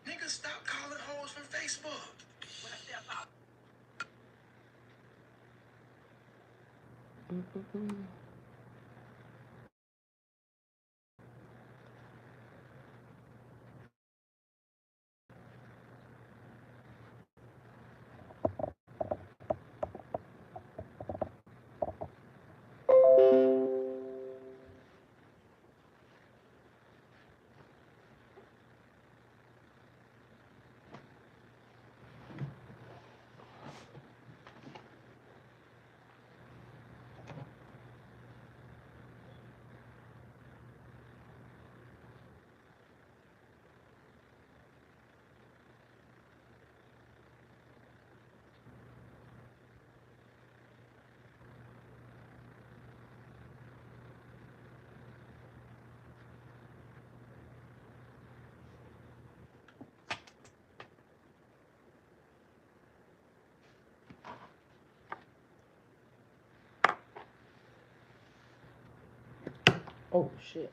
Niggas, stop calling hoes from Facebook. Oh, shit.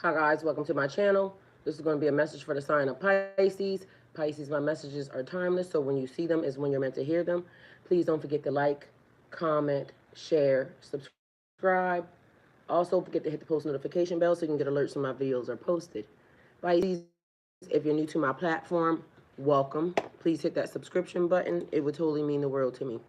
Hi guys, welcome to my channel. This is going to be a message for the sign of Pisces. Pisces, my messages are timeless, so when you see them is when you're meant to hear them. Please don't forget to like, comment, share, subscribe. Also, don't forget to hit the post notification bell so you can get alerts when my videos are posted. Pisces, if you're new to my platform, welcome. Please hit that subscription button. It would totally mean the world to me.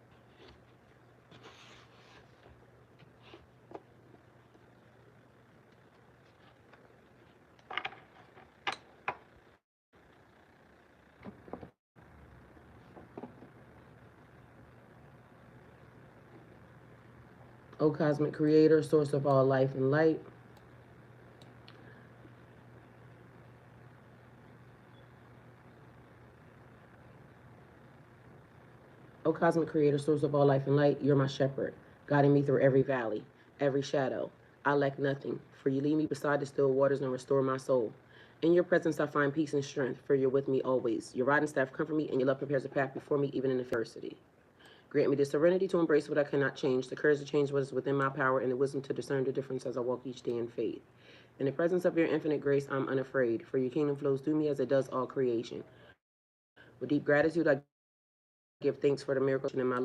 O Cosmic Creator, source of all life and light. O Cosmic Creator, source of all life and light, you're my shepherd, guiding me through every valley, every shadow. I lack nothing, for you lead me beside the still waters and restore my soul. In your presence I find peace and strength, for you're with me always. Your rod and staff comfort me, and your love prepares a path before me, even in adversity. Grant me the serenity to embrace what I cannot change, the courage to change what is within my power, and the wisdom to discern the difference as I walk each day in faith. In the presence of your infinite grace, I'm unafraid, for your kingdom flows through me as it does all creation. With deep gratitude, I give thanks for the miracle in my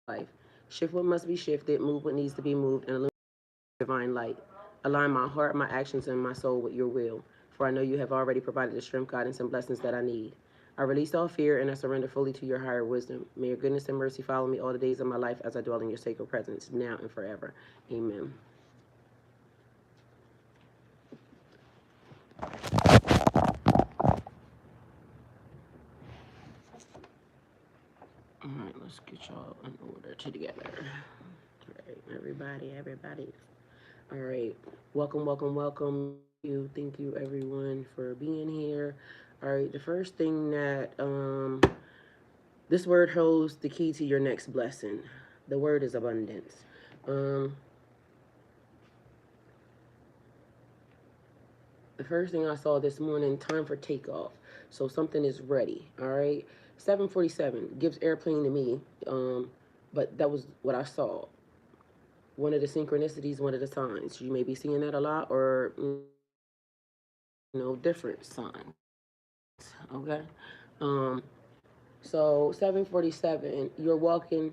life. Shift what must be shifted, move what needs to be moved, and illuminate divine light. Align my heart, my actions, and my soul with your will, for I know you have already provided the strength, guidance, and blessings that I need. I release all fear and I surrender fully to your higher wisdom. May your goodness and mercy follow me all the days of my life as I dwell in your sacred presence, now and forever. Amen. All right, let's get y'all in order together. All right, everybody. All right, welcome. Thank you, everyone, for being here. All right, the first thing that this word holds the key to your next blessing. The word is abundance. Um, the first thing I saw this morning, time for takeoff. So something is ready. All right, 7:47 gives airplane to me. But that was what I saw. One of the synchronicities, one of the signs. You may be seeing that a lot, or different signs. Okay. Um, so 7:47, you're walking.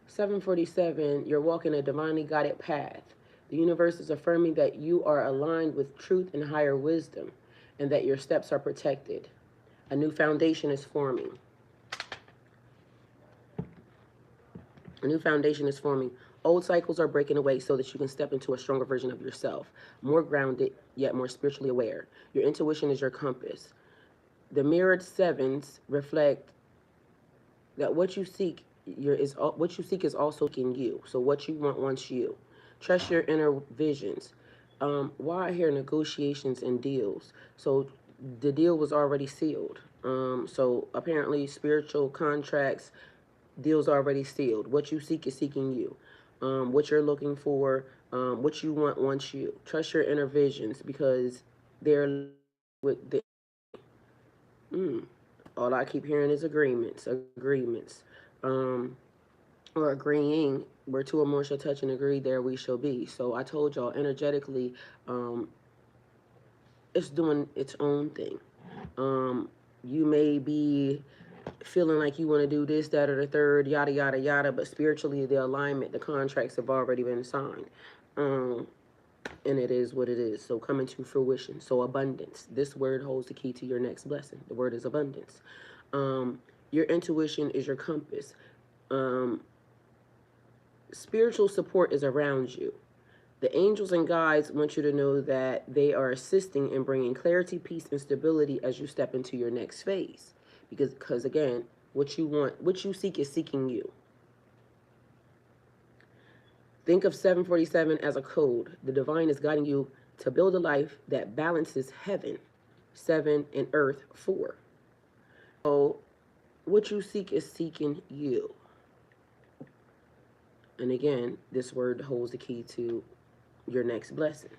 7:47, you're walking a divinely guided path. The universe is affirming that you are aligned with truth and higher wisdom, and that your steps are protected. A new foundation is forming. A new foundation is forming. Old cycles are breaking away so that you can step into a stronger version of yourself, more grounded, yet more spiritually aware. Your intuition is your compass. The mirrored sevens reflect that what you seek what you seek is also seeking you. So what you want wants you. Trust your inner visions. Why I hear negotiations and deals? So the deal was already sealed. So apparently spiritual contracts, deals already sealed. What you seek is seeking you. What you're looking for, what you want wants you. Trust your inner visions because they're with the all I keep hearing is agreements. Um, or agreeing, where two or more shall touch and agree, there we shall be. So I told y'all energetically, um, it's doing its own thing. You may be feeling like you want to do this, that, or the third, yada, yada, yada, but spiritually, the alignment, the contracts have already been signed. Um, and it is what it is. So coming to fruition. So abundance. This word holds the key to your next blessing. The word is abundance. Um, your intuition is your compass. Um, spiritual support is around you. The angels and guides want you to know that they are assisting in bringing clarity, peace, and stability as you step into your next phase. Because again, what you want, what you seek is seeking you. Think of 747 as a code. The divine is guiding you to build a life that balances heaven, 7, and earth, 4. So what you seek is seeking you. And again, this word holds the key to your next blessing.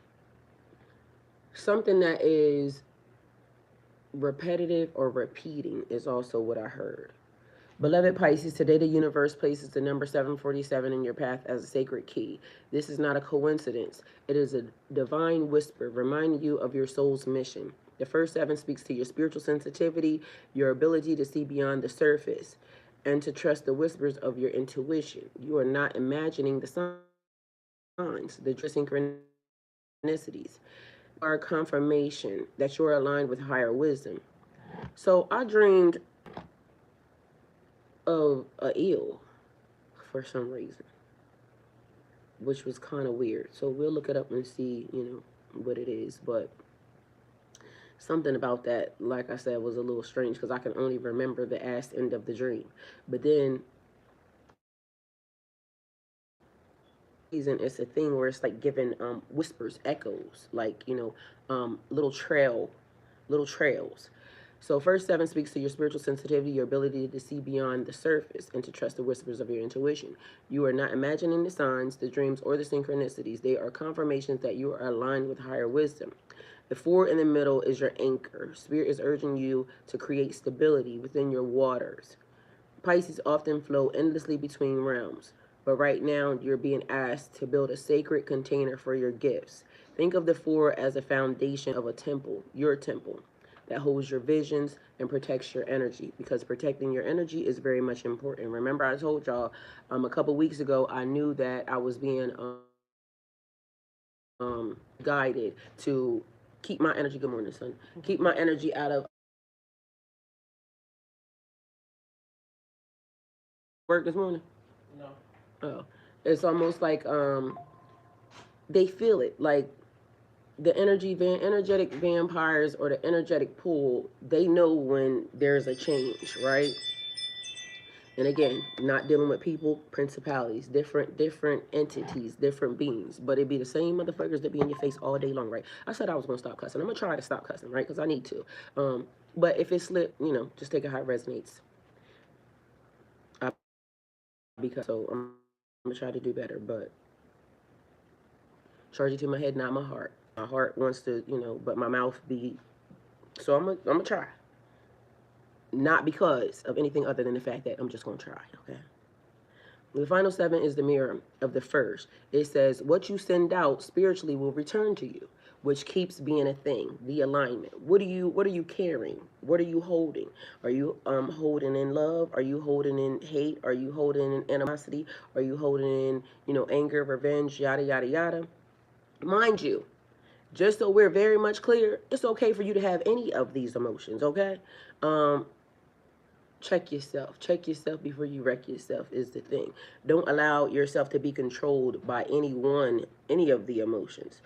Something that is repetitive or repeating is also what I heard. Beloved Pisces, today the universe places the number 747 in your path as a sacred key. This is not a coincidence. It is a divine whisper reminding you of your soul's mission. The first 7 speaks to your spiritual sensitivity, your ability to see beyond the surface, and to trust the whispers of your intuition. You are not imagining the signs, the synchronicities. Are confirmation that you're aligned with higher wisdom. So I dreamed of a eel for some reason, which was kind of weird. So we'll look it up and see, what it is. But something about that, like I said, was a little strange because I can only remember the ass end of the dream. But then it's a thing where it's like giving whispers, echoes, like little trails. So first 7 speaks to your spiritual sensitivity, your ability to see beyond the surface and to trust the whispers of your intuition. You are not imagining the signs, the dreams, or the synchronicities. They are confirmations that you are aligned with higher wisdom. The 4 in the middle is your anchor. Spirit is urging you to create stability within your waters. Pisces often flow endlessly between realms, but right now you're being asked to build a sacred container for your gifts. Think of the 4 as a foundation of a temple, your temple, that holds your visions and protects your energy, because protecting your energy is very much important. Remember, I told y'all a couple weeks ago, I knew that I was being guided to keep my energy. Good morning, son. Keep my energy out of work this morning. No. Oh, it's almost like they feel it, like the energetic vampires or the energetic pool. They know when there's a change, right? And again, not dealing with people, principalities, different entities, different beings, but it be the same motherfuckers that be in your face all day long, right? I said I was gonna stop cussing. I'm gonna try to stop cussing, right? Because I need to. But if it slip, just take it how it resonates. Because so I'm gonna try to do better, but charge it to my head, not my heart. My heart wants to, but my mouth be. So I'm gonna try. Not because of anything other than the fact that I'm just gonna try. Okay. The final 7 is the mirror of the first. It says, what you send out spiritually will return to you, which keeps being a thing, the alignment. What are you carrying? What are you holding? Are you holding in love? Are you holding in hate? Are you holding in animosity? Are you holding in, anger, revenge, yada, yada, yada? Mind you, just so we're very much clear, it's okay for you to have any of these emotions, okay? Um, check yourself before you wreck yourself is the thing. Don't allow yourself to be controlled by any of the emotions.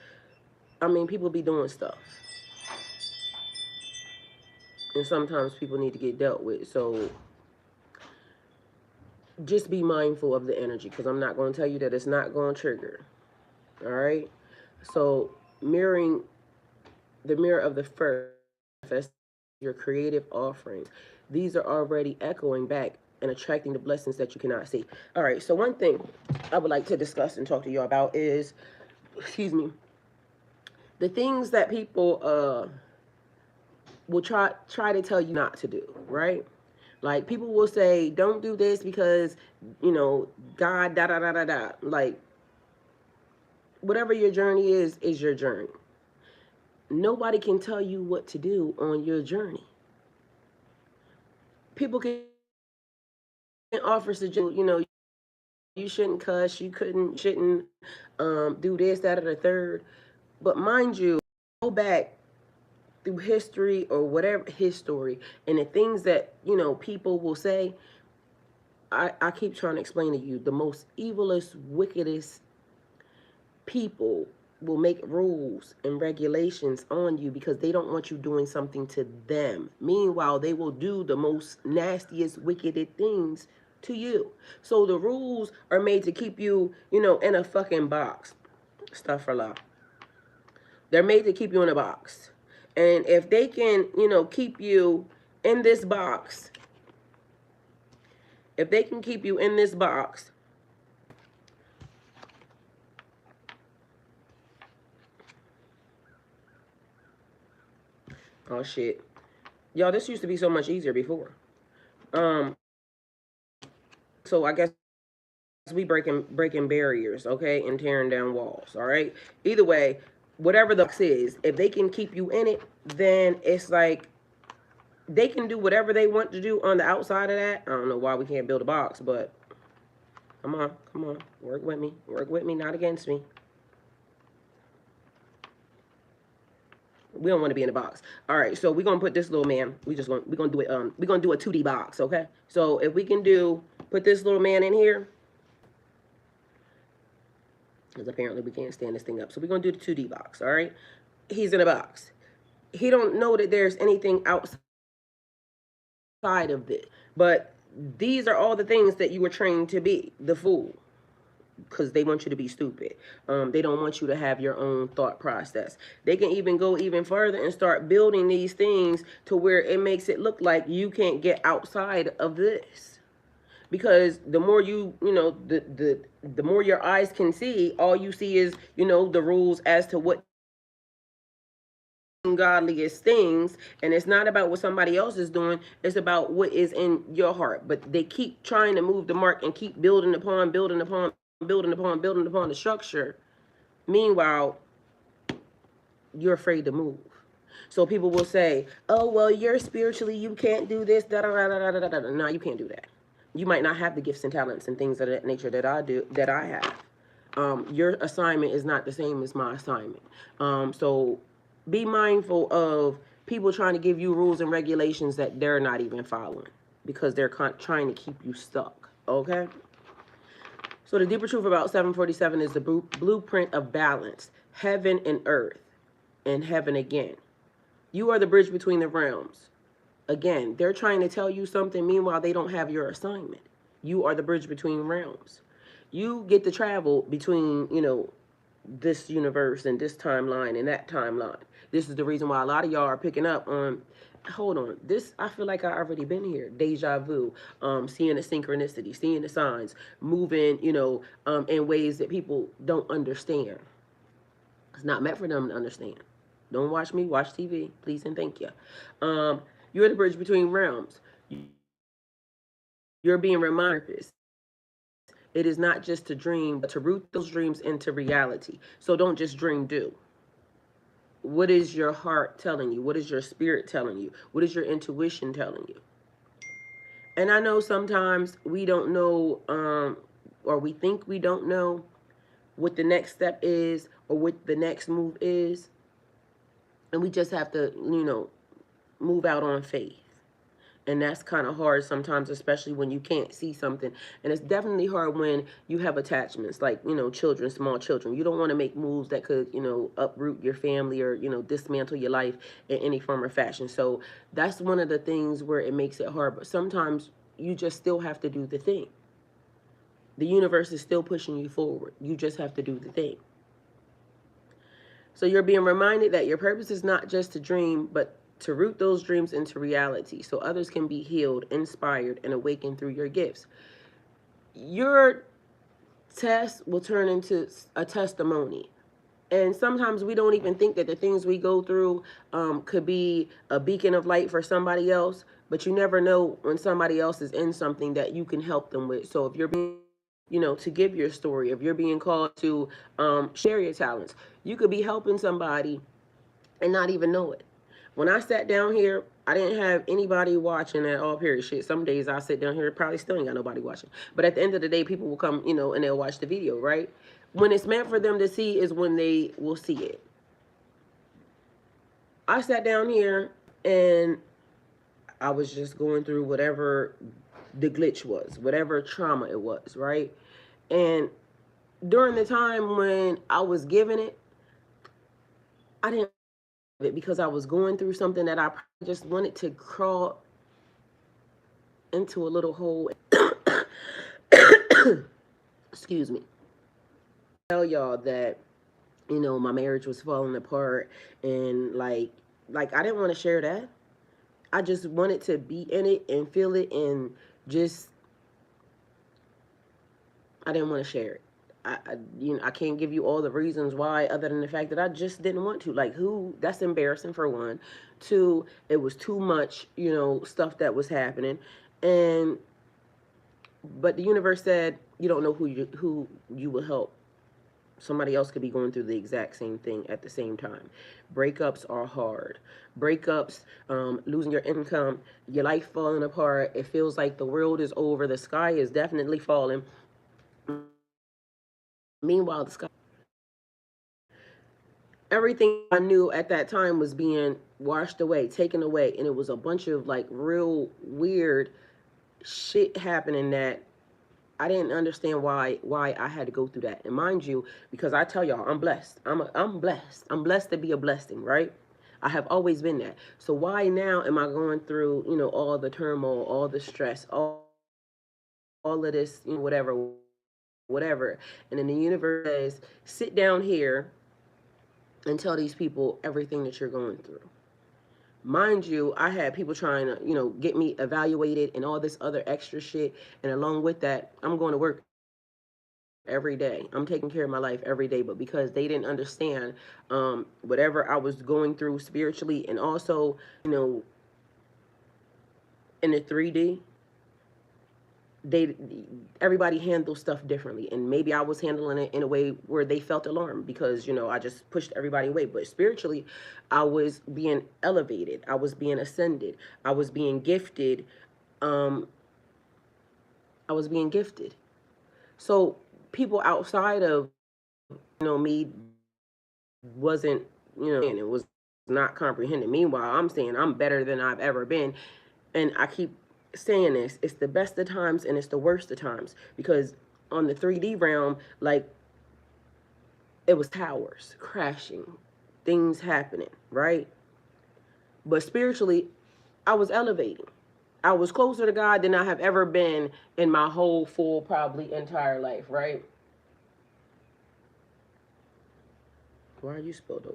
I mean, people be doing stuff, and sometimes people need to get dealt with. So just be mindful of the energy, because I'm not going to tell you that it's not going to trigger. All right. So mirroring the mirror of the first, your creative offerings. These are already echoing back and attracting the blessings that you cannot see. All right. So one thing I would like to discuss and talk to you about is, excuse me, the things that people will try to tell you not to do, right? Like people will say, "Don't do this because, you know, God, da da da da da." Like whatever your journey is your journey. Nobody can tell you what to do on your journey. People can offer suggestions. You shouldn't cuss. You shouldn't do this, that, or the third. But mind you, go back through history or whatever history, and the things that people will say. I keep trying to explain to you, the most evilest, wickedest people will make rules and regulations on you because they don't want you doing something to them. Meanwhile, they will do the most nastiest, wickedest things to you. So the rules are made to keep you, in a fucking box. Stuff for love. They're made to keep you in a box. And if they can, keep you in this box, if they can keep you in this box, oh shit. Y'all, this used to be so much easier before. Um, so I guess we breaking barriers, okay, and tearing down walls, all right? Either way, whatever the box is, if they can keep you in it, then it's like they can do whatever they want to do on the outside of that. I don't know why we can't build a box, but come on, work with me, not against me. We don't want to be in a box. All right, so we're gonna put this little man. We're gonna do it. We're gonna do a 2D box, okay? So if we can put this little man in here, because apparently we can't stand this thing up. So we're gonna do the 2D box. All right, he's in a box. He don't know that there's anything outside of this, but these are all the things that you were trained to be, the fool, because they want you to be stupid. They don't want you to have your own thought process. They can even go even further and start building these things to where it makes it look like you can't get outside of this. Because the more the more your eyes can see, all you see is, the rules as to what godliest things, and it's not about what somebody else is doing, it's about what is in your heart. But they keep trying to move the mark and keep building upon the structure. Meanwhile, you're afraid to move. So people will say, "Oh, well, you're spiritually, you can't do this, da da da da da da da." No, you can't do that. You might not have the gifts and talents and things of that nature that I have. Your assignment is not the same as my assignment. So be mindful of people trying to give you rules and regulations that they're not even following, because they're trying to keep you stuck. Okay? So the deeper truth about 747 is the blueprint of balance, heaven and earth, and heaven again. You are the bridge between the realms. Again, they're trying to tell you something, meanwhile they don't have your assignment. You are the bridge between realms. You get to travel between, this universe and this timeline and that timeline. This is the reason why a lot of y'all are picking up on, hold on, this, I feel like I already been here. Deja vu, seeing the synchronicity, seeing the signs, moving, in ways that people don't understand. It's not meant for them to understand. Don't watch me, watch TV, please and thank you. You're the bridge between realms. You're being reminded. It is not just to dream, but to root those dreams into reality. So don't just dream, do. What is your heart telling you? What is your spirit telling you? What is your intuition telling you? And I know sometimes we don't know, or we think we don't know what the next step is or what the next move is. And we just have to, move out on faith. And that's kind of hard sometimes, especially when you can't see something. And it's definitely hard when you have attachments, like, children, small children. You don't want to make moves that could, uproot your family or, dismantle your life in any form or fashion. So that's one of the things where it makes it hard. But sometimes you just still have to do the thing. The universe is still pushing you forward. You just have to do the thing. So you're being reminded that your purpose is not just to dream, but to root those dreams into reality so others can be healed, inspired, and awakened through your gifts. Your test will turn into a testimony. And sometimes we don't even think that the things we go through could be a beacon of light for somebody else, but you never know when somebody else is in something that you can help them with. So if you're being, to give your story, if you're being called to share your talents, you could be helping somebody and not even know it. When I sat down here, I didn't have anybody watching at all, period. Shit, some days I sit down here, probably still ain't got nobody watching. But at the end of the day, people will come, and they'll watch the video, right? When it's meant for them to see is when they will see it. I sat down here and I was just going through whatever the glitch was, whatever trauma it was, right? And during the time when I was giving it, I didn't it because I was going through something that I just wanted to crawl into a little hole. Excuse me. Tell y'all that my marriage was falling apart, and like I didn't want to share that. I just wanted to be in it and feel it, and just I didn't want to share it. I can't give you all the reasons why, other than the fact that I just didn't want to. Like, who? That's embarrassing for one. Two, it was too much, stuff that was happening, and but the universe said you don't know who you will help. Somebody else could be going through the exact same thing at the same time. Breakups are hard. Breakups, losing your income, your life falling apart. It feels like the world is over. The sky is definitely falling. Meanwhile, the sky, everything I knew at that time was being washed away, taken away, and it was a bunch of like real weird shit happening that I didn't understand why I had to go through that. And mind you, because I tell y'all, I'm blessed. I'm blessed. I'm blessed to be a blessing, right? I have always been that. So why now am I going through, all the turmoil, all the stress, all of this, whatever. And then the universe says, sit down here and tell these people everything that you're going through. Mind you, I had people trying to, get me evaluated and all this other extra shit. And along with that, I'm going to work every day. I'm taking care of my life every day. But because they didn't understand whatever I was going through spiritually, and also, in the 3D, they everybody handles stuff differently, and maybe I was handling it in a way where they felt alarmed because I just pushed everybody away. But spiritually, I was being elevated, I was being ascended, I was being gifted. um I was being gifted. So people outside of me wasn't, and it was not comprehending. Meanwhile, I'm saying I'm better than I've ever been. And I keep saying this, it's the best of times and it's the worst of times, because on the 3D realm, like, it was towers crashing, things happening, right? But spiritually, I was elevating. I was closer to God than I have ever been in my whole full, probably entire life, right? Why are you spilled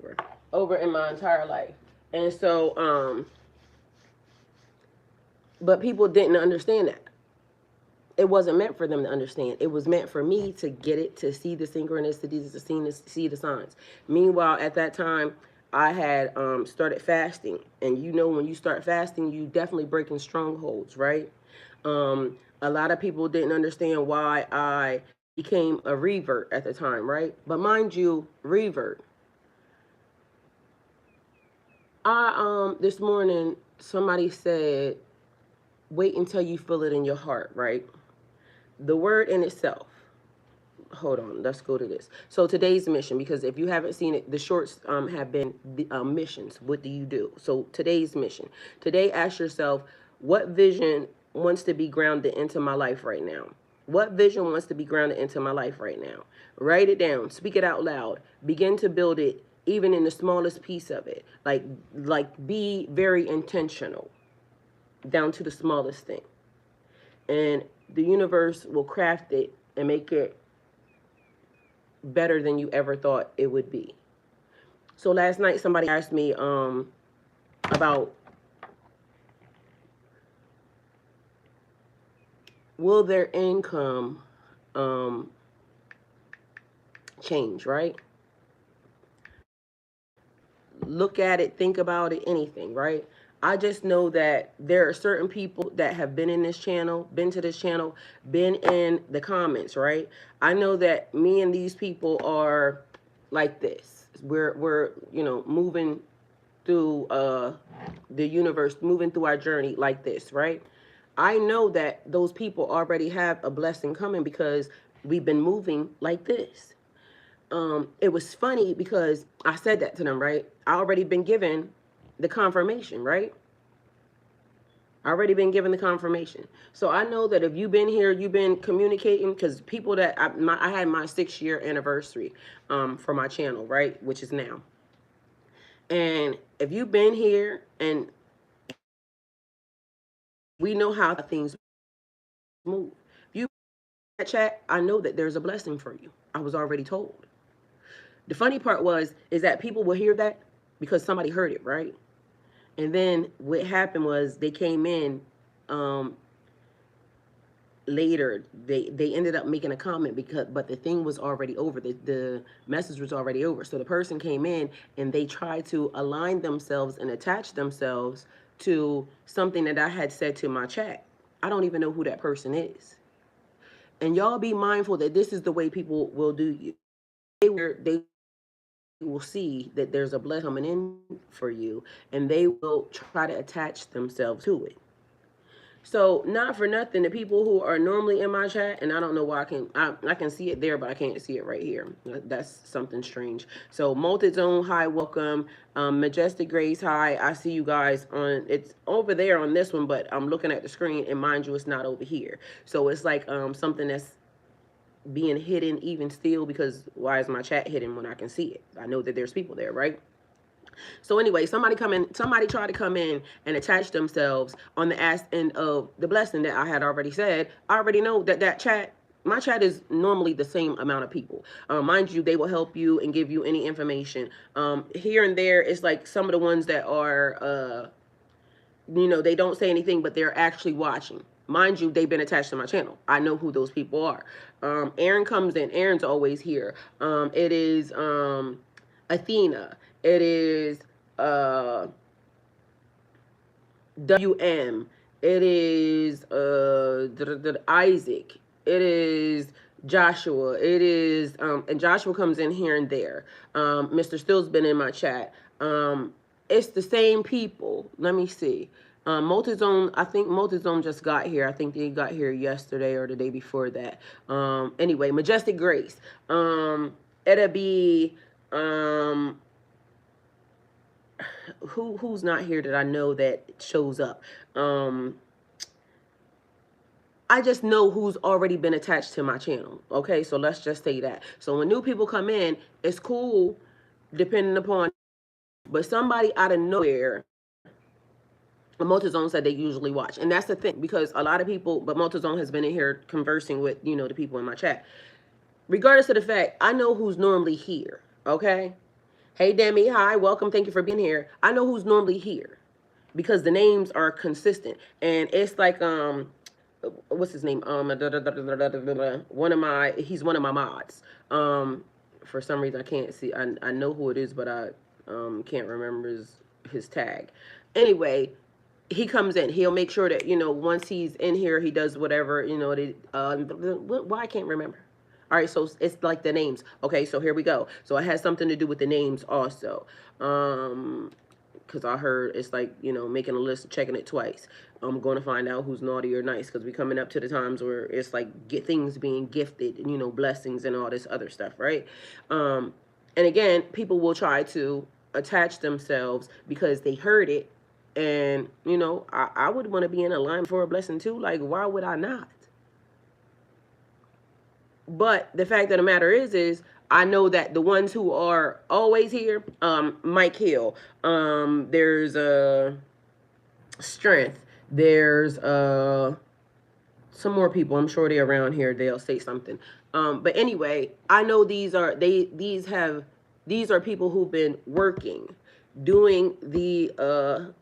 over in my entire life? And so but people didn't understand that. It wasn't meant for them to understand. It was meant for me to get it, to see the synchronicities, to see the signs. Meanwhile, at that time, I had started fasting. And when you start fasting, you definitely breaking strongholds, right? A lot of people didn't understand why I became a revert at the time, right? But mind you, revert. This morning, somebody said, wait until you feel it in your heart, right? The word in itself. Hold on, let's go to this. So today's mission, because if you haven't seen it, the shorts have been the missions. What do you do? So today's mission. Today, ask yourself, what vision wants to be grounded into my life right now? What vision wants to be grounded into my life right now? Write it down. Speak it out loud. Begin to build it, even in the smallest piece of it. Like be very intentional, down to the smallest thing. And the universe will craft it and make it better than you ever thought it would be. So last night somebody asked me about, will their income um, change, right? Look at it, think about it, anything, right? I just know that there are certain people that have been in this channel, been to this channel, been in the comments, right? I know that me and these people are like this. We're moving through the universe, moving through our journey like this, right? I know that those people already have a blessing coming because we've been moving like this. It was funny because I said that to them, right? I already been given the confirmation, right? I already been given the confirmation. So I know that if you've been here, you've been communicating, because people that I had my 6-year anniversary for my channel, right? Which is now. And if you've been here and we know how things move. If you chat, I know that there's a blessing for you. I was already told. The funny part is that people will hear that because somebody heard it, right? And then what happened was they came in um, later. They ended up making a comment, but the thing was already over. The message was already over. So the person came in and they tried to align themselves and attach themselves to something that I had said to my chat. I don't even know who that person is. And y'all be mindful that this is the way people will do you. They will see that there's a blessing coming in for you, and they will try to attach themselves to it. So not for nothing, the people who are normally in my chat, and I don't know why I can see it there, but I can't see it right here. That's something strange. So Multizone, hi, welcome. Majestic Grace, hi. I see you guys on. It's over there on this one, but I'm looking at the screen, and mind you, it's not over here. So it's like something that's being hidden even still, because why is my chat hidden when I can see it? I know that there's people there, right? So anyway, somebody tried to come in and attach themselves on the ass end of the blessing that I had already said. I already know that chat, my chat is normally the same amount of people. Mind you, they will help you and give you any information. Here and there, it's like some of the ones that are they don't say anything, but they're actually watching. Mind you, they've been attached to my channel. I know who those people are. Aaron comes in. Aaron's always here. It is Athena. It is WM. It is Isaac. It is Joshua. It is and Joshua comes in here and there. Mr. Still's been in my chat. It's the same people. Let me see. Multizone, I think Multizone just got here. I think they got here yesterday or the day before that. Anyway, Majestic Grace. It'll be who's not here that I know that shows up. I just know who's already been attached to my channel. Okay, so let's just say that. So when new people come in, it's cool, depending upon, but somebody out of nowhere, Multizone said they usually watch. And that's the thing, because a lot of people, but Multizone has been in here conversing with, the people in my chat. Regardless of the fact, I know who's normally here, okay? Hey, Demi, hi, welcome, thank you for being here. I know who's normally here because the names are consistent. And it's like, what's his name? He's one of my mods. For some reason I can't see, I know who it is, but I can't remember his tag. Anyway, he comes in. He'll make sure that once he's in here, he does whatever why I can't remember. All right, so it's like the names. Okay, so here we go. So it has something to do with the names also. Because I heard it's like, making a list, checking it twice. I'm going to find out who's naughty or nice, because we're coming up to the times where it's like get things being gifted, blessings and all this other stuff, right? And again, people will try to attach themselves because they heard it. And, I would want to be in alignment for a blessing too. Like, why would I not? But the fact of the matter is I know that the ones who are always here, Mike Hill, there's Strength, there's some more people, I'm sure they're around here, they'll say something. But anyway, I know these are people who've been working, doing the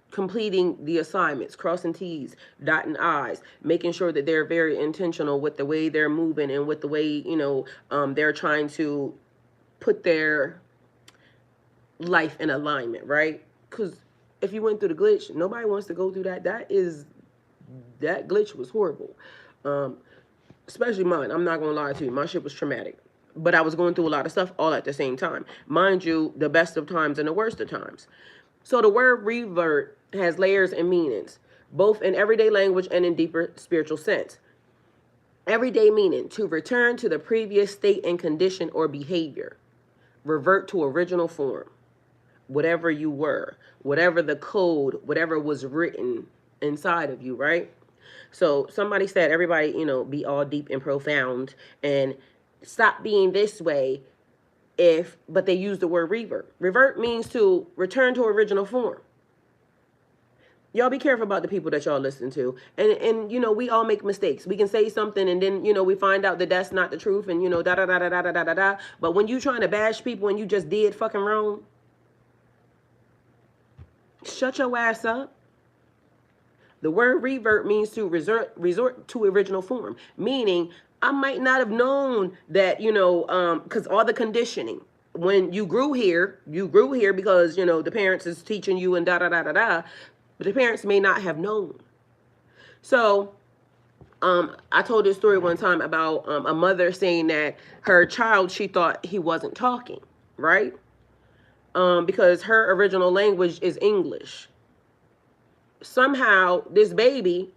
completing the assignments, crossing T's, dotting I's, making sure that they're very intentional with the way they're moving and with the way, they're trying to put their life in alignment, right? Because if you went through the glitch, nobody wants to go through that. That glitch was horrible. Especially mine. I'm not going to lie to you. My shit was traumatic. But I was going through a lot of stuff all at the same time. Mind you, the best of times and the worst of times. So the word revert has layers and meanings, both in everyday language and in deeper spiritual sense. Everyday meaning, to return to the previous state and condition or behavior. Revert to original form. Whatever you were, whatever the code, whatever was written inside of you, right? So somebody said, everybody, be all deep and profound and stop being this way but they use the word revert. Revert means to return to original form. Y'all be careful about the people that y'all listen to. And we all make mistakes. We can say something and then, we find out that that's not the truth and, da da da da da da da da. But when you trying to bash people and you just did fucking wrong, shut your ass up. The word revert means to resort to original form, meaning I might not have known that, because all the conditioning, when you grew here because, the parents is teaching you and da da da da da, but the parents may not have known. So I told this story one time about a mother saying that her child, she thought he wasn't talking, right? Because her original language is English. Somehow this baby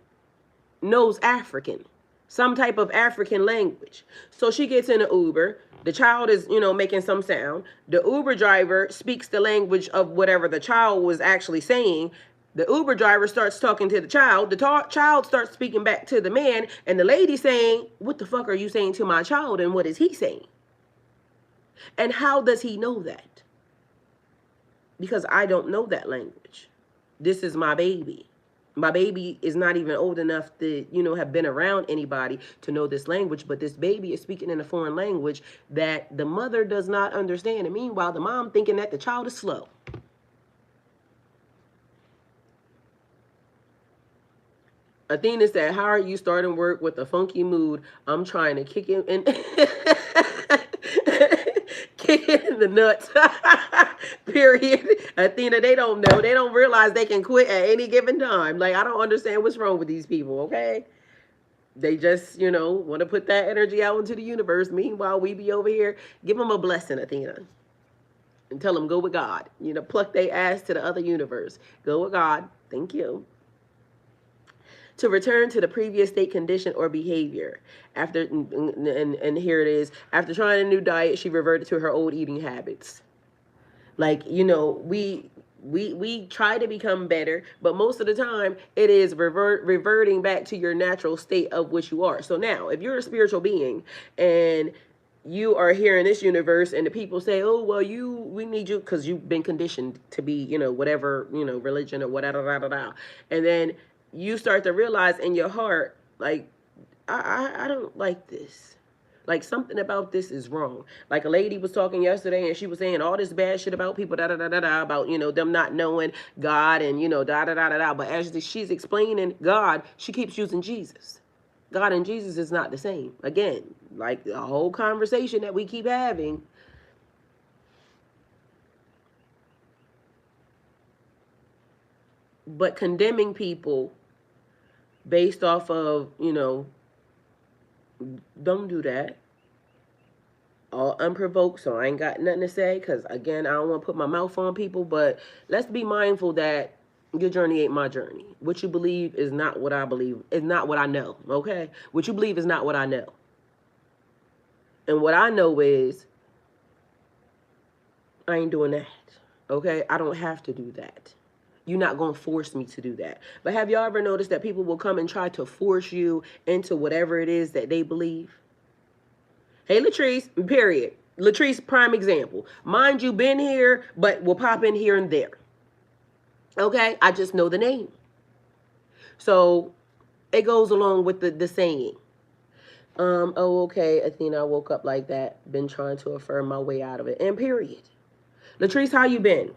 knows African, some type of African language. So she gets in an Uber. The child is, making some sound. The Uber driver speaks the language of whatever the child was actually saying. The Uber driver starts talking to the child. The child starts speaking back to the man. And the lady saying, what the fuck are you saying to my child? And what is he saying? And how does he know that? Because I don't know that language. This is my baby. My baby is not even old enough to, have been around anybody to know this language. But this baby is speaking in a foreign language that the mother does not understand. And meanwhile, the mom thinking that the child is slow. Athena said, how are you starting work with a funky mood? I'm trying to kick him in. Kick it in the nuts. Period. Athena, they don't know. They don't realize they can quit at any given time. Like, I don't understand what's wrong with these people, okay? They just, want to put that energy out into the universe. Meanwhile, we be over here. Give them a blessing, Athena. And tell them, go with God. Pluck their ass to the other universe. Go with God. Thank you. To return to the previous state, condition, or behavior. After, and here it is. After trying a new diet, she reverted to her old eating habits. Like, we try to become better, but most of the time it is reverting back to your natural state of which you are. So now, if you're a spiritual being and you are here in this universe and the people say, oh, well, we need you because you've been conditioned to be, whatever, religion or whatever, blah, blah, blah. And then you start to realize in your heart, like, I don't like this. Like, something about this is wrong. Like, a lady was talking yesterday and she was saying all this bad shit about people, da-da-da-da-da, about, them not knowing God and, da-da-da-da-da. But as she's explaining God, she keeps using Jesus. God and Jesus is not the same. Again, like the whole conversation that we keep having. But condemning people based off of, don't do that. All unprovoked, so I ain't got nothing to say because, again, I don't want to put my mouth on people, but let's be mindful that your journey ain't my journey. What you believe is not what I believe, is not what I know, okay? What you believe is not what I know. And what I know is I ain't doing that, okay? I don't have to do that. You're not going to force me to do that. But have y'all ever noticed that people will come and try to force you into whatever it is that they believe? Hey, Latrice, period. Latrice, prime example. Mind you, been here, but will pop in here and there. Okay? I just know the name. So It goes along with the saying. Oh, okay, Athena, I woke up like that. Been trying to affirm my way out of it. And period. Latrice, how you been?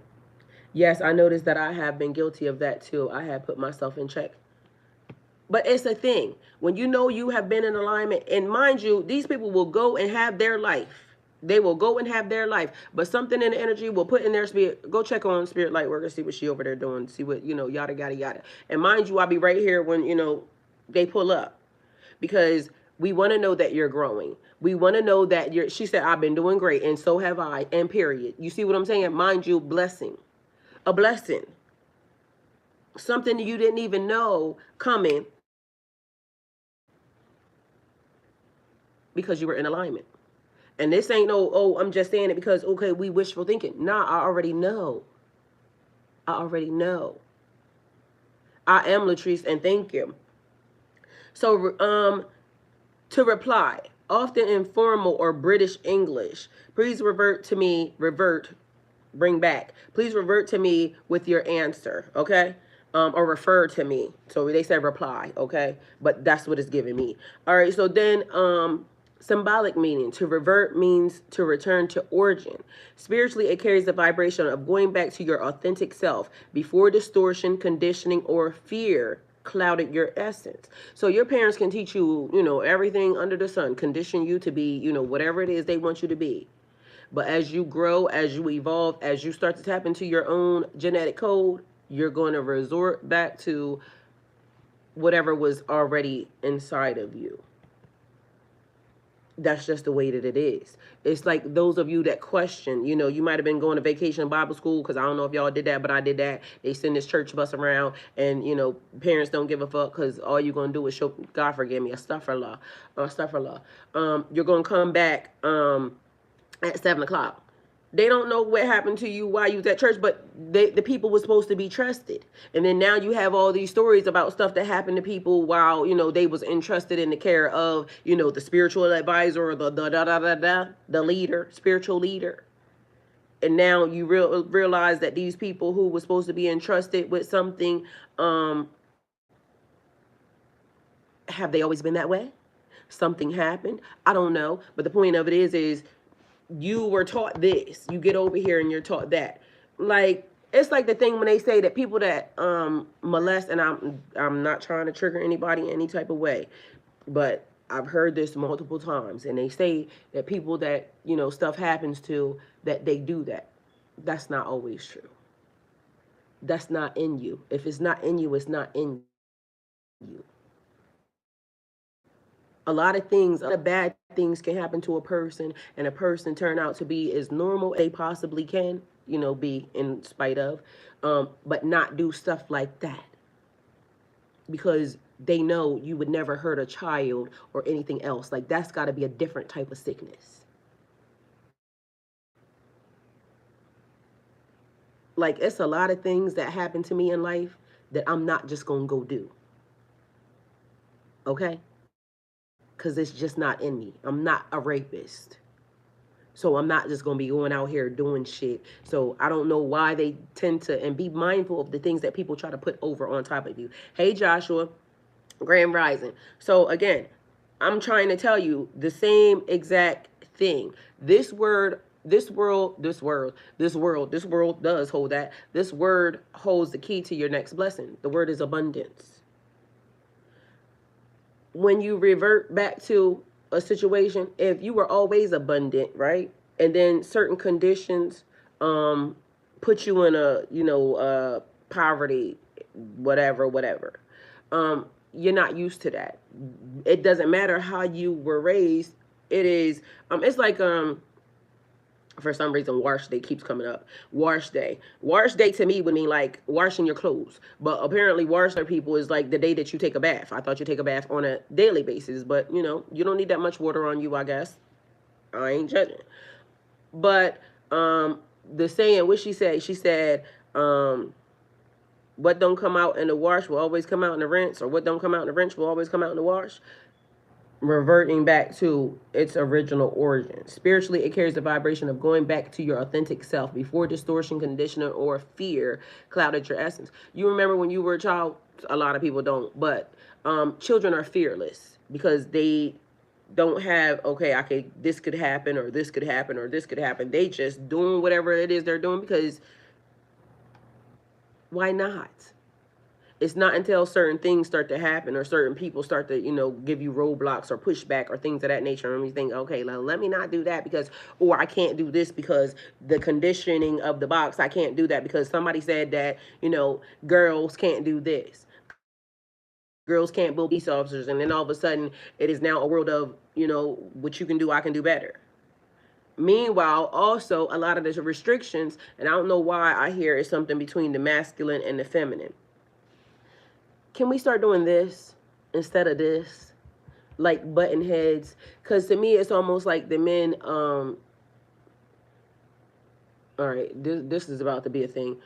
Yes, I noticed that I have been guilty of that too. I have put myself in check. But it's a thing. When you know you have been in alignment, and mind you, these people will go and have their life. They will go and have their life. But something in the energy will put in their spirit. Go check on Spirit Light Worker, see what she over there doing, see what, yada, yada, yada. And mind you, I'll be right here when, they pull up. Because we want to know that you're growing. We want to know that she said, I've been doing great, and so have I, and period. You see what I'm saying? Mind you, blessing. A blessing. Something you didn't even know coming because you were in alignment. And this ain't no, oh, I'm just saying it because, okay, we wishful thinking. Nah, I already know. I already know. I am Latrice, and thank you. So, to reply, often informal or British English, please bring back. Please revert to me with your answer, okay? Or refer to me. So they said reply, okay? But that's what it's giving me. All right, so then symbolic meaning. To revert means to return to origin. Spiritually, it carries the vibration of going back to your authentic self before distortion, conditioning, or fear clouded your essence. So your parents can teach you, everything under the sun, condition you to be, whatever it is they want you to be. But as you grow, as you evolve, as you start to tap into your own genetic code, you're going to resort back to whatever was already inside of you. That's just the way that it is. It's like those of you that question, you might have been going to vacation Bible school, because I don't know if y'all did that, but I did that. They send this church bus around, and parents don't give a fuck, because all you're going to do is show, God forgive me, astaghfirullah. You're going to come back at 7 o'clock. They don't know what happened to you while you was at church, but the people were supposed to be trusted. And then now you have all these stories about stuff that happened to people while, they was entrusted in the care of, the spiritual advisor, or the leader, spiritual leader. And now you realize that these people who were supposed to be entrusted with something, have they always been that way? Something happened? I don't know. But the point of it is you were taught this, you get over here and you're taught that. Like, it's like the thing when they say that people that molest, and I'm not trying to trigger anybody any type of way, but I've heard this multiple times, and they say that people that stuff happens to, that they do that. That's not always true. That's not in you. If it's not in you, it's not in you. A lot of things, a lot of bad things can happen to a person, and a person turn out to be as normal as they possibly can, be in spite of, but not do stuff like that, because they know you would never hurt a child or anything else. Like, that's got to be a different type of sickness. Like, it's a lot of things that happen to me in life that I'm not just gonna go do, okay? Because it's just not in me. I'm not a rapist. So I'm not just going to be going out here doing shit. So I don't know why they tend to, and be mindful of the things that people try to put over on top of you. Hey, Joshua, Grand Rising. So again, I'm trying to tell you the same exact thing. This world does hold that. This word holds the key to your next blessing. The word is abundance. When you revert back to a situation, if you were always abundant, right, and then certain conditions put you in a poverty, whatever, you're not used to that. It doesn't matter how you were raised. It is it's like for some reason, wash day keeps coming up. Wash day. Wash day to me would mean like washing your clothes. But apparently wash day people is like the day that you take a bath. I thought you take a bath on a daily basis. But, you don't need that much water on you, I guess. I ain't judging. But the saying, what she said, what don't come out in the wash will always come out in the rinse. Or what don't come out in the rinse will always come out in the wash. Reverting back to its original origin. Spiritually, it carries the vibration of going back to your authentic self before distortion, conditioning, or fear clouded your essence. You remember when you were a child? A lot of people don't, but Children are fearless because they don't have, okay, this could happen, or this could happen, or this could happen. They just doing whatever it is they're doing because why not? It's not until certain things start to happen or certain people start to, give you roadblocks or pushback or things of that nature, and you think, okay, well, let me not do that because, or I can't do this because the conditioning of the box, I can't do that because somebody said that, girls can't do this. Girls can't be police officers, and then all of a sudden it is now a world of, what you can do, I can do better. Meanwhile, also a lot of the restrictions, and I don't know why I hear it's something between the masculine and the feminine. Can we start doing this instead of this? Like button heads? Because to me, it's almost like the men, all right, this is about to be a thing.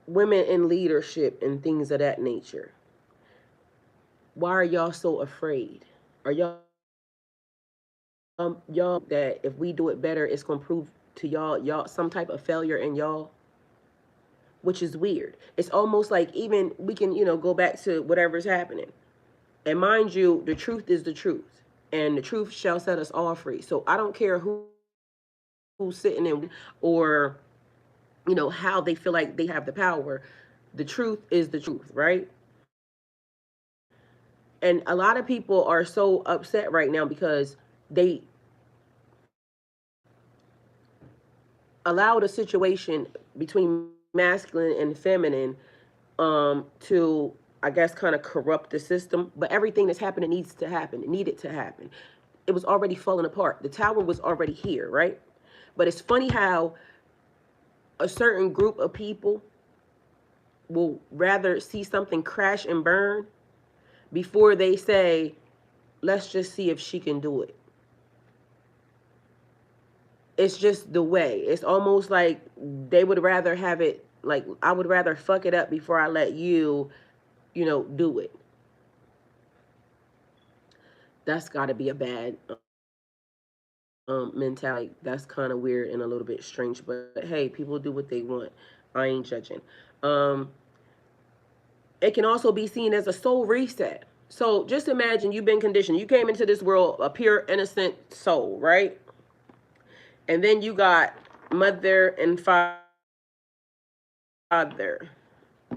Women in leadership and things of that nature. Why are y'all so afraid? Are y'all that if we do it better, it's gonna prove to y'all some type of failure in y'all? Which is weird. It's almost like even we can, go back to whatever's happening. And mind you, the truth is the truth. And the truth shall set us all free. So I don't care who's sitting in, or, how they feel like they have the power. The truth is the truth, right? And a lot of people are so upset right now because they allowed a situation between masculine and feminine to, I guess, kind of corrupt the system. But everything that's happening needs to happen. It needed to happen. It was already falling apart. The tower was already here, right? But it's funny how a certain group of people will rather see something crash and burn before they say, let's just see if she can do it. It's just the way. It's almost like they would rather have it, like, I would rather fuck it up before I let you, do it. That's got to be a bad mentality. That's kind of weird and a little bit strange, but hey, people do what they want. I ain't judging. Um, it can also be seen as a soul reset. So just imagine you've been conditioned. You came into this world a pure, innocent soul, right? And then you got mother and father.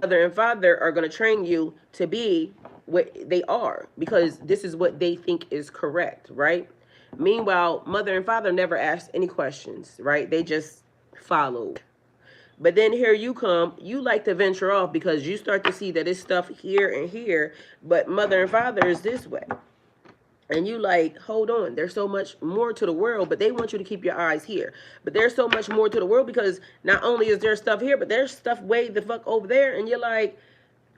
Mother and father are going to train you to be what they are because this is what they think is correct, right? Meanwhile, mother and father never asked any questions, right? They just followed. But then here you come, you like to venture off because you start to see that it's stuff here and here, but mother and father is this way. And you like, hold on, there's so much more to the world, but they want you to keep your eyes here. But there's so much more to the world because not only is there stuff here, but there's stuff way the fuck over there. And you're like,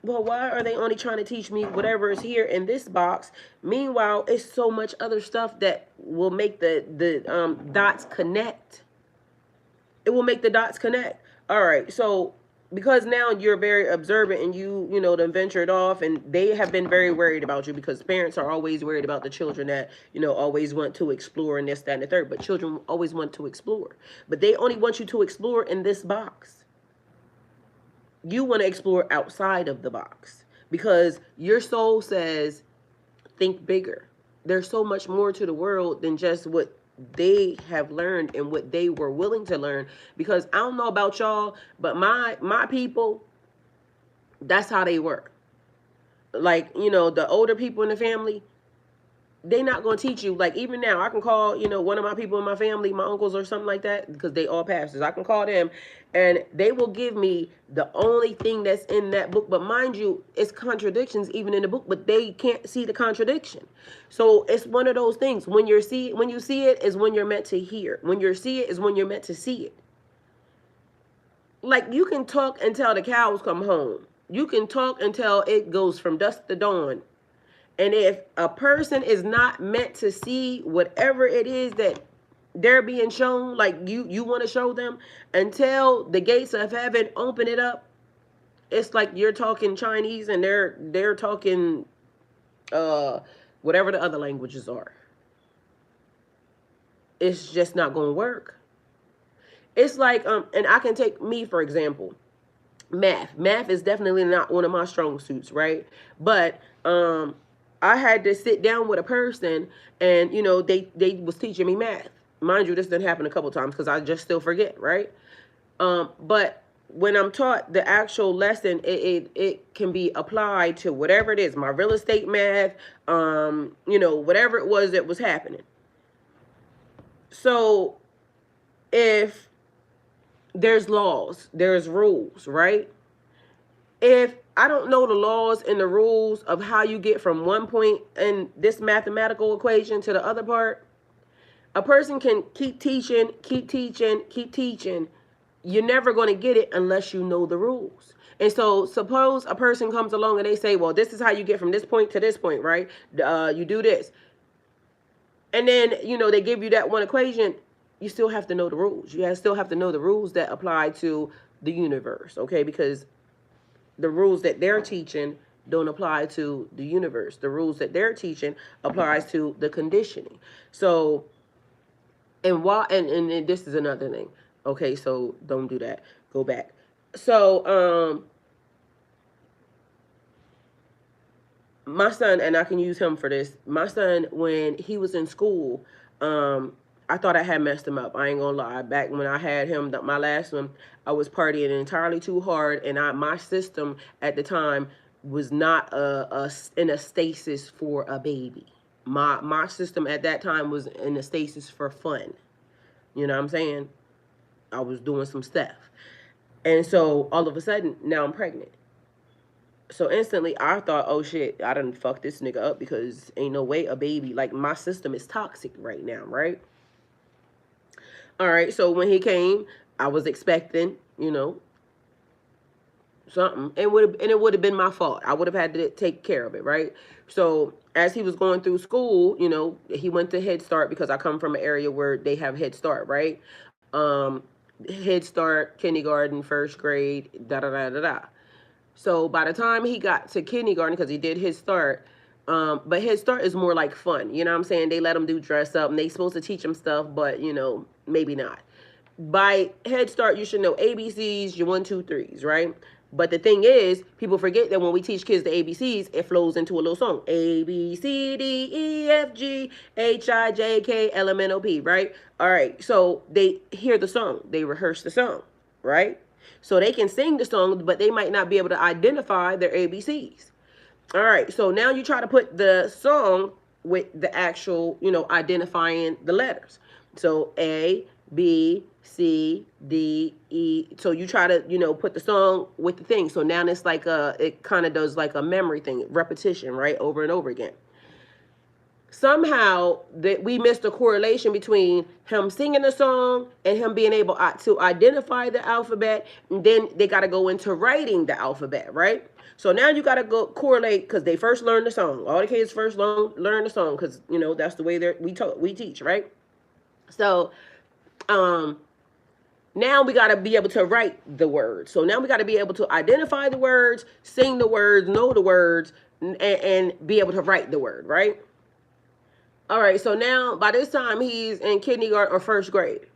well, why are they only trying to teach me whatever is here in this box? Meanwhile, it's so much other stuff that will make the dots connect. It will make the dots connect. All right, so because now you're very observant and you done ventured off, and they have been very worried about you because parents are always worried about the children that always want to explore and this, that, and the third. But children always want to explore, but they only want you to explore in this box. You want to explore outside of the box because your soul says think bigger. There's so much more to the world than just what they have learned and what they were willing to learn. Because I don't know about y'all, but my people, that's how they were. Like, the older people in the family, they not going to teach you. Like, even now, I can call, one of my people in my family, my uncles or something like that, because they all pastors. I can call them, and they will give me the only thing that's in that book. But mind you, it's contradictions even in the book, but they can't see the contradiction. So it's one of those things. When you see it is when you're meant to hear. When you see it is when you're meant to see it. Like, you can talk until the cows come home. You can talk until it goes from dusk to dawn. And if a person is not meant to see whatever it is that they're being shown, like you want to show them, until the gates of heaven open it up, it's like you're talking Chinese and they're talking whatever the other languages are. It's just not going to work. It's like and I can take me for example. Math is definitely not one of my strong suits, right? But I had to sit down with a person, and they was teaching me math. Mind you, this didn't happen a couple times because I just still forget, right? But when I'm taught the actual lesson, it can be applied to whatever it is, my real estate math, whatever it was that was happening. So if there's laws, there's rules, right? If I don't know the laws and the rules of how you get from one point in this mathematical equation to the other part, a person can keep teaching, keep teaching, keep teaching. You're never going to get it unless you know the rules. And so suppose a person comes along and they say, well, this is how you get from this point to this point, right? You do this. And then, they give you that one equation. You still have to know the rules. You still have to know the rules that apply to the universe, okay? Because the rules that they're teaching don't apply to the universe. The rules that they're teaching applies to the conditioning. So, and this is another thing. Okay, so don't do that. Go back. So, my son, and I can use him for this. My son, when he was in school, I thought I had messed him up. I ain't gonna lie. Back when I had him, my last one, I was partying entirely too hard, and my system at the time was not in a stasis for a baby. My system at that time was in a stasis for fun. You know what I'm saying? I was doing some stuff, and so all of a sudden, now I'm pregnant. So instantly I thought, oh shit, I done fucked this nigga up because ain't no way a baby, like my system is toxic right now, right? All right, so when he came, I was expecting, something, and it would have been my fault. I would have had to take care of it, right? So as he was going through school, he went to Head Start because I come from an area where they have Head Start, right? Um, Head Start, kindergarten, first grade, da da da da da. So by the time he got to kindergarten, because he did His Start, but His Start is more like fun. You know what I'm saying? They let him do dress up, and they supposed to teach him stuff, but maybe not. By Head Start, you should know ABCs, your 1, 2, 3s, right? But the thing is, people forget that when we teach kids the ABCs, it flows into a little song. A, B, C, D, E, F, G, H, I, J, K, L, M, N, O, P, right? All right, so they hear the song. They rehearse the song, right? So they can sing the song, but they might not be able to identify their ABCs. All right, so now you try to put the song with the actual, identifying the letters. So A, B, C, D, E. So you try to, put the song with the thing. So now it's like it kind of does like a memory thing, repetition, right? Over and over again. Somehow that we missed a correlation between him singing the song and him being able to identify the alphabet. And then they got to go into writing the alphabet, right? So now you got to go correlate because they first learn the song. All the kids first learn the song because, that's the way we teach, right? So now we got to be able to write the words. So now we got to be able to identify the words, sing the words, know the words, and be able to write the word, right? All right, so now by this time he's in kindergarten or first grade.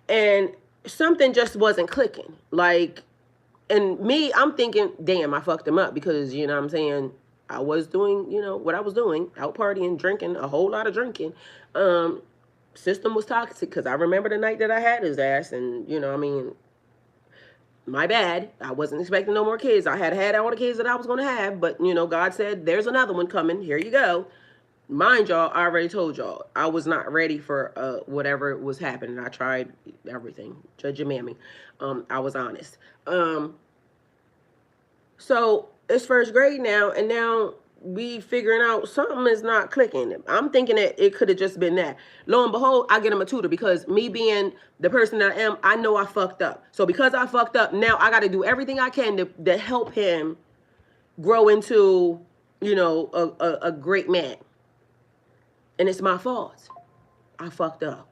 And something just wasn't clicking. Like, and me, I'm thinking, damn, I fucked him up because, what I'm saying, I was doing, what I was doing, out partying, drinking, a whole lot of drinking. System was toxic because I remember the night that I had his ass and, my bad. I wasn't expecting no more kids. I had all the kids that I was going to have, but, God said, there's another one coming. Here you go. Mind y'all, I already told y'all, I was not ready for whatever was happening. I tried everything. Judge your mammy. I was honest. So it's first grade now, and now we figuring out something is not clicking. I'm thinking that it could have just been that. Lo and behold, I get him a tutor because me being the person that I am, I know I fucked up. So because I fucked up, now I got to do everything I can to help him grow into, a great man. And it's my fault. I fucked up.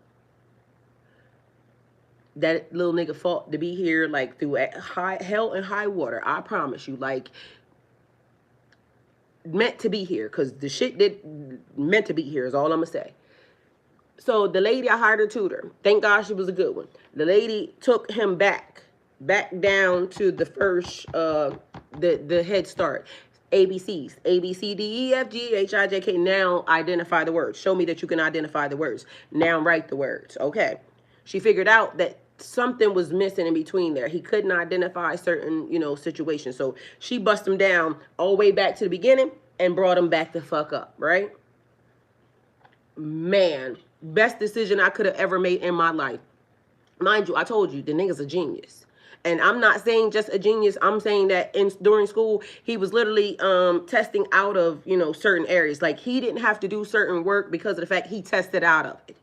That little nigga fought to be here, like, through hell and high water. I promise you, like, meant to be here. Because the shit meant to be here is all I'm going to say. So the lady, I hired her tutor. Thank God she was a good one. The lady took him back back down to the first, the Head Start. ABCs, A, B, C, D, E, F, G, H, I, J, K. Now identify the words. Show me that you can identify the words. Now write the words. Okay. She figured out that something was missing in between there. He couldn't identify certain, situations. So she bust him down all the way back to the beginning and brought him back the fuck up, right? Man, best decision I could have ever made in my life. Mind you, I told you, the nigga's a genius. And I'm not saying just a genius. I'm saying that during school, he was literally testing out of, certain areas. Like, he didn't have to do certain work because of the fact he tested out of it.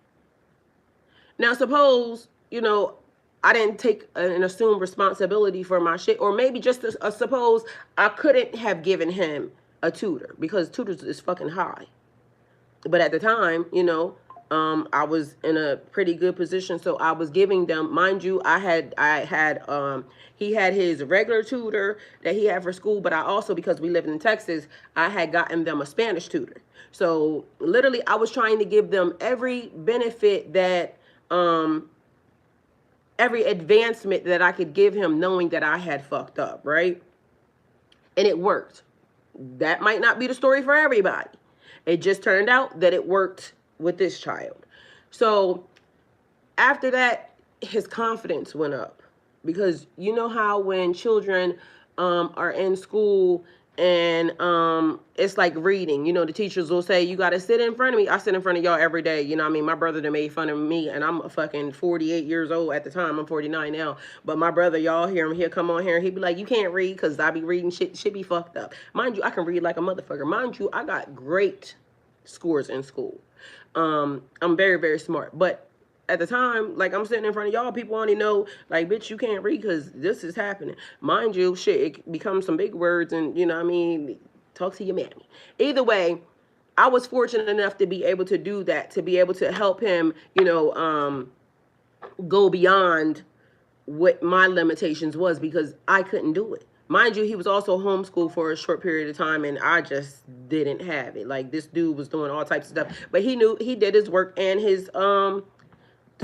Now, suppose, I didn't take and assume responsibility for my shit. Or maybe just suppose I couldn't have given him a tutor because tutors is fucking high. But at the time, I was in a pretty good position, so I was giving them. Mind you, he had his regular tutor that he had for school, but I also, because we lived in Texas, I had gotten them a Spanish tutor. So literally, I was trying to give them every benefit that, every advancement that I could give him, knowing that I had fucked up, right? And it worked. That might not be the story for everybody. It just turned out that it worked with this child. So after that, his confidence went up. Because you know how when children are in school and it's like reading, the teachers will say, you got to sit in front of me. I sit in front of y'all every day. You know what I mean? My brother that made fun of me, and I'm fucking 48 years old at the time. I'm 49 now. But my brother, y'all hear him, he'll come on here and he'll be like, you can't read because I be reading shit be fucked up. Mind you, I can read like a motherfucker. Mind you, I got great scores in school. I'm very, very smart. But at the time, like, I'm sitting in front of y'all, people only know, like, bitch, you can't read because this is happening. Mind you, shit, it becomes some big words and, you know what I mean, talk to your mammy. Either way, I was fortunate enough to be able to do that, to be able to help him, go beyond what my limitations was because I couldn't do it. Mind you, he was also homeschooled for a short period of time, and I just didn't have it. Like, this dude was doing all types of stuff, but he knew he did his work and his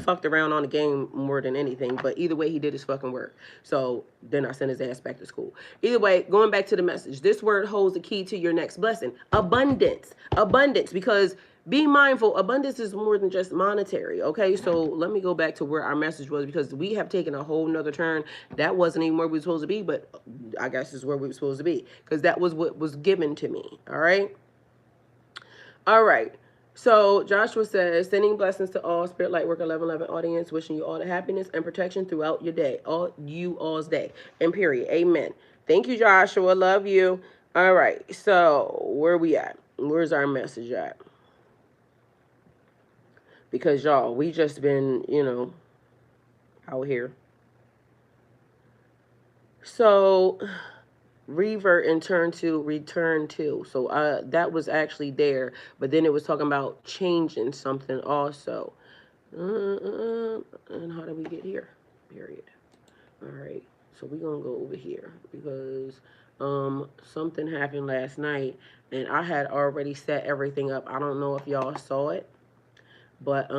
fucked around on the game more than anything, but either way, he did his fucking work. So then I sent his ass back to school. Either way, going back to the message, this word holds the key to your next blessing. Abundance. Abundance, because be mindful, abundance is more than just monetary, okay? So let me go back to where our message was, because we have taken a whole nother turn. That wasn't even where we were supposed to be, but I guess this is where we were supposed to be, because that was what was given to me, all right? All right. So Joshua says, sending blessings to all Spirit Light Work 1111 audience, wishing you all the happiness and protection throughout your day, all's day, and period. Amen. Thank you, Joshua. Love you. All right. So where we at? Where's our message at? Because y'all, we just been, out here. So revert and return to. So that was actually there, but then it was talking about changing something also. And how did we get here? Period. All right. So we're gonna go over here because something happened last night and I had already set everything up. I don't know if y'all saw it, but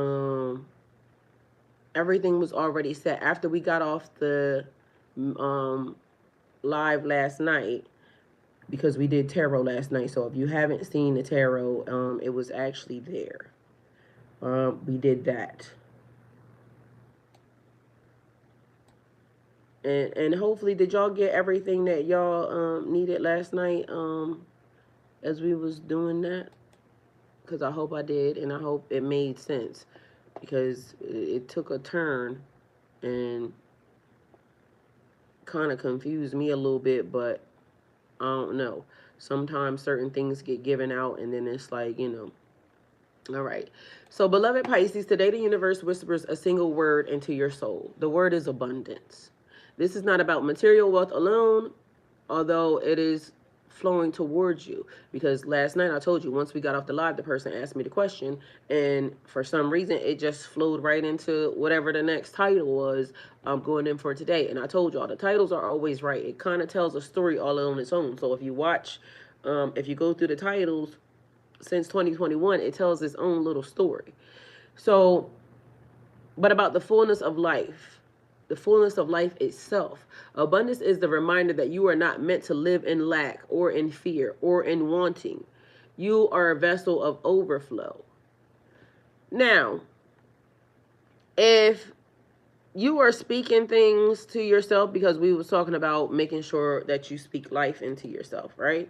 everything was already set after we got off the live last night, because we did tarot last night. So if you haven't seen the tarot, it was actually there. We did that. And hopefully, did y'all get everything that y'all needed last night as we was doing that? Because I hope I did, and I hope it made sense, because it took a turn and kind of confused me a little bit, but I don't know. Sometimes certain things get given out and then it's like, All right. So, beloved Pisces, today the universe whispers a single word into your soul. The word is abundance. This is not about material wealth alone, although it is flowing towards you. Because last night I told you, once we got off the live, the person asked me the question, and for some reason it just flowed right into whatever the next title was I'm going in for today. And I told y'all, the titles are always right. It kind of tells a story all on its own. So if you watch, if you go through the titles since 2021, it tells its own little story. So, but about the fullness of life. the fullness of life itself. Abundance is the reminder that you are not meant to live in lack or in fear or in wanting. You are a vessel of overflow. Now, if you are speaking things to yourself, because we was talking about making sure that you speak life into yourself, right?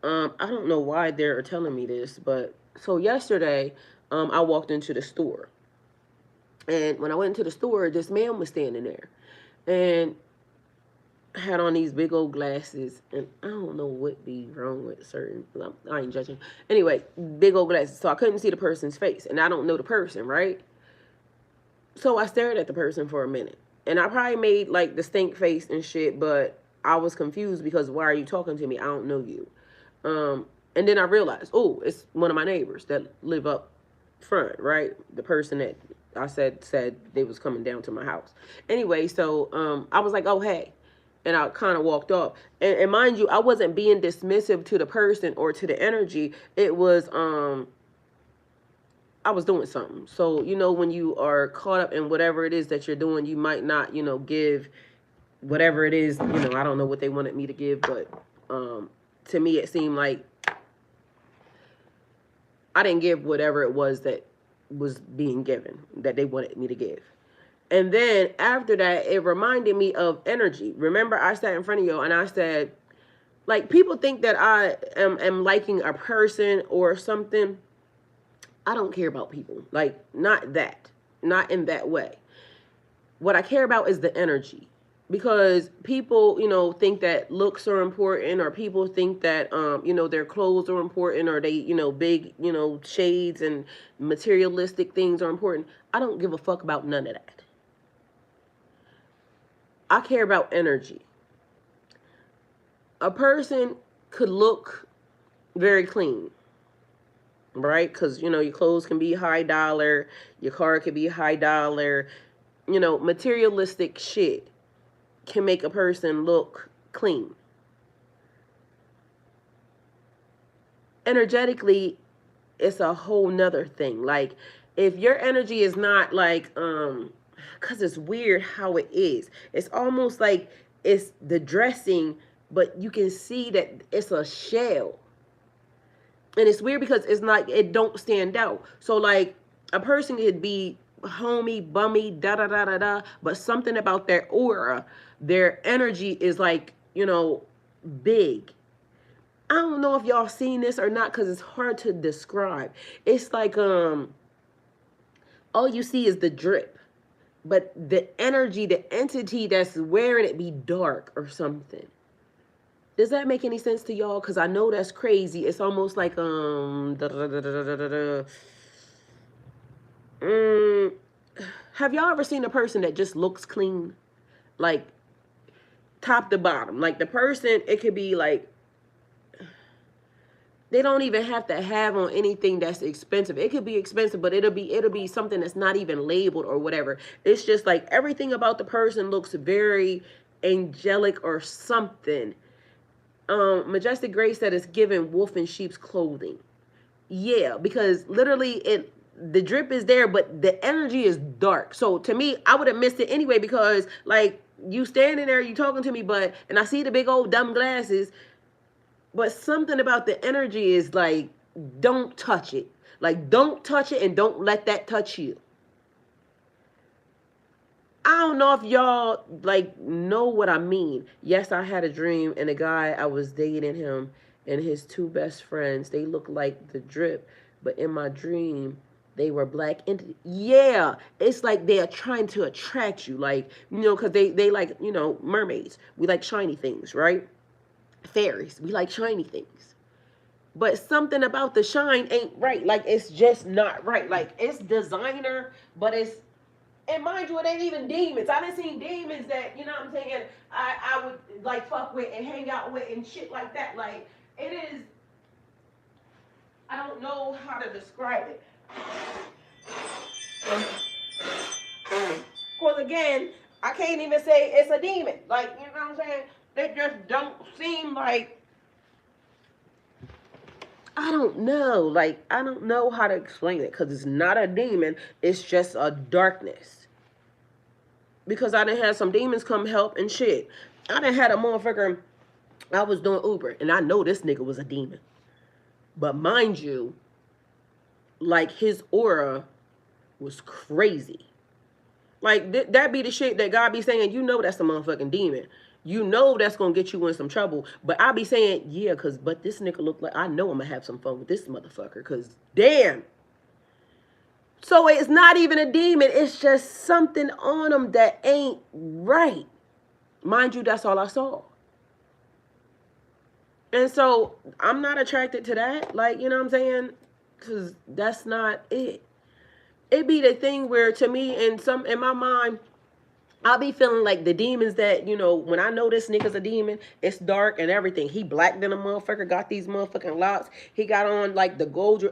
I don't know why they're telling me this, but so yesterday, I walked into the store, and when I went into the store, this man was standing there, and had on these big old glasses, and I don't know what be wrong with certain. I ain't judging. Anyway, big old glasses, so I couldn't see the person's face, and I don't know the person, right? So I stared at the person for a minute, and I probably made like the stink face and shit, but I was confused because why are you talking to me? I don't know you. And then I realized, oh, it's one of my neighbors that live up front, right? The person that I said they was coming down to my house. Anyway, so I was like, oh hey, and I kind of walked off. And mind you, I wasn't being dismissive to the person or to the energy. It was I was doing something. So, when you are caught up in whatever it is that you're doing, you might not, give whatever it is, I don't know what they wanted me to give, but to me it seemed like I didn't give whatever it was that was being given, that they wanted me to give. And then after that, it reminded me of energy. Remember, I sat in front of you and I said, like, people think that I am liking a person or something. I don't care about people. Like, not in that way. What I care about is the energy. Because people, think that looks are important, or people think that, their clothes are important, or they, big, shades and materialistic things are important. I don't give a fuck about none of that. I care about energy. A person could look very clean, right? Because, your clothes can be high dollar, your car can be high dollar, materialistic shit can make a person look clean. Energetically, it's a whole nother thing. Like, if your energy is not like, because it's weird how it is. It's almost like it's the dressing, but you can see that it's a shell. And it's weird because it's like, it don't stand out. So, like, a person could be homey, bummy, da-da-da-da-da, but something about their aura, their energy is like, big. I don't know if y'all seen this or not because it's hard to describe. It's like, all you see is the drip. But the energy, the entity that's wearing it be dark or something. Does that make any sense to y'all? Because I know that's crazy. It's almost like, have y'all ever seen a person that just looks clean? Like, top to bottom. Like, the person, it could be like, they don't even have to have on anything that's expensive. It could be expensive, but it'll be something that's not even labeled or whatever. It's just like everything about the person looks very angelic or something. Majestic Grace said it's given wolf in sheep's clothing. Yeah, because literally the drip is there, but the energy is dark. So to me, I would have missed it anyway because, like, you standing there, you talking to me, and I see the big old dumb glasses, but something about the energy is like, don't touch it. Like, don't touch it and don't let that touch you. I don't know if y'all, like, know what I mean. Yes, I had a dream, and a guy, I was dating him, and his two best friends, they look like the drip, but in my dream, they were black entities. Yeah, it's like they are trying to attract you, like, because they like, mermaids. We like shiny things, right? Fairies, we like shiny things. But something about the shine ain't right. Like, it's just not right. Like, it's designer, but it's, and mind you, it ain't even demons. I done seen demons that, you know what I'm saying, I would, like, fuck with and hang out with and shit like that. Like, it is, I don't know how to describe it. Because, again, I can't even say it's a demon. Like, you know what I'm saying? They just don't seem like, I don't know. Like, I don't know how to explain it because it's not a demon. It's just a darkness. because I done had some demons come help and shit. I done had a motherfucker, I was doing Uber, and I know this nigga was a demon. But mind you, like his aura was crazy. Like that be the shit that God be saying, you know that's a motherfucking demon. You know that's gonna get you in some trouble. But I be saying, yeah, but this nigga look like, I know I'm gonna have some fun with this motherfucker, cause damn. So it's not even a demon, it's just something on him that ain't right. Mind you, that's all I saw. And so I'm not attracted to that. Like, you know what I'm saying? Cause that's not it. It be the thing where, to me, in my mind, I'll be feeling like the demons that, when I know this nigga's a demon, it's dark and everything. He black than a motherfucker, got these motherfucking locks. He got on like the gold,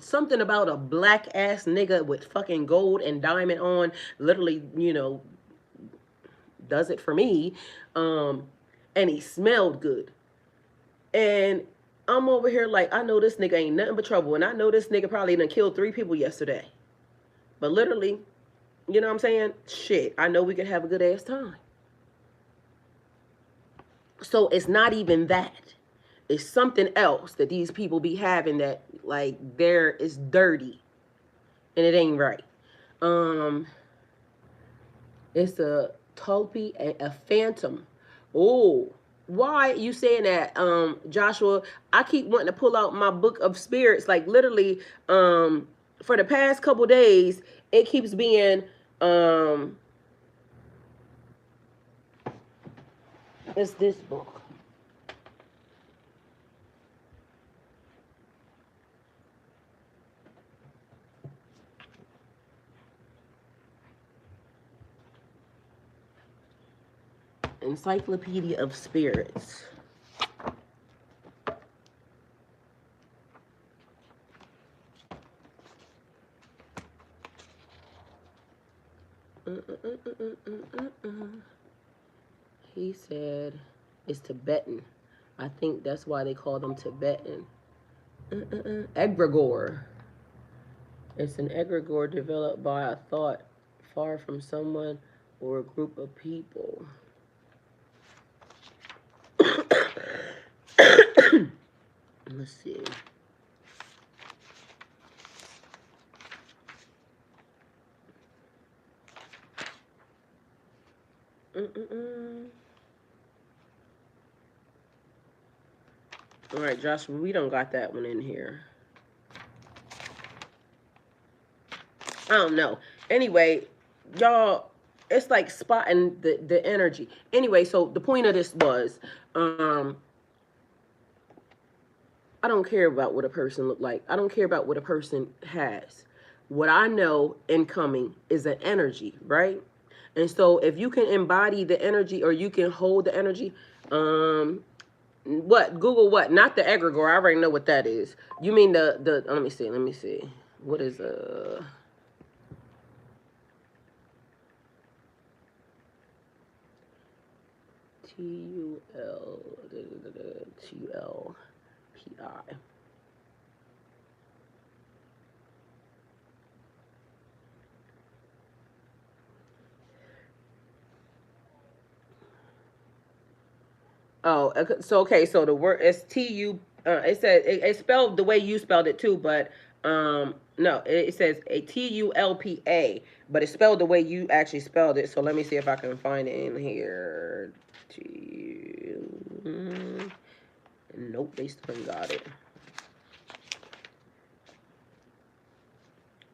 something about a black ass nigga with fucking gold and diamond on, literally, does it for me. And he smelled good. And I'm over here like, I know this nigga ain't nothing but trouble. And I know this nigga probably done killed 3 people yesterday. But literally, you know what I'm saying? Shit, I know we could have a good ass time. So it's not even that. It's something else that these people be having that, like, it's dirty. And it ain't right. It's a tulpe, a phantom. Oh, why you saying that, Joshua? I keep wanting to pull out my book of spirits. Like, literally, for the past couple days, it keeps being, it's this book. Encyclopedia of Spirits. He said it's Tibetan. I think that's why they call them Tibetan. Egregore. It's an egregore developed by a thought far from someone or a group of people. Let's see. All right, Joshua, we don't got that one in here. I don't know. Anyway, y'all, it's like spotting the energy. Anyway, so the point of this was, I don't care about what a person look like. I don't care about what a person has. What I know incoming is an energy, right? And so if you can embody the energy or you can hold the energy, what? Google what? Not the egregore. I already know what that is. You mean the let me see. What is TULPI. Oh, so okay, so the word is TU. It says it's spelled the way you spelled it too, but no, it says a TULPA, but it's spelled the way you actually spelled it. So let me see if I can find it in here. Nope, they still got it.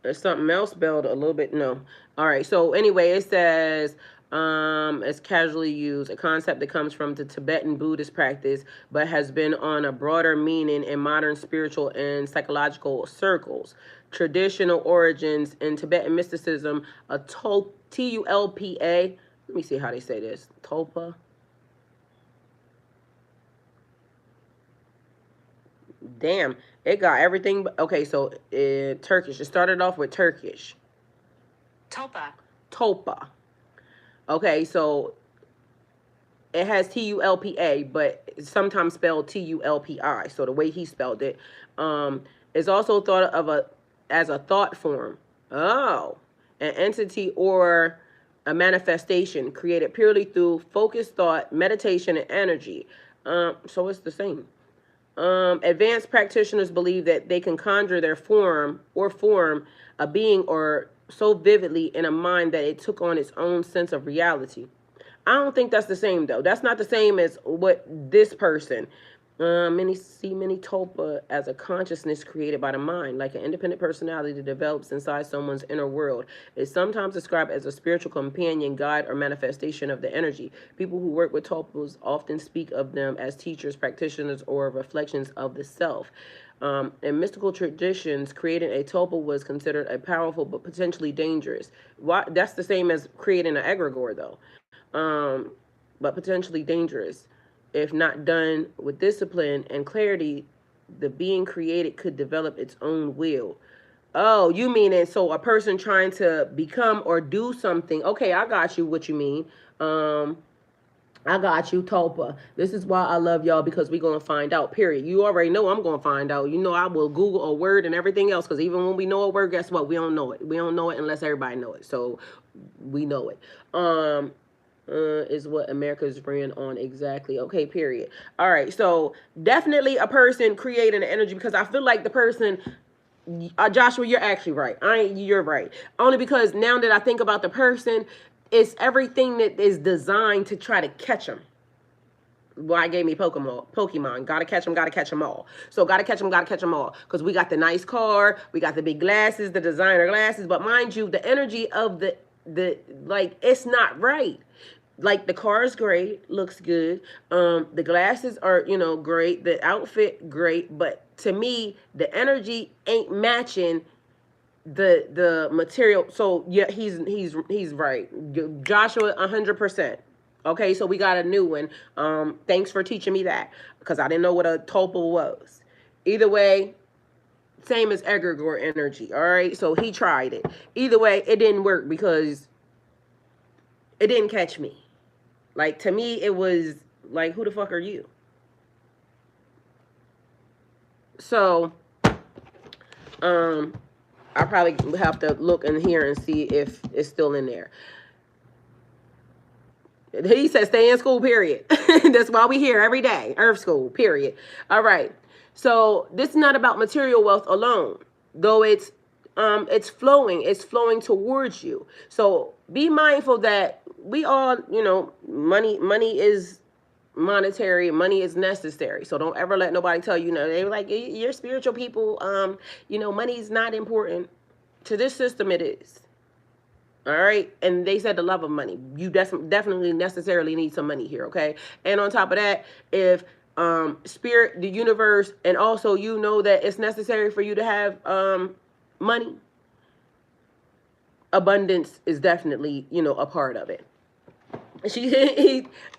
There's something else spelled a little bit. No. All right. So anyway, it says it's casually used, a concept that comes from the Tibetan Buddhist practice, but has been on a broader meaning in modern spiritual and psychological circles. Traditional origins in Tibetan mysticism, a Tulpa. Let me see how they say this. Tulpa. Damn, it got everything. Okay, so Turkish. It started off with Turkish. Tulpa. Tulpa. Okay, so it has TULPA, but it's sometimes spelled TULPI. So the way he spelled it, is also thought of as a thought form. Oh, an entity or a manifestation created purely through focused thought, meditation, and energy. So it's the same. Advanced practitioners believe that they can conjure their form a being or so vividly in a mind that it took on its own sense of reality. I don't think that's the same though. That's not the same as what this person. Many see many tulpa as a consciousness created by the mind, like an independent personality that develops inside someone's inner world. It's sometimes described as a spiritual companion, guide, or manifestation of the energy. People who work with tulpas often speak of them as teachers, practitioners, or reflections of the self. In mystical traditions, creating a tulpa was considered a powerful but potentially dangerous. Why? That's the same as creating an egregore, though, but potentially dangerous. If not done with discipline and clarity, the being created could develop its own will. Oh, you mean it? So a person trying to become or do something. Okay, I got you. What you mean? Um, I got you, Tulpa. This is why I love y'all because we're gonna find out. Period. You already know I'm gonna find out. You know I will Google a word and everything else because even when we know a word, guess what? We don't know it. We don't know it unless everybody know it. So we know it. Is what America's ran on exactly. Okay, period. All right, so definitely a person creating an energy because I feel like the person, Joshua, you're actually right. You're right. Only because now that I think about the person, it's everything that is designed to try to catch them. Why gave me Pokemon. Gotta catch them, gotta catch them all. So gotta catch them, gotta catch them all. Because we got the nice car, we got the big glasses, the designer glasses. But mind you, the energy of the like, it's not right. Like the car is great, looks good. The glasses are, great. The outfit great, but to me, the energy ain't matching the material. So yeah, he's right. Joshua, 100%. Okay, so we got a new one. Thanks for teaching me that because I didn't know what a tulpa was. Either way, same as egregore energy. All right, so he tried it. Either way, it didn't work because it didn't catch me. Like, to me, it was like, who the fuck are you? So, I probably have to look in here and see if it's still in there. He said, stay in school, period. That's why we here every day. Earth school, period. All right. So this is not about material wealth alone, though it's flowing towards you. So be mindful that we all, money is monetary, money is necessary. So don't ever let nobody tell you, they're like, you're spiritual people, money's not important. To this system, it is. All right. And they said the love of money. You definitely necessarily need some money here. Okay. And on top of that, if spirit, the universe, and also that it's necessary for you to have money, abundance is definitely, a part of it.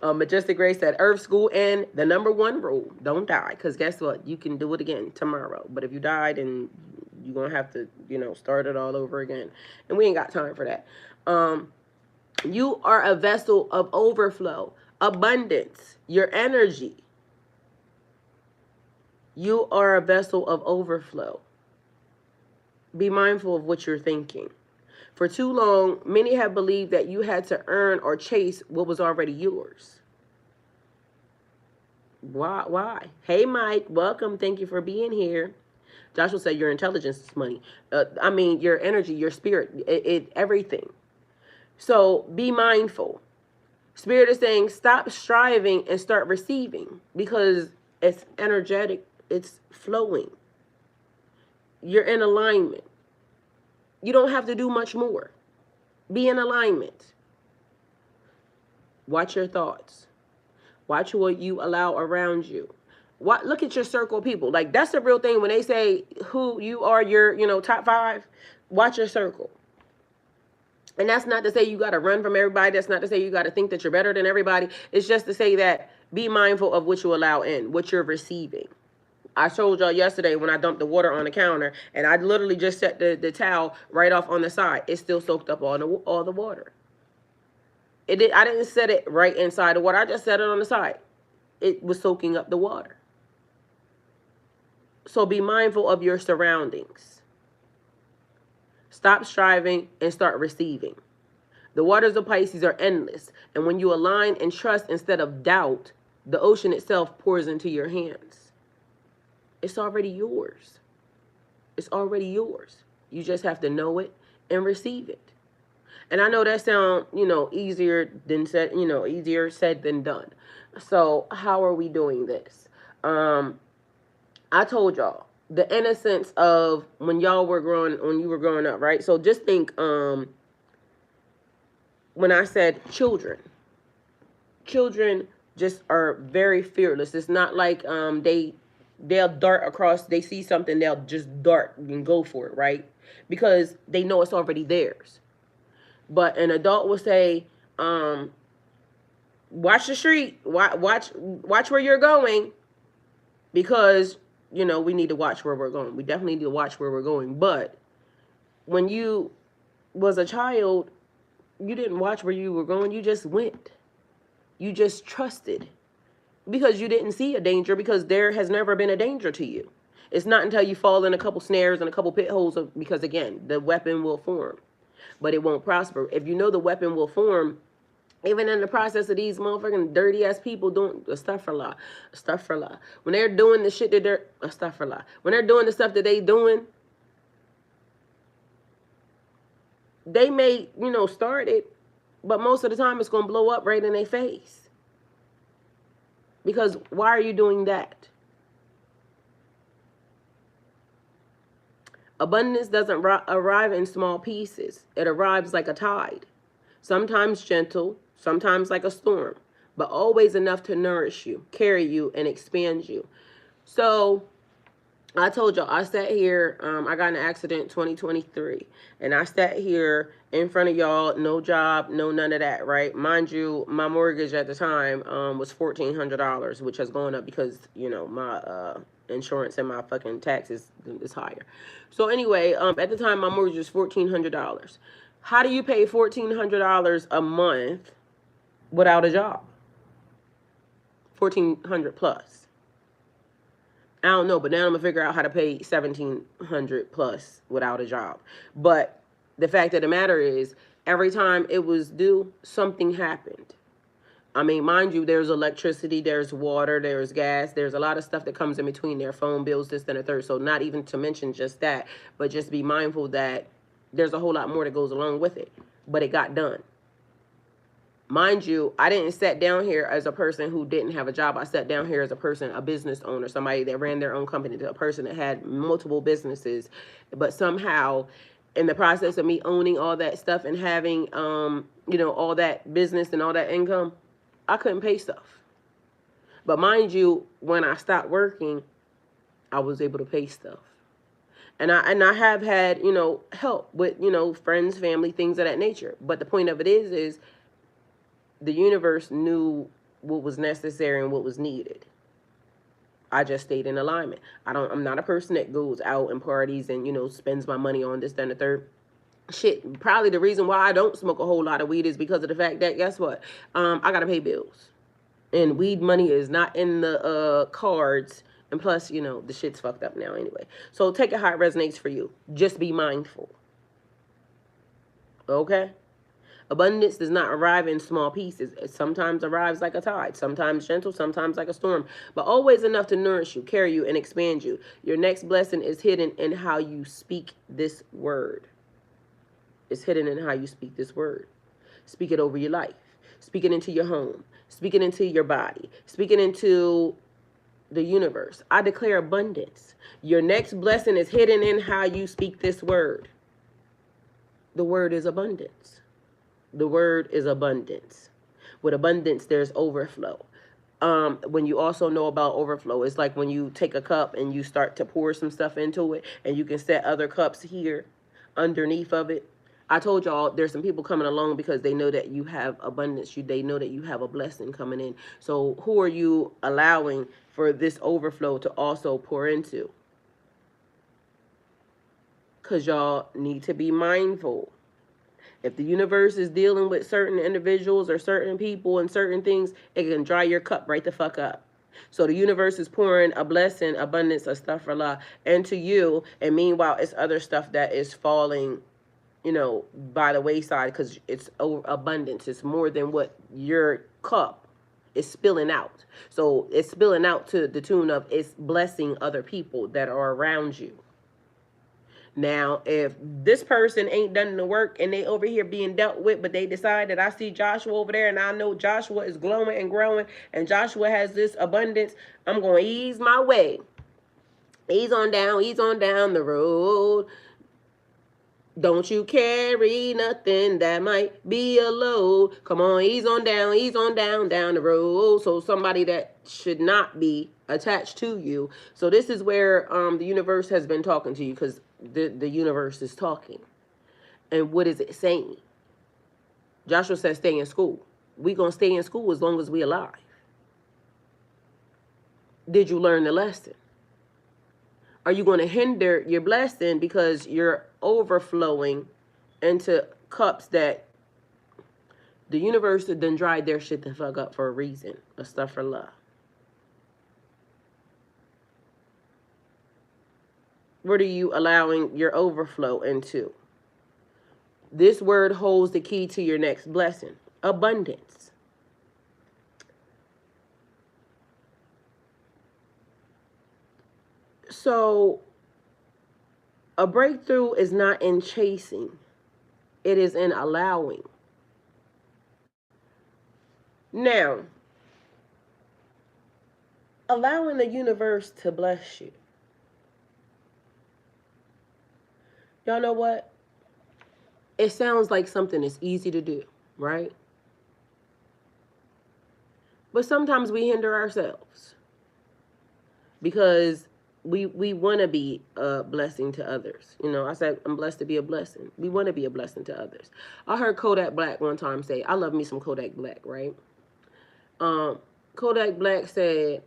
Majestic Grace said, Earth School, and the number one rule, don't die. Because guess what? You can do it again tomorrow. But if you died, and you're going to have to, start it all over again. And we ain't got time for that. You are a vessel of overflow, abundance, your energy. You are a vessel of overflow. Be mindful of what you're thinking. For too long, many have believed that you had to earn or chase what was already yours. Why? Hey, Mike, welcome. Thank you for being here. Joshua said your intelligence is money. Your energy, your spirit, everything. So be mindful. Spirit is saying stop striving and start receiving because it's energetic. It's flowing. You're in alignment. You don't have to do much more. Be in alignment. Watch your thoughts. Watch what you allow around you. Look at your circle of people. Like, that's the real thing. When they say who you are, your, top 5, watch your circle. And that's not to say you got to run from everybody. That's not to say you got to think that you're better than everybody. It's just to say that be mindful of what you allow in, what you're receiving. I told y'all yesterday when I dumped the water on the counter, and I literally just set the towel right off on the side. It still soaked up all the water. I didn't set it right inside the water. I just set it on the side. It was soaking up the water. So be mindful of your surroundings. Stop striving and start receiving. The waters of Pisces are endless. And when you align and trust instead of doubt, the ocean itself pours into your hands. It's already yours. It's already yours. You just have to know it and receive it. And I know that sounds, easier said than done. So how are we doing this? I told y'all the innocence of when you were growing up, right? So just think, when I said children just are very fearless. It's not like they'll dart across, they see something, they'll just dart and go for it, right? Because they know it's already theirs. But an adult will say, watch the street, watch where you're going, because we need to watch where we're going. We definitely need to watch where we're going. But when you was a child, you didn't watch where you were going. You just went. You just trusted, because you didn't see a danger, because there has never been a danger to you. It's not until you fall in a couple snares and a couple pit holes, because again, the weapon will form, but it won't prosper. If you know the weapon will form, even in the process of these motherfucking dirty ass people doing astaghfirullah, when they're doing the shit that they're astaghfirullah, when they're doing the stuff that they doing, they may start it, but most of the time it's gonna blow up right in their face. Because why are you doing that? Abundance doesn't arrive in small pieces. It arrives like a tide. Sometimes gentle, sometimes like a storm, but always enough to nourish you, carry you, and expand you. So I told y'all, I sat here, I got in an accident in 2023, and I sat here in front of y'all, no job, no none of that, right? Mind you, my mortgage at the time was $1,400, which has gone up because, my insurance and my fucking taxes is higher. So anyway, at the time, my mortgage was $1,400. How do you pay $1,400 a month without a job? $1,400 plus. I don't know, but now I'm gonna figure out how to pay $1,700 plus without a job. But the fact of the matter is, every time it was due, something happened. I mean, mind you, there's electricity, there's water, there's gas, there's a lot of stuff that comes in between there, phone bills, this, and a third. So not even to mention just that, but just be mindful that there's a whole lot more that goes along with it. But it got done. Mind you, I didn't sit down here as a person who didn't have a job. I sat down here as a person, a business owner, somebody that ran their own company, a person that had multiple businesses. But somehow, in the process of me owning all that stuff and having, all that business and all that income, I couldn't pay stuff. But mind you, when I stopped working, I was able to pay stuff. And I have had, help with, friends, family, things of that nature. But the point of it is the universe knew what was necessary and what was needed. I just stayed in alignment. I'm not a person that goes out and parties and, spends my money on this, that, and the third. Shit, probably the reason why I don't smoke a whole lot of weed is because of the fact that, guess what? I gotta pay bills. And weed money is not in the cards. And plus, the shit's fucked up now anyway. So take it how it resonates for you. Just be mindful. Okay? Abundance does not arrive in small pieces. It sometimes arrives like a tide, sometimes gentle, sometimes like a storm, but always enough to nourish you, carry you, and expand you. Your next blessing is hidden in how you speak this word. It's hidden in how you speak this word. Speak it over your life. Speak it into your home. Speak it into your body. Speak it into the universe. I declare abundance. Your next blessing is hidden in how you speak this word. The word is abundance. The word is abundance. With abundance, there's overflow. When you also know about overflow, it's like when you take a cup and you start to pour some stuff into it, and you can set other cups here underneath of it. I told y'all there's some people coming along because they know that you have abundance. They know that you have a blessing coming in. So who are you allowing for this overflow to also pour into? Because y'all need to be mindful. If the universe is dealing with certain individuals or certain people and certain things, it can dry your cup right the fuck up. So the universe is pouring a blessing, abundance of stuff for love into you. And meanwhile, it's other stuff that is falling by the wayside, because it's abundance. It's more than what your cup is spilling out. So it's spilling out to the tune of it's blessing other people that are around you. Now, if this person ain't done the work and they over here being dealt with, but they decide that I see Joshua over there and I know Joshua is glowing and growing and Joshua has this abundance, I'm going to ease my way. Ease on down the road. Don't you carry nothing that might be a load. Come on, ease on down the road. So somebody that should not be attached to you. So this is where the universe has been talking to you, because the universe is talking. And what is it saying? Joshua says stay in school. We gonna stay in school as long as we alive. Did you learn the lesson? Are you going to hinder your blessing because you're overflowing into cups that the universe done dried their shit the fuck up for a reason? A stuff for love. What are you allowing your overflow into? This word holds the key to your next blessing. Abundance. So a breakthrough is not in chasing. It is in allowing. Now, allowing the universe to bless you. Y'all know what? It sounds like something that's easy to do, right? But sometimes we hinder ourselves because we want to be a blessing to others. I said I'm blessed to be a blessing. We want to be a blessing to others. I heard Kodak Black one time say, I love me some Kodak Black, right? Kodak Black said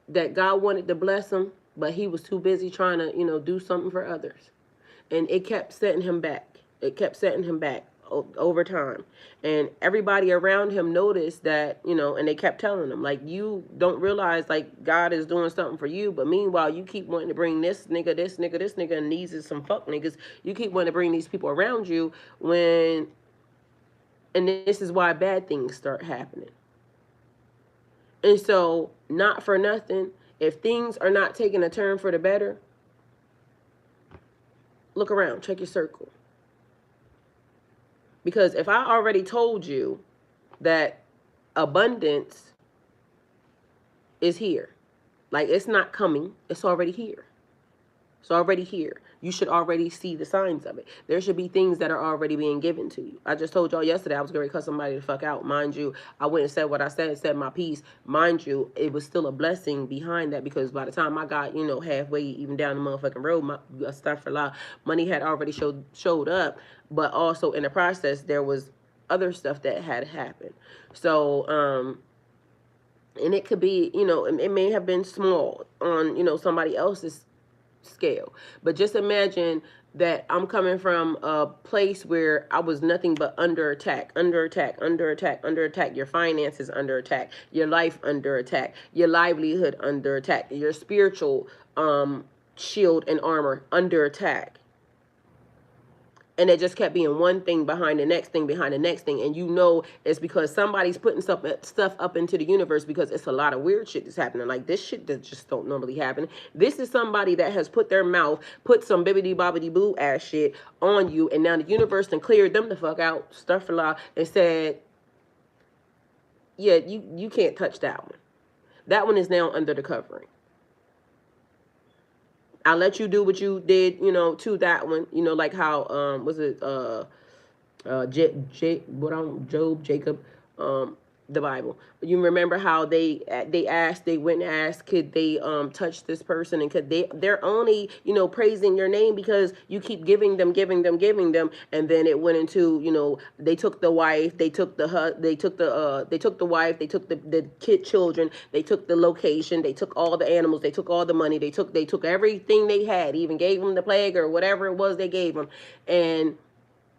that God wanted to bless him, but he was too busy trying to, do something for others. And it kept setting him back. It kept setting him back over time. And everybody around him noticed that, and they kept telling him, like, you don't realize, like, God is doing something for you, but meanwhile, you keep wanting to bring this nigga, and these is some fuck niggas. You keep wanting to bring these people around you and this is why bad things start happening. And so, not for nothing, if things are not taking a turn for the better, look around, check your circle. Because if I already told you that abundance is here, like, it's not coming, it's already here. It's already here. You should already see the signs of it. There should be things that are already being given to you. I just told y'all yesterday I was going to cut somebody the fuck out. Mind you, I went and said what I said my piece. Mind you, it was still a blessing behind that, because by the time I got, halfway even down the motherfucking road, my stuff for life, money had already showed up. But also in the process, there was other stuff that had happened. So, and it could be, it may have been small on, somebody else's scale. But just imagine that I'm coming from a place where I was nothing but under attack. Your finances under attack, your life under attack, your livelihood under attack, your spiritual shield and armor under attack. And it just kept being one thing behind the next thing behind the next thing. And it's because somebody's putting stuff up into the universe, because it's a lot of weird shit that's happening. Like, this shit that just don't normally happen. This is somebody that has put their mouth, put some bibbidi bobbidi boo ass shit on you. And now the universe then cleared them the fuck out, stuff for law, and said, yeah, you can't touch that one. That one is now under the covering. I'll let you do what you did, to that one, like how, was it, Job, Jacob, the Bible. You remember how they went and asked, could they touch this person, and could they're only praising your name because you keep giving them, and then it went into they took the wife, they took the wife, they took the children, they took the location, they took all the animals, they took all the money, they took everything they had, even gave them the plague or whatever it was they gave them, and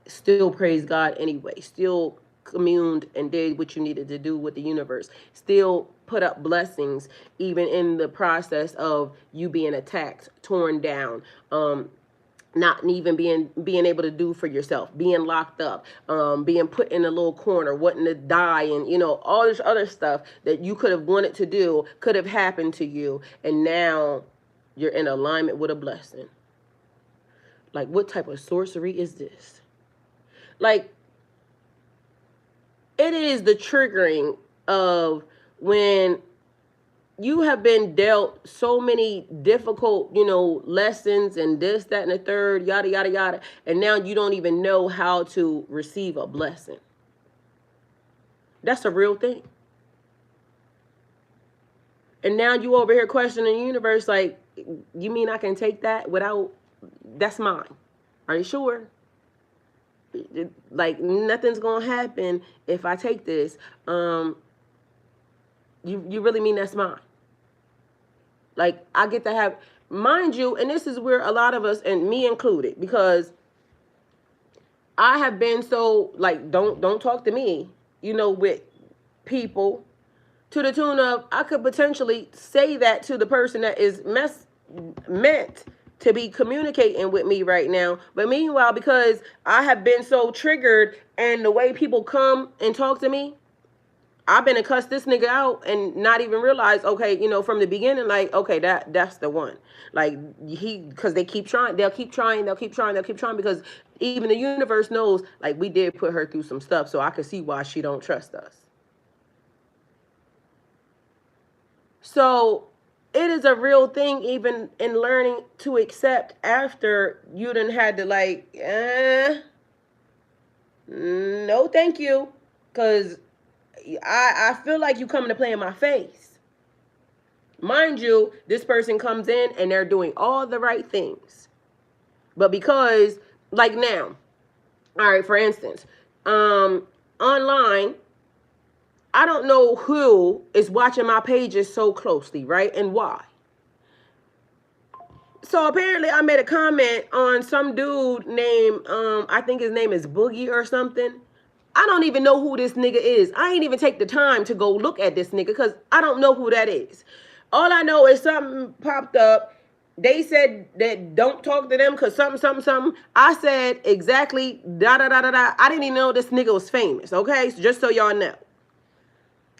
still praise God anyway, still communed and did what you needed to do with the universe, still put up blessings even in the process of you being attacked, torn down, not even being able to do for yourself, being locked up, being put in a little corner, wanting to die, and all this other stuff that you could have wanted to do could have happened to you, and now you're in alignment with a blessing. Like, what type of sorcery is this? Like, it is the triggering of when you have been dealt so many difficult, lessons and this, that, and the third, yada, yada, yada. And now you don't even know how to receive a blessing. That's a real thing. And now you over here questioning the universe like, you mean I can take that without, that's mine. Are you sure? Like, nothing's going to happen if I take this. You really mean that's mine? Like, I get to have, mind you, and this is where a lot of us, and me included, because I have been so, like, don't talk to me, with people, to the tune of, I could potentially say that to the person that is meant to be communicating with me right now. But meanwhile, because I have been so triggered and the way people come and talk to me, I've been to cuss this nigga out and not even realize, okay, from the beginning, like, okay, that's the one. Like, because they keep trying, they'll keep trying, because even the universe knows, like, we did put her through some stuff, so I can see why she don't trust us. So it is a real thing, even in learning to accept after you done had to, like, no thank you, because I feel like you coming to play in my face. Mind you, this person comes in and they're doing all the right things. But because, like now, all right, for instance, online, I don't know who is watching my pages so closely, right? And why. So apparently I made a comment on some dude named, I think his name is Boogie or something. I don't even know who this nigga is. I ain't even take the time to go look at this nigga because I don't know who that is. All I know is something popped up. They said that don't talk to them because something. I said exactly da da da da da. I didn't even know this nigga was famous, okay? So just so y'all know.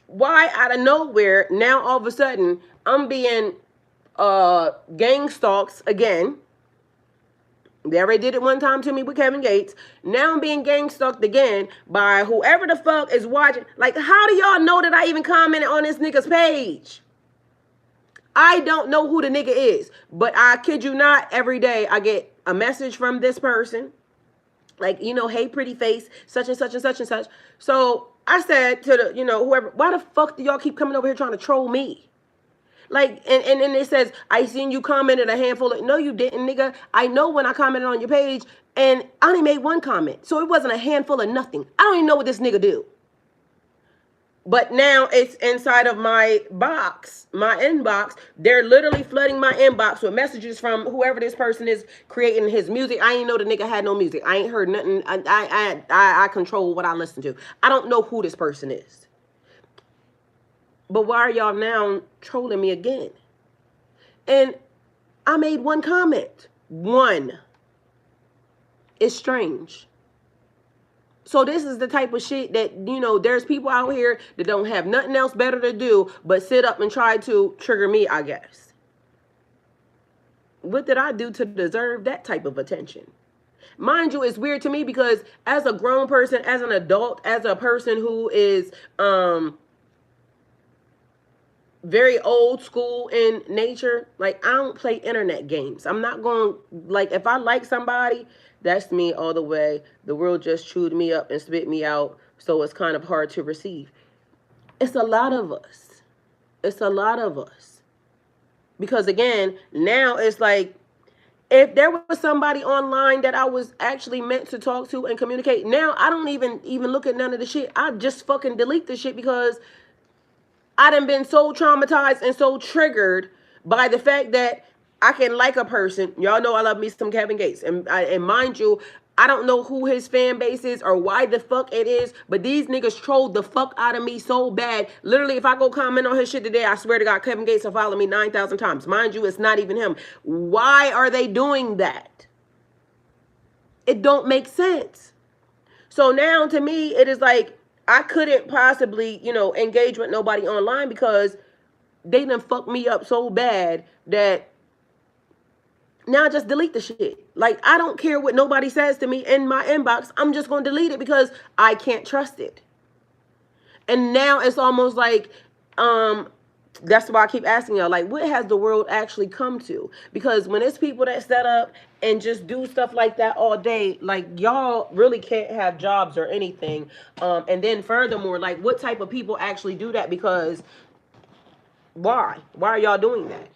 Why out of nowhere, now all of a sudden, I'm being gang stalks again. They already did it one time to me with Kevin Gates. Now I'm being gang stalked again by whoever the fuck is watching. Like, how do y'all know that I even commented on this nigga's page? I don't know who the nigga is. But I kid you not, every day I get a message from this person. Like, hey, pretty face, such and such and such and such. So I said to the, whoever, why the fuck do y'all keep coming over here trying to troll me? Like, and then it says, I seen you commented a handful of, no, you didn't, nigga. I know when I commented on your page, and I only made one comment. So it wasn't a handful of nothing. I don't even know what this nigga do. But now it's inside of my box, my inbox. They're literally flooding my inbox with messages from whoever this person is creating his music. I ain't know the nigga had no music. I ain't heard nothing. I control what I listen to. I don't know who this person is. But why are y'all now trolling me again? And I made one comment. One. It's strange. So this is the type of shit that, there's people out here that don't have nothing else better to do but sit up and try to trigger me, I guess. What did I do to deserve that type of attention? Mind you, it's weird to me because as a grown person, as an adult, as a person who is very old school in nature, like, I don't play internet games. I'm not going, like, if I like somebody, that's me all the way. The world just chewed me up and spit me out, so it's kind of hard to receive. It's a lot of us. It's a lot of us. Because again, now it's like, if there was somebody online that I was actually meant to talk to and communicate, now I don't even look at none of the shit. I just fucking delete the shit because I done been so traumatized and so triggered by the fact that I can like a person. Y'all know I love me some Kevin Gates. And mind you, I don't know who his fan base is or why the fuck it is, but these niggas trolled the fuck out of me so bad. Literally, if I go comment on his shit today, I swear to God, Kevin Gates will follow me 9,000 times. Mind you, it's not even him. Why are they doing that? It don't make sense. So now to me, it is like I couldn't possibly, engage with nobody online because they done fucked me up so bad that now I just delete the shit. Like, I don't care what nobody says to me in my inbox. I'm just going to delete it because I can't trust it. And now it's almost like, that's why I keep asking y'all, like, what has the world actually come to? Because when it's people that set up and just do stuff like that all day, like, y'all really can't have jobs or anything. And then furthermore, like, what type of people actually do that? Because why? Why are y'all doing that?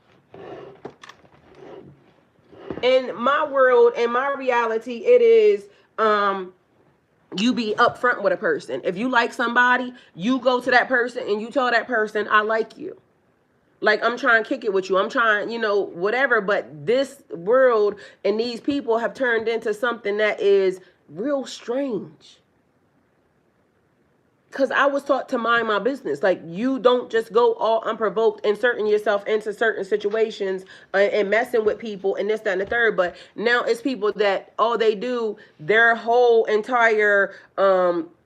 In my world, in my reality, it is you be upfront with a person. If you like somebody, you go to that person and you tell that person, I like you. Like, I'm trying to kick it with you. I'm trying, whatever. But this world and these people have turned into something that is real strange. Because I was taught to mind my business. Like, you don't just go all unprovoked, inserting yourself into certain situations and messing with people and this, that, and the third. But now it's people that all they do, their whole entire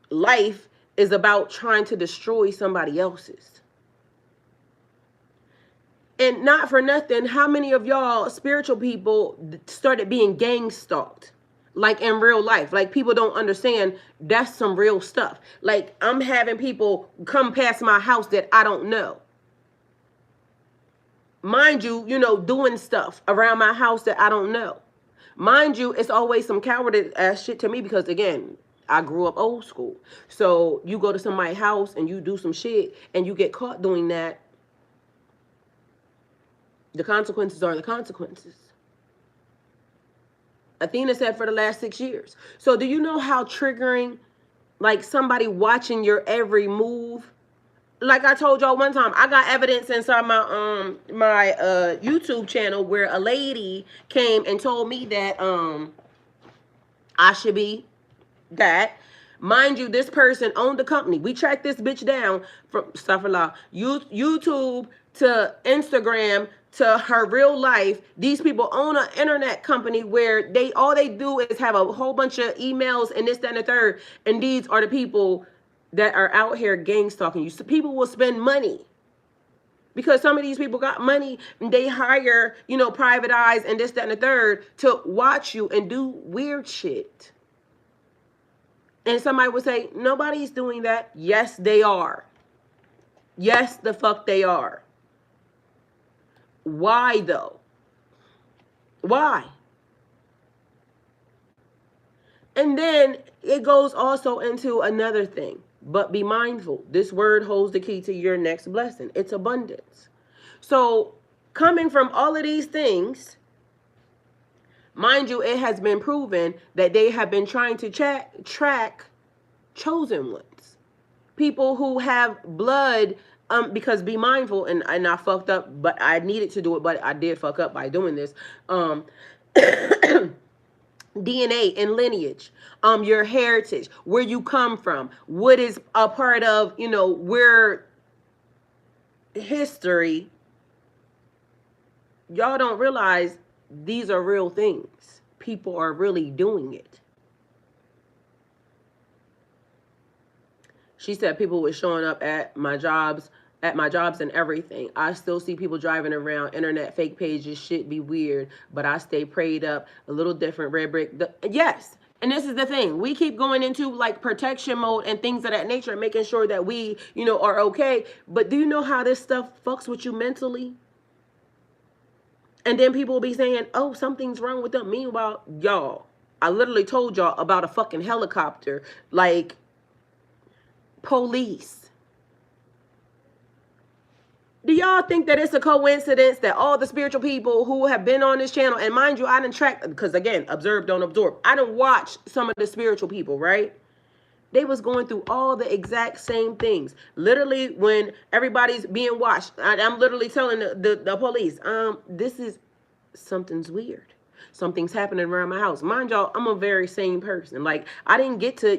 life is about trying to destroy somebody else's. And not for nothing, how many of y'all spiritual people started being gang stalked? Like, in real life. Like, people don't understand that's some real stuff. Like, I'm having people come past my house that I don't know. Mind you, doing stuff around my house that I don't know. Mind you, it's always some cowardice ass shit to me because, again, I grew up old school. So you go to somebody's house and you do some shit and you get caught doing that. The consequences are the consequences. Athena said for the last 6 years. So do you know how triggering, like, somebody watching your every move? Like I told y'all one time, I got evidence inside my YouTube channel where a lady came and told me that I should be that. Mind you, this person owned the company. We tracked this bitch down from YouTube to Instagram to her real life. These people own an internet company where all they do is have a whole bunch of emails and this, that, and the third. And these are the people that are out here gang stalking you. So people will spend money because some of these people got money and they hire, private eyes and this, that, and the third to watch you and do weird shit. And somebody would say, nobody's doing that. Yes, they are. Yes, the fuck they are. Why though? Why? And then it goes also into another thing. But be mindful. This word holds the key to your next blessing. It's abundance. So coming from all of these things, mind you, it has been proven that they have been trying to track chosen ones. People who have blood, because be mindful, and I fucked up, but I needed to do it, but I did fuck up by doing this. DNA and lineage, your heritage, where you come from, what is a part of, where history. Y'all don't realize these are real things. People are really doing it. She said people were showing up at my jobs and everything. I still see people driving around, internet fake pages, shit be weird, but I stay prayed up, a little different, red brick. Yes, and this is the thing. We keep going into like protection mode and things of that nature, making sure that we, are okay. But do you know how this stuff fucks with you mentally? And then people will be saying, oh, something's wrong with them. Meanwhile, y'all, I literally told y'all about a fucking helicopter, like police. Do y'all think that it's a coincidence that all the spiritual people who have been on this channel, and mind you, I didn't track, because again, observe, don't absorb. I didn't watch some of the spiritual people, right? They was going through all the exact same things. Literally, when everybody's being watched, I'm literally telling the police, something's weird. Something's happening around my house. Mind y'all, I'm a very sane person. Like, I didn't get to,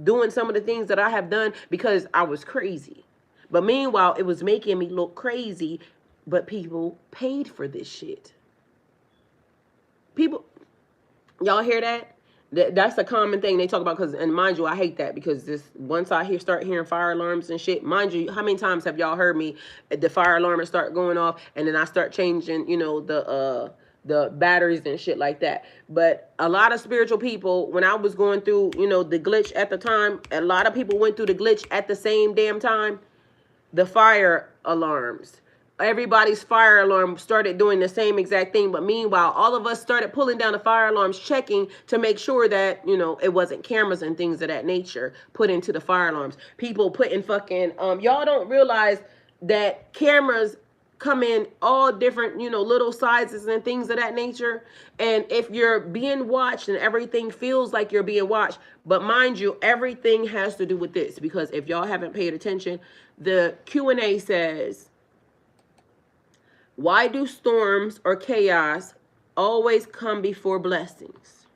doing some of the things that I have done because I was crazy. But meanwhile, it was making me look crazy, but people paid for this shit. People, y'all hear that? That's a common thing they talk about. Because, and mind you, I hate that, because this, once I start hearing fire alarms and shit, mind you, how many times have y'all heard me, the fire alarm start going off, and then I start changing, the batteries and shit like that. But a lot of spiritual people, when I was going through, the glitch at the time, a lot of people went through the glitch at the same damn time. The fire alarms, everybody's fire alarm started doing the same exact thing. But meanwhile, all of us started pulling down the fire alarms, checking to make sure that, it wasn't cameras and things of that nature put into the fire alarms. People putting fucking, y'all don't realize that cameras come in all different, little sizes and things of that nature. And if you're being watched, and everything feels like you're being watched, but mind you, everything has to do with this, because if y'all haven't paid attention, the Q&A says, why do storms or chaos always come before blessings?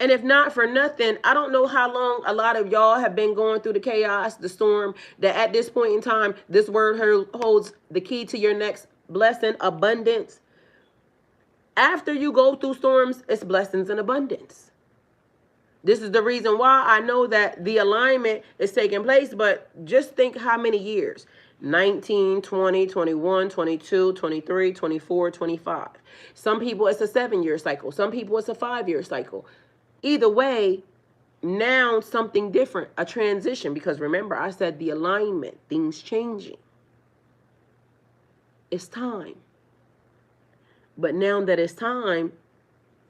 And if not for nothing, I don't know how long a lot of y'all have been going through the chaos, the storm, that at this point in time, this word holds the key to your next blessing, abundance. After you go through storms, it's blessings and abundance. This is the reason why I know that the alignment is taking place. But just think how many years: 19, 20, 21, 22, 23, 24, 25. Some people it's a 7-year cycle. Some people it's a 5-year cycle. Either way, now something different, a transition. Because remember, I said the alignment, things changing. It's time. But now that it's time,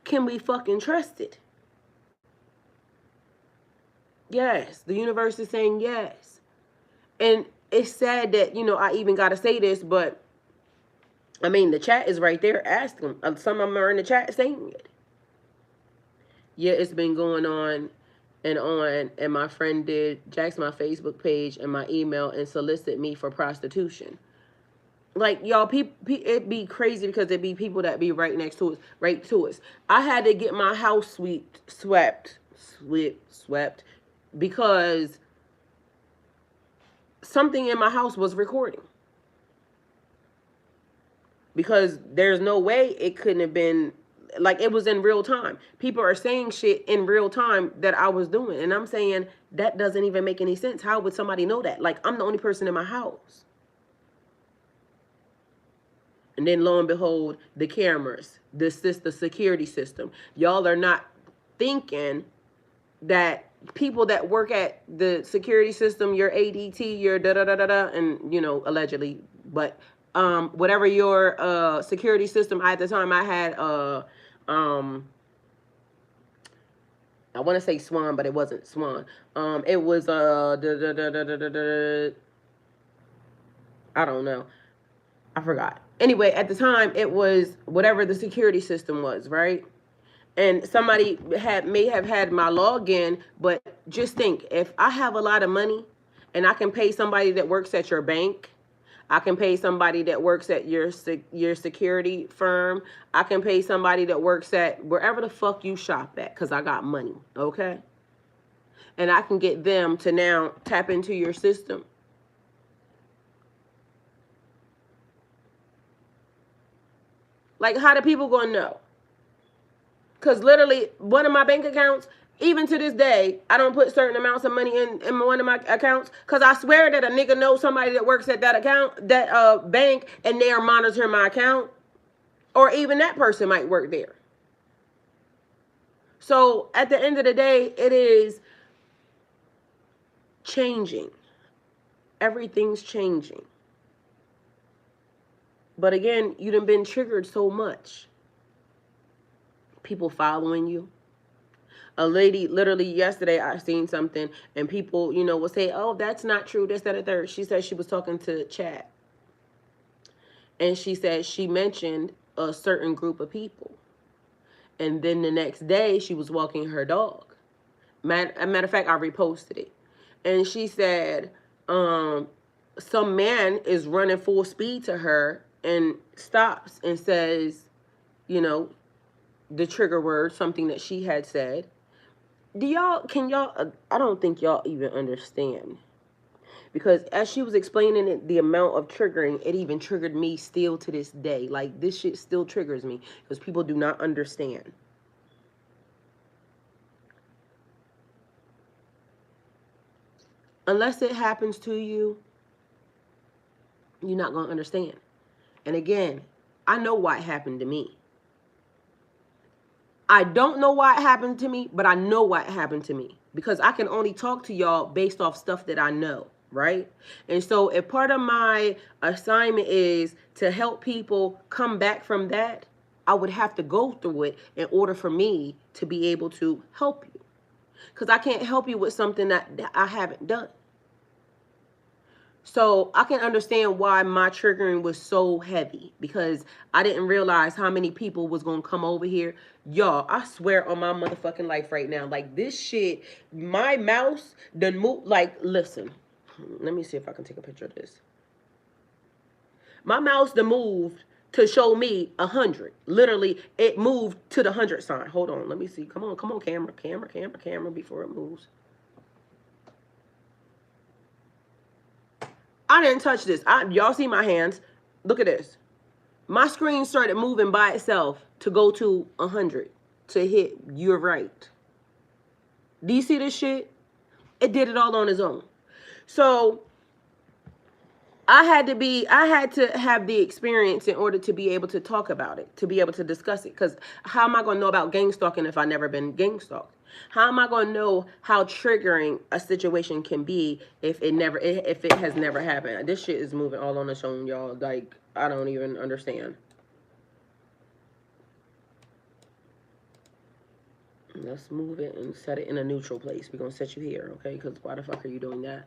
can we fucking trust it? Yes, the universe is saying yes. And it's sad that, I even got to say this, but I mean, the chat is right there. Ask them. Some of them are in the chat saying it. Yeah, it's been going on and on. And my friend did jack my Facebook page and my email and solicit me for prostitution. Like, y'all, it'd be crazy, because it'd be people that be right next to us, right to us. I had to get my house swept, because something in my house was recording. Because there's no way it couldn't have been, like, it was in real time. People are saying shit in real time that I was doing. And I'm saying, that doesn't even make any sense. How would somebody know that? Like, I'm the only person in my house. And then lo and behold, the cameras, the security system. Y'all are not thinking that people that work at the security system, your ADT, your da-da-da-da-da, and, allegedly, but whatever your security system, at the time I had, I want to say Swan, but it wasn't Swan. It was, I don't know. I forgot. Anyway, at the time, it was whatever the security system was, right? And somebody may have had my login, but just think, if I have a lot of money and I can pay somebody that works at your bank, I can pay somebody that works at your security firm, I can pay somebody that works at wherever the fuck you shop at, because I got money, okay? And I can get them to now tap into your system. Like, how do people gonna know? Because literally, one of my bank accounts, even to this day, I don't put certain amounts of money in one of my accounts, because I swear that a nigga knows somebody that works at that account, that bank, and they are monitoring my account. Or even that person might work there. So at the end of the day, it is changing. Everything's changing. But again, you done been triggered so much. People following you. A lady, literally yesterday, I seen something, and people, will say, oh, that's not true, this, that, and third. She said she was talking to chat. And she said she mentioned a certain group of people. And then the next day, she was walking her dog. Matter of fact, I reposted it. And she said, some man is running full speed to her and stops and says, the trigger word, something that she had said. I don't think y'all even understand. Because as she was explaining it, the amount of triggering, it even triggered me still to this day. Like, this shit still triggers me because people do not understand. Unless it happens to you, you're not going to understand. And again, I know why it happened to me. I don't know why it happened to me, but I know why it happened to me. Because I can only talk to y'all based off stuff that I know, right? And so if part of my assignment is to help people come back from that, I would have to go through it in order for me to be able to help you. Because I can't help you with something that I haven't done. So I can understand why my triggering was so heavy, because I didn't realize how many people was going to come over here. Y'all, I swear on my motherfucking life right now, like this shit, my mouse done move. Like, listen, let me see if I can take a picture of this. My mouse done moved to show me 100. Literally, it moved to the 100 sign. Hold on, let me see. Come on, camera, before it moves. I didn't touch this. Y'all see my hands. Look at this. My screen started moving by itself to go to 100 to hit you're right. Do you see this shit? It did it all on its own. So I had to have the experience in order to be able to talk about it, to be able to discuss it. Because how am I going to know about gang stalking if I've never been gang stalked? How am I going to know how triggering a situation can be if it has never happened? This shit is moving all on its own, y'all. Like, I don't even understand. Let's move it and set it in a neutral place. We're going to set you here, okay? Because why the fuck are you doing that?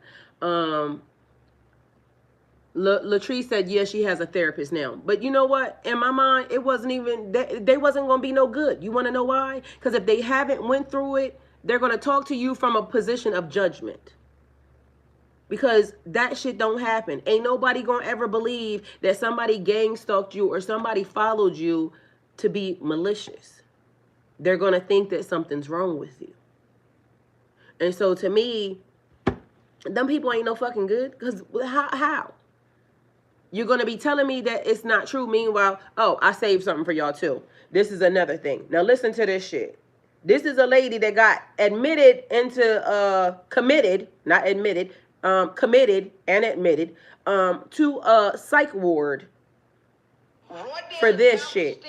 Latrice said, yeah, she has a therapist now. But you know what? In my mind, it wasn't even, they wasn't going to be no good. You want to know why? Because if they haven't went through it, they're going to talk to you from a position of judgment. Because that shit don't happen. Ain't nobody going to ever believe that somebody gang stalked you or somebody followed you to be malicious. They're going to think that something's wrong with you. And so to me, them people ain't no fucking good. Because how? You're going to be telling me that it's not true. Meanwhile, oh, I saved something for y'all too. This is another thing. Now listen to this shit. This is a lady that got admitted into, committed and admitted to a psych ward for this shit.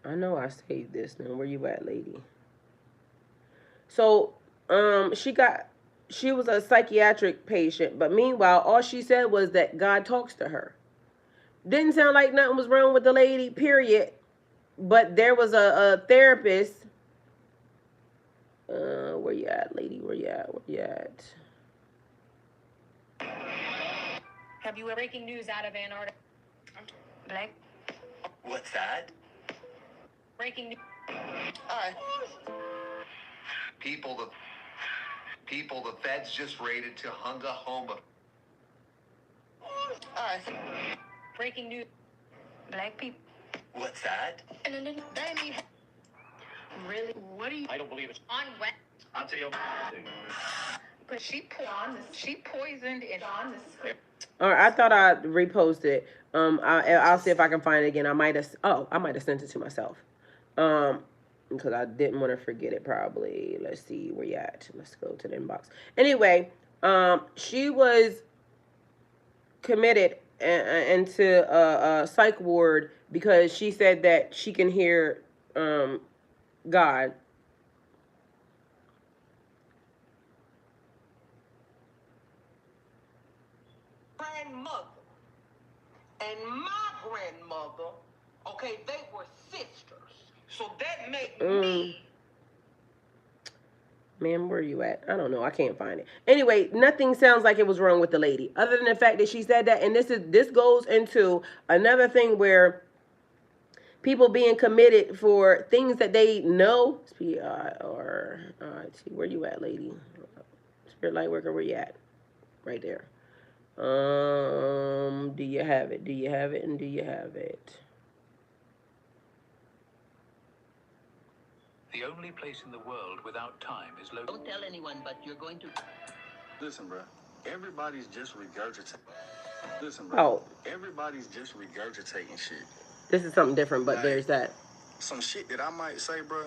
I know I saved this now. Where you at, lady? So, she was a psychiatric patient, but meanwhile, all she said was that God talks to her. Didn't sound like nothing was wrong with the lady, period. But there was a therapist. Where you at, lady? Where you at? Where you at? Have you breaking news out of Antarctica? Black. What's that? Breaking news. People, the feds just raided Tahunga home of. Breaking news. Black people. What's that? Really? What do you? I don't believe it. On what? I'll tell you. But she poisoned it on this. All right, I thought I reposted it. I'll see if I can find it again. I might have sent it to myself. Because I didn't want to forget it probably. Let's see where you at. Let's go to the inbox. Anyway, she was committed into a psych ward because she said that she can hear God. Grandmother and my grandmother, okay, they were sisters. So that made me. Man, where are you at? I don't know. I can't find it. Anyway, nothing sounds like it was wrong with the lady, other than the fact that she said that. And this goes into another thing where people being committed for things that they know. Where you at, lady? Spirit light worker, where you at? Right there. Do you have it? Do you have it? And do you have it? The The only place in the world without time is located. Don't tell anyone, but you're going to. Listen, bro. Everybody's just regurgitating. Listen, bro. Oh, Everybody's just regurgitating shit. this is something different, but there's that. Some shit that I might say, bro,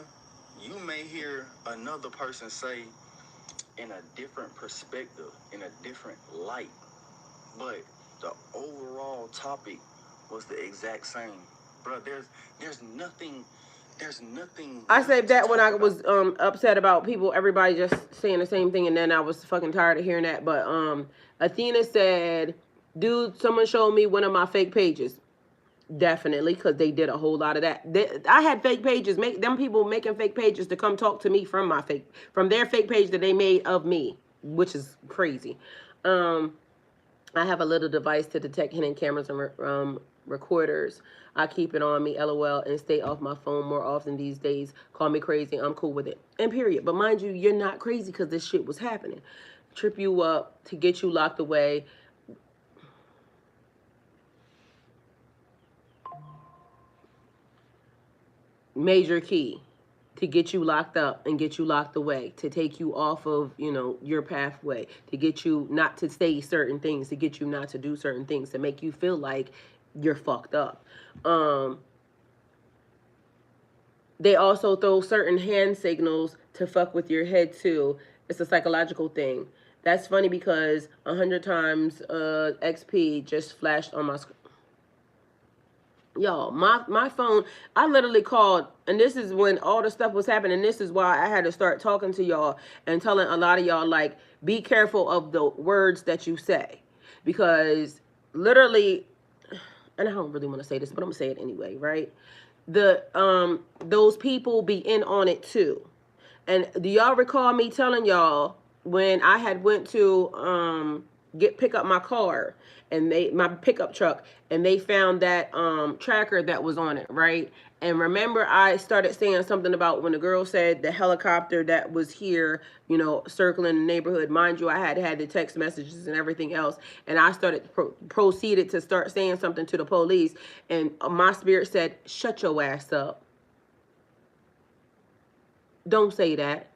you may hear another person say in a different perspective, in a different light. But the overall topic was the exact same. Bro, there's nothing. I said that when I was upset about people, everybody just saying the same thing, and then I was fucking tired of hearing that. But Athena said, dude, someone showed me one of my fake pages. Definitely, because they did a whole lot of that. I had fake pages, make them people making fake pages to come talk to me from their fake page that they made of me, which is crazy. I have a little device to detect hidden cameras and recorders. I keep it on me, LOL, and stay off my phone more often these days. Call me crazy, I'm cool with it. And period. But mind you, you're not crazy because this shit was happening. Trip you up to get you locked away. Major key to get you locked up and get you locked away, to take you off of, your pathway, to get you not to say certain things, to get you not to do certain things, to make you feel like you're fucked up. They also throw certain hand signals to fuck with your head too. It's a psychological thing. That's funny because 100 times XP just flashed on my screen. Y'all, my phone, I literally called, and this is when all the stuff was happening. This is why I had to start talking to y'all and telling a lot of y'all, like, be careful of the words that you say. Because literally, and I don't really want to say this, but I'm going to say it anyway, right? Those people be in on it too. And do y'all recall me telling y'all when I had went to pick up my car and my pickup truck, and they found that tracker that was on it, right? And remember, I started saying something about when the girl said the helicopter that was here, circling the neighborhood. Mind you, I had the text messages and everything else, and I started proceeded to start saying something to the police, and my spirit said, "Shut your ass up. Don't say that."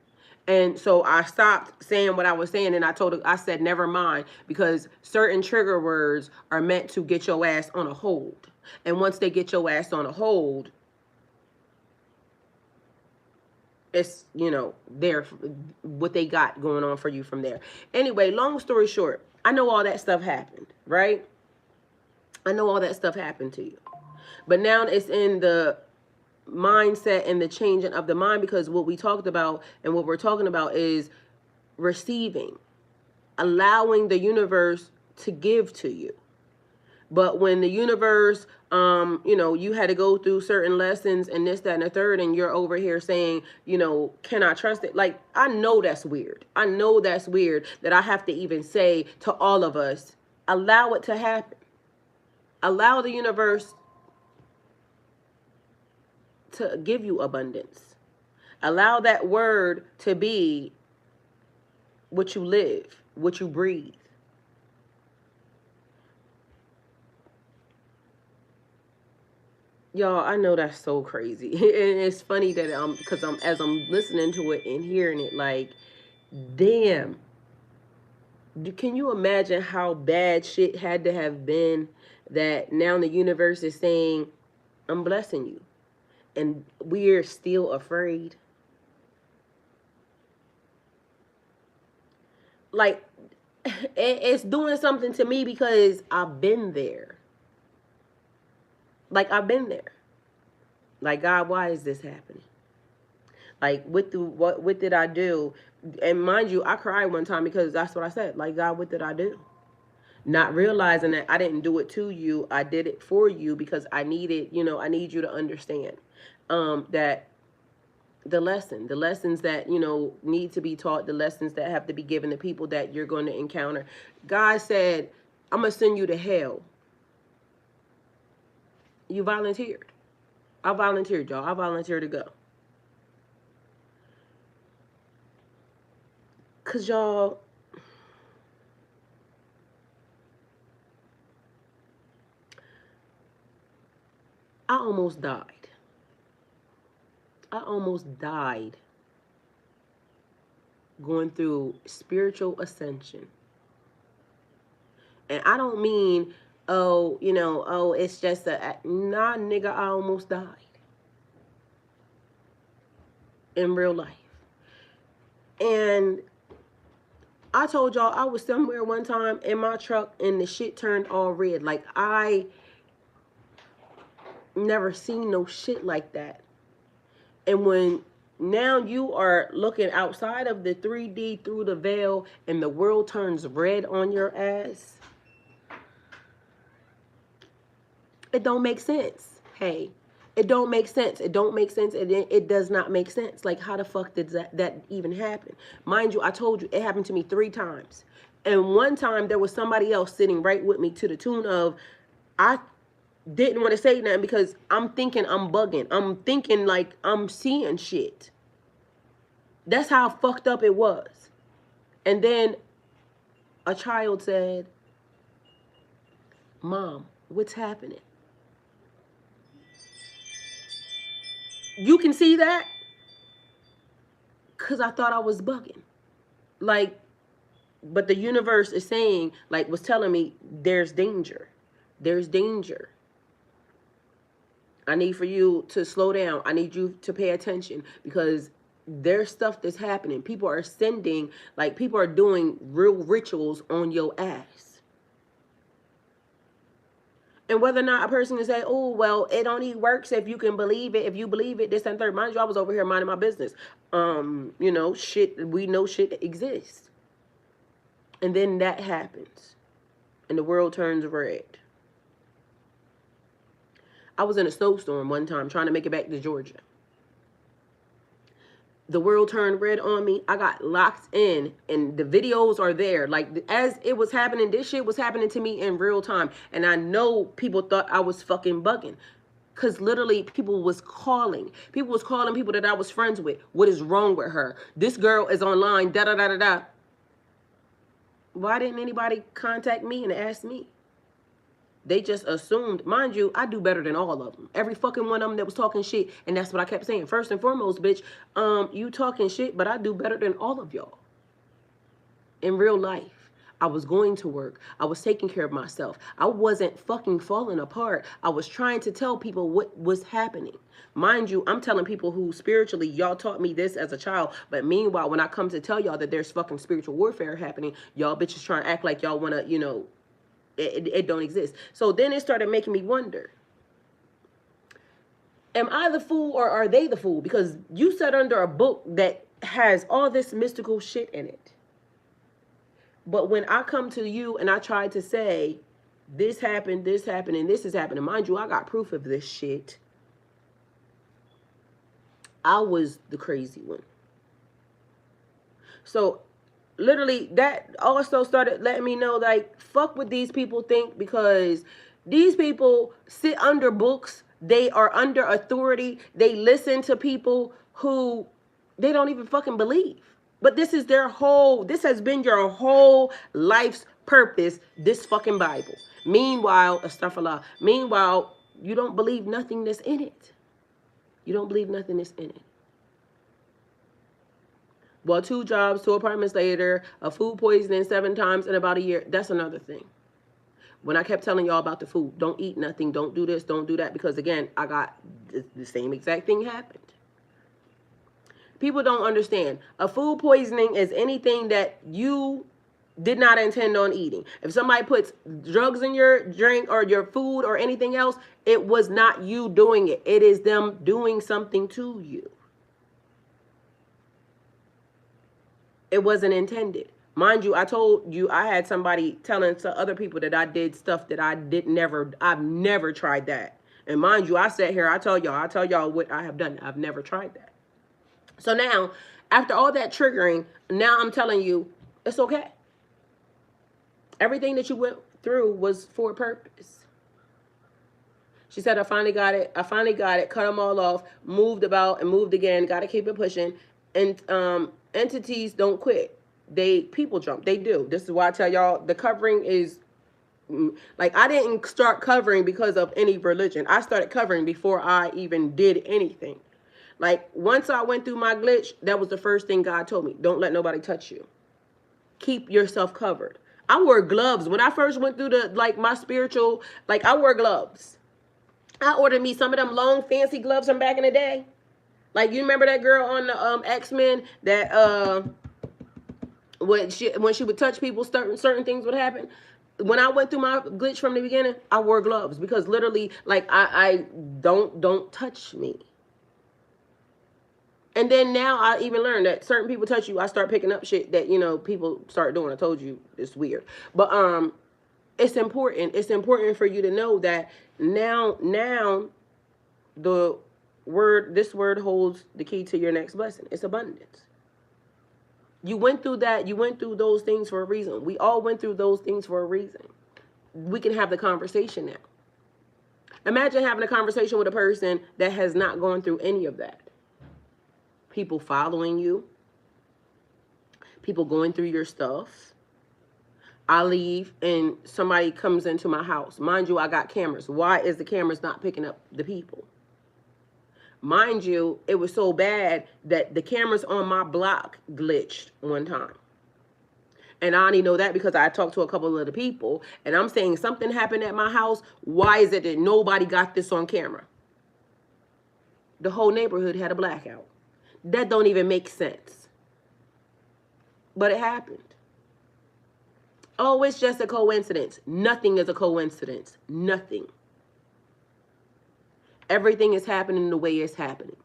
And so I stopped saying what I was saying, and I said, never mind, because certain trigger words are meant to get your ass on a hold. And once they get your ass on a hold, it's, what they got going on for you from there. Anyway, long story short, I know all that stuff happened, right? I know all that stuff happened to you. But now it's in the mindset and the changing of the mind, because what we talked about and what we're talking about is receiving, allowing the universe to give to you. But when the universe, you had to go through certain lessons and this, that, and the third, and you're over here saying, can I trust it? Like, I know that's weird. I know that's weird that I have to even say to all of us, allow it to happen. Allow the universe to give you abundance. Allow that word to be what you live, what you breathe. Y'all, I know that's so crazy. And it's funny that because as I'm listening to it and hearing it, like, damn. Can you imagine how bad shit had to have been that now the universe is saying, I'm blessing you, and we're still afraid? Like, it's doing something to me because I've been there. Like, I've been there. Like, God, why is this happening? Like, what did I do? And mind you, I cried one time because that's what I said. Like, God, what did I do? Not realizing that I didn't do it to you. I did it for you because I needed, I need you to understand that the lessons that, need to be taught, the lessons that have to be given to people that you're going to encounter. God said, I'm going to send you to hell. You volunteered. I volunteered, y'all. I volunteered to go. Because, y'all, I almost died. I almost died going through spiritual ascension. And I don't mean, oh, oh, it's just nah, nigga, I almost died in real life. And I told y'all I was somewhere one time in my truck and the shit turned all red. Like, I never seen no shit like that. And when now you are looking outside of the 3D through the veil and the world turns red on your ass, it don't make sense. Hey, it don't make sense. It don't make sense. It does not make sense. Like, how the fuck did that even happen? Mind you, I told you it happened to me 3 times. And one time there was somebody else sitting right with me to the tune of, I didn't want to say nothing because I'm thinking I'm bugging. I'm thinking like I'm seeing shit. That's how fucked up it was. And then a child said, Mom, what's happening? You can see that? Because I thought I was bugging. Like, but the universe is saying, like, was telling me, there's danger. There's danger. I need for you to slow down. I need you to pay attention because there's stuff that's happening. People are sending, like, people are doing real rituals on your ass. And whether or not a person can say, oh, well, it only works if you can believe it. If you believe it, this and third. Mind you, I was over here minding my business. Shit, we know shit exists. And then that happens. And the world turns red. I was in a snowstorm one time trying to make it back to Georgia. The world turned red on me. I got locked in and the videos are there. Like, as it was happening, this shit was happening to me in real time. And I know people thought I was fucking bugging. Because literally people was calling. People was calling people that I was friends with. What is wrong with her? This girl is online, da-da-da-da-da. Why didn't anybody contact me and ask me? They just assumed, mind you, I do better than all of them. Every fucking one of them that was talking shit, and that's what I kept saying. First and foremost, bitch, you talking shit, but I do better than all of y'all. In real life, I was going to work. I was taking care of myself. I wasn't fucking falling apart. I was trying to tell people what was happening. Mind you, I'm telling people who spiritually, y'all taught me this as a child, but meanwhile, when I come to tell y'all that there's fucking spiritual warfare happening, y'all bitches trying to act like y'all want to, it don't exist. So then it started making me wonder, am I the fool or are they the fool? Because you sat under a book that has all this mystical shit in it. But when I come to you and I try to say, this happened, and this is happening, mind you, I got proof of this shit. I was the crazy one. So literally that also started letting me know, like, fuck what these people think, because these people sit under books. They are under authority. They listen to people who they don't even fucking believe. But this has been your whole life's purpose, this fucking Bible. Meanwhile, astaghfirullah, you don't believe nothing that's in it. You don't believe nothing that's in it. Well, 2 jobs, 2 apartments later, a food poisoning 7 times in about a year. That's another thing. When I kept telling y'all about the food, don't eat nothing, don't do this, don't do that, because again, I got the same exact thing happened. People don't understand. A food poisoning is anything that you did not intend on eating. If somebody puts drugs in your drink or your food or anything else, it was not you doing it. It is them doing something to you. It wasn't intended. Mind you, I told you I had somebody telling to other people that I did stuff that I've never tried that. And mind you, I sat here, I tell y'all what I have done. I've never tried that. So now, after all that triggering, now I'm telling you, it's okay. Everything that you went through was for a purpose. She said, I finally got it, cut them all off, moved about and moved again, got to keep it pushing. And entities don't quit. People jump. They do. This is why I tell y'all the covering is, like, I didn't start covering because of any religion. I started covering before I even did anything. Like, once I went through my glitch, that was the first thing God told me. Don't let nobody touch you. Keep yourself covered. I wore gloves. When I first went through the, like, my spiritual, like, I wore gloves. I ordered me some of them long, fancy gloves from back in the day. Like, you remember that girl on the X-Men that, when she would touch people, certain things would happen. When I went through my glitch from the beginning, I wore gloves because literally, like, I don't touch me. And then now I even learned that certain people touch you, I start picking up shit that, you know, people start doing. I told you it's weird. But it's important. It's important for you to know that now this word holds the key to your next blessing. It's abundance. You went through that. You went through those things for a reason. We all went through those things for a reason. We can have the conversation now. Imagine having a conversation with a person that has not gone through any of that. People following you. People going through your stuff. I leave and somebody comes into my house. Mind you, I got cameras. Why is the cameras not picking up the people? Mind you, it was so bad that the cameras on my block glitched one time. And I only know that because I talked to a couple of the people. And I'm saying something happened at my house. Why is it that nobody got this on camera? The whole neighborhood had a blackout. That don't even make sense. But it happened. Oh, it's just a coincidence. Nothing is a coincidence. Nothing. Everything is happening the way it's happening.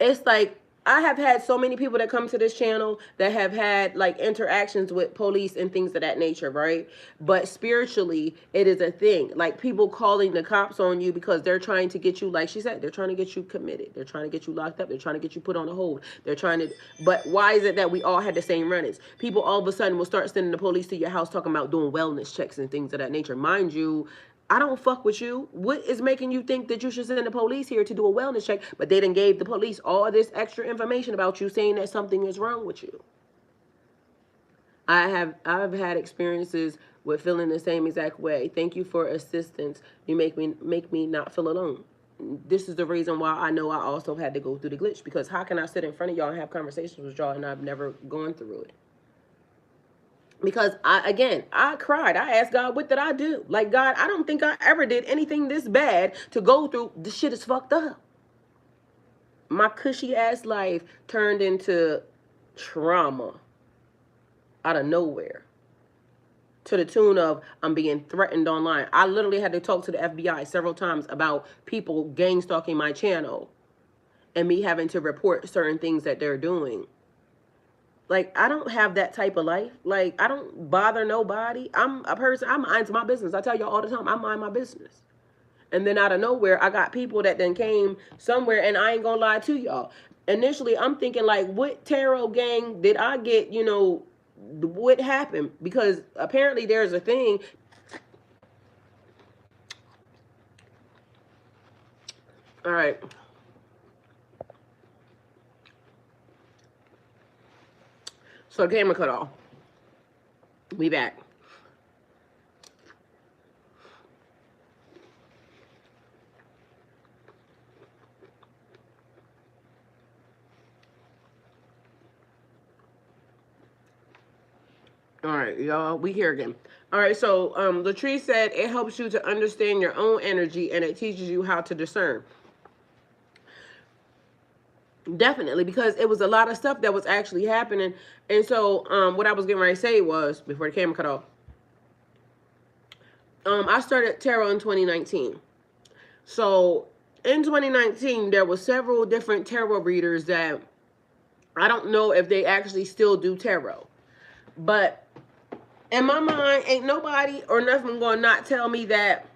It's like, I have had so many people that come to this channel that have had like interactions with police and things of that nature, right? But spiritually, it is a thing. Like people calling the cops on you because they're trying to get you, like she said, they're trying to get you committed. They're trying to get you locked up. They're trying to get you put on a hold. They're trying to, but why is it that we all had the same run-ins? People all of a sudden will start sending the police to your house talking about doing wellness checks and things of that nature. Mind you, I don't fuck with you. What is making you think that you should send the police here to do a wellness check? But they done gave the police all this extra information about you saying that something is wrong with you. I've had experiences with feeling the same exact way. Thank you for assistance. You make me not feel alone. This is the reason why I know I also had to go through the glitch, because how can I sit in front of y'all and have conversations with y'all and I've never gone through it? Because I cried. I asked God, what did I do? Like, God, I don't think I ever did anything this bad to go through. This shit is fucked up. My cushy ass life turned into trauma out of nowhere. To the tune of I'm being threatened online. I literally had to talk to the FBI several times about people gang stalking my channel and me having to report certain things that they're doing. Like, I don't have that type of life. Like, I don't bother nobody. I'm a person, I mind my business. I tell y'all all the time, I mind my business. And then out of nowhere, I got people that then came somewhere, and I ain't gonna lie to y'all. Initially, I'm thinking, like, what tarot gang did I get, you know, what happened? Because apparently there's a thing. All right. So the camera cut off. We back. All right, y'all, we here again. All right, so Latrice said it helps you to understand your own energy and it teaches you how to discern. Definitely, because it was a lot of stuff that was actually happening. And so what I was getting ready to say was, before the camera cut off, I started tarot in 2019. So in 2019, there were several different tarot readers that I don't know if they actually still do tarot. But in my mind, ain't nobody or nothing going to not tell me that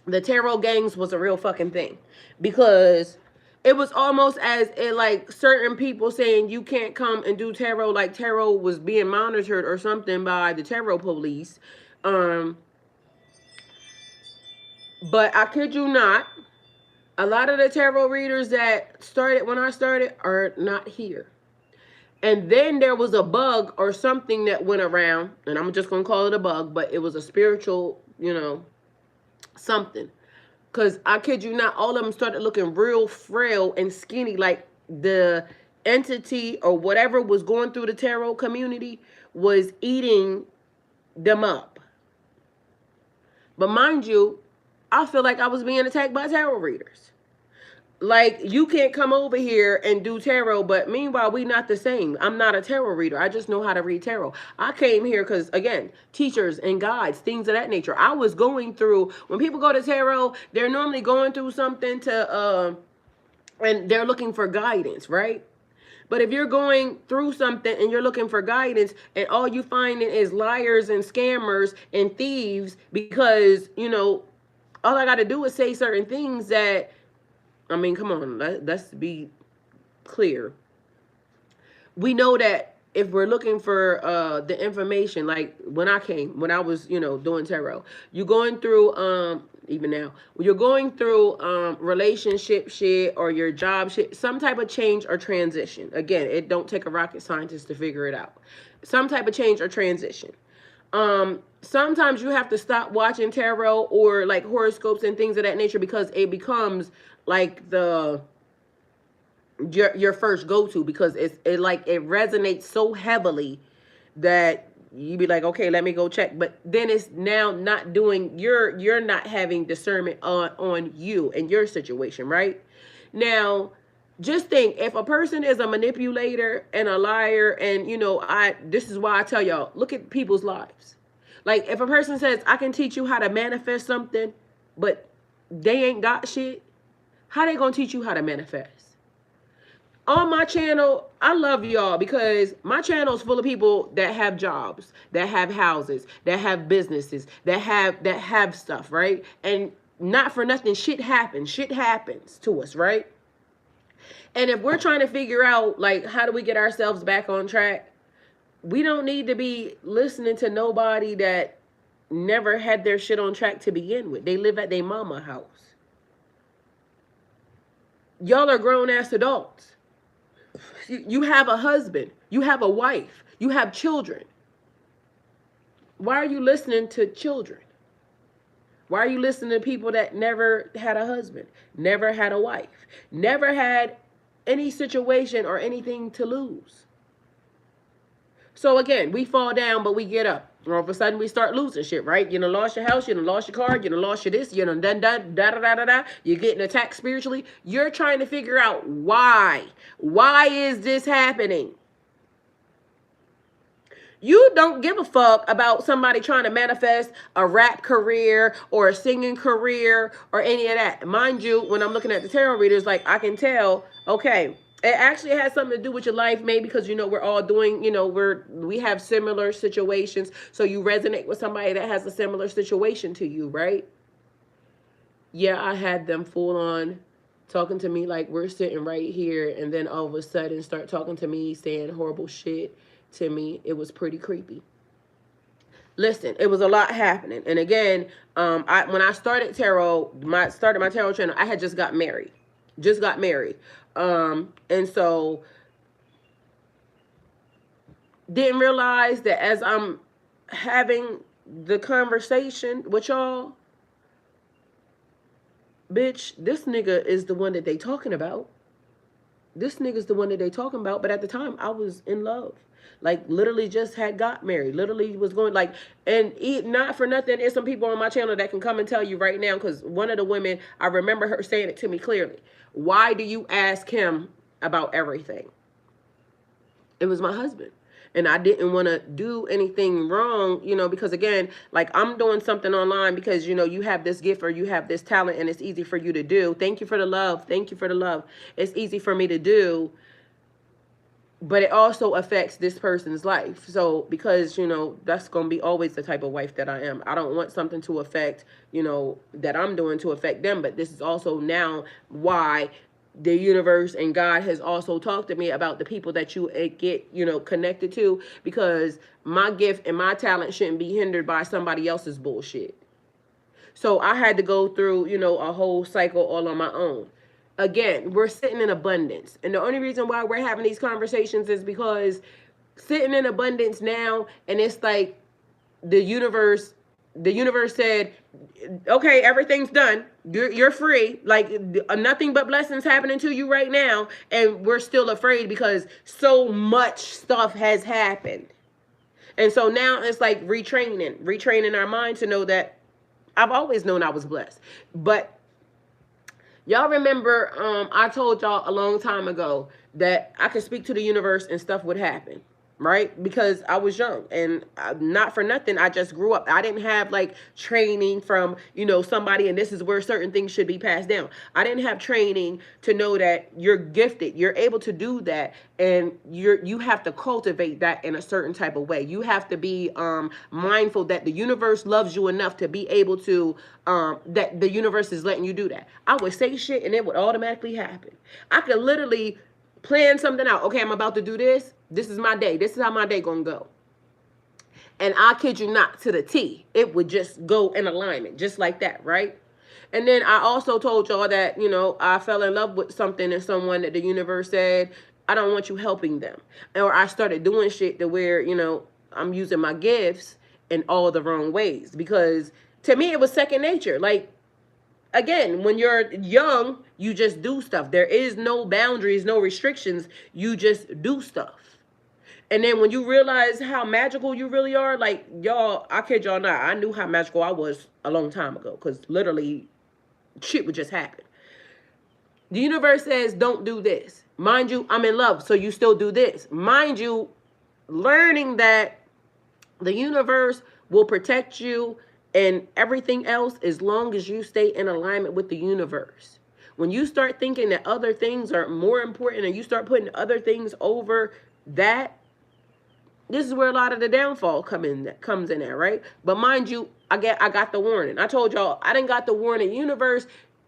the tarot gangs was a real fucking thing. Because it was almost as if, like, certain people saying you can't come and do tarot, like tarot was being monitored or something by the tarot police. But I kid you not, a lot of the tarot readers that started when I started are not here. And then there was a bug or something that went around, and I'm just going to call it a bug, but it was a spiritual, you know, something. Because I kid you not, all of them started looking real frail and skinny, like the entity or whatever was going through the tarot community was eating them up. But mind you, I feel like I was being attacked by tarot readers. Like, you can't come over here and do tarot, but meanwhile, we not the same. I'm not a tarot reader. I just know how to read tarot. I came here because, again, teachers and guides, things of that nature. I was going through, when people go to tarot, they're normally going through something and they're looking for guidance, right? But if you're going through something and you're looking for guidance and all you finding is liars and scammers and thieves because, all I got to do is say certain things that, I mean, come on, let's be clear. We know that if we're looking for the information, like when I was, doing tarot, you're going through, even now, when you're going through relationship shit or your job shit, some type of change or transition. Again, it don't take a rocket scientist to figure it out. Some type of change or transition. Sometimes you have to stop watching tarot or like horoscopes and things of that nature because it becomes like your first go-to, because it resonates so heavily that you be like, okay, let me go check. But then it's now not doing, you're not having discernment on you and your situation, right? Now, just think, if a person is a manipulator and a liar, and this is why I tell y'all, look at people's lives. Like, if a person says, I can teach you how to manifest something, but they ain't got shit, how they gonna teach you how to manifest? On my channel, I love y'all because my channel is full of people that have jobs, that have houses, that have businesses, that have stuff, right? And not for nothing, shit happens. Shit happens to us, right? And if we're trying to figure out, like, how do we get ourselves back on track, we don't need to be listening to nobody that never had their shit on track to begin with. They live at their mama house. Y'all are grown-ass adults. You have a husband. You have a wife. You have children. Why are you listening to children? Why are you listening to people that never had a husband, never had a wife, never had any situation or anything to lose? So again, we fall down, but we get up. All of a sudden, we start losing shit, right? You done lost your house, you done lost your car, you done lost your this, you done da-da-da-da-da. You're getting attacked spiritually. You're trying to figure out why. Why is this happening? You don't give a fuck about somebody trying to manifest a rap career or a singing career or any of that. Mind you, when I'm looking at the tarot readers, like, I can tell, okay, it actually has something to do with your life, maybe because, we're all doing, we have similar situations. So you resonate with somebody that has a similar situation to you, right? Yeah, I had them full on talking to me like we're sitting right here, and then all of a sudden start talking to me, saying horrible shit to me. It was pretty creepy. Listen, it was a lot happening. And again, when I started tarot, started my tarot channel, I had just got married. And so didn't realize that as I'm having the conversation with y'all, bitch, this nigga is the one that they talking about. This nigga's the one that they talking about. But at the time, I was in love. Like, literally just had got married. Literally was going, like, and not for nothing, there's some people on my channel that can come and tell you right now, because one of the women, I remember her saying it to me clearly. Why do you ask him about everything? It was my husband. And I didn't want to do anything wrong, because again, like, I'm doing something online because, you have this gift or you have this talent and it's easy for you to do. Thank you for the love. Thank you for the love. It's easy for me to do, but it also affects this person's life. So because, that's going to be always the type of wife that I am. I don't want something to affect, that I'm doing to affect them. But this is also now why the universe and God has also talked to me about the people that you get, connected to, because my gift and my talent shouldn't be hindered by somebody else's bullshit. So I had to go through, a whole cycle all on my own. Again, we're sitting in abundance. And the only reason why we're having these conversations is because sitting in abundance now, and it's like the universe said, okay, everything's done. You're free. Like nothing but blessings happening to you right now, and we're still afraid because so much stuff has happened. And so now it's like retraining our mind to know that I've always known I was blessed. But y'all remember, I told y'all a long time ago that I could speak to the universe and stuff would happen, right? Because I was young and not for nothing, I just grew up. I didn't have like training from, somebody, and this is where certain things should be passed down. I didn't have training to know that you're gifted, you're able to do that, and you have to cultivate that in a certain type of way. You have to be mindful that the universe loves you enough to be able to that the universe is letting you do that. I would say shit and it would automatically happen. I could literally plan something out. Okay, I'm about to do this. This is my day. This is how my day gonna go. And I kid you not, to the T, it would just go in alignment, just like that, right? And then I also told y'all that, I fell in love with something and someone that the universe said, I don't want you helping them. Or I started doing shit to where, I'm using my gifts in all the wrong ways. Because to me, it was second nature. Like, again, when you're young, you just do stuff. There is no boundaries, no restrictions. You just do stuff. And then when you realize how magical you really are, like, y'all, I kid y'all not, I knew how magical I was a long time ago. Because literally, shit would just happen. The universe says, don't do this. Mind you, I'm in love, so you still do this. Mind you, learning that the universe will protect you and everything else as long as you stay in alignment with the universe. When you start thinking that other things are more important and you start putting other things over that, this is where a lot of the downfall comes in there, right? But mind you, I got the warning. I told y'all, I didn't got the warning. The universe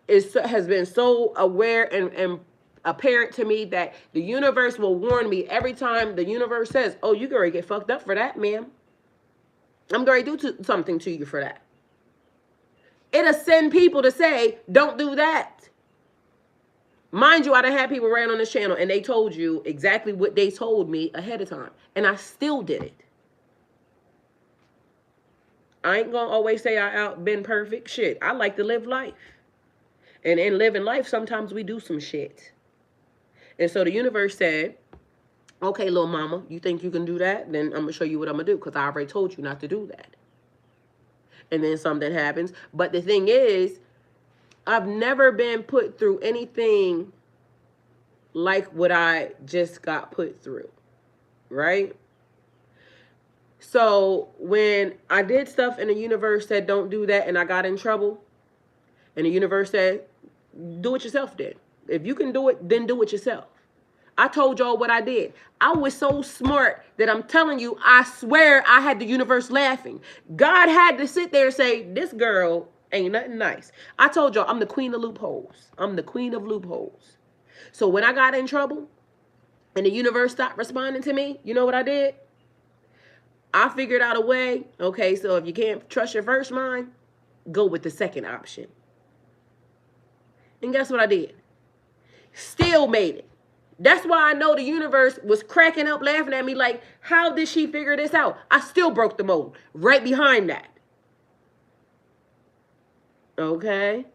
has been so aware and apparent to me that the universe will warn me every time the universe says, oh, you're going to get fucked up for that, ma'am. I'm going to do something to you for that. It'll send people to say, don't do that. Mind you, I done had people ran on this channel and they told you exactly what they told me ahead of time. And I still did it. I ain't going to always say I been perfect. Shit, I like to live life. And in living life, sometimes we do some shit. And so the universe said, okay, little mama, you think you can do that? Then I'm going to show you what I'm going to do because I already told you not to do that. And then something happens. But the thing is, I've never been put through anything like what I just got put through, right? So when I did stuff and the universe said, don't do that, and I got in trouble, and the universe said, do it yourself then. If you can do it, then do it yourself. I told y'all what I did. I was so smart that I'm telling you, I swear I had the universe laughing. God had to sit there and say, this girl ain't nothing nice. I told y'all, I'm the queen of loopholes. I'm the queen of loopholes. So when I got in trouble and the universe stopped responding to me, you know what I did? I figured out a way. Okay, so if you can't trust your first mind, go with the second option. And guess what I did? Still made it. That's why I know the universe was cracking up, laughing at me like, how did she figure this out? I still broke the mold right behind that. Okay?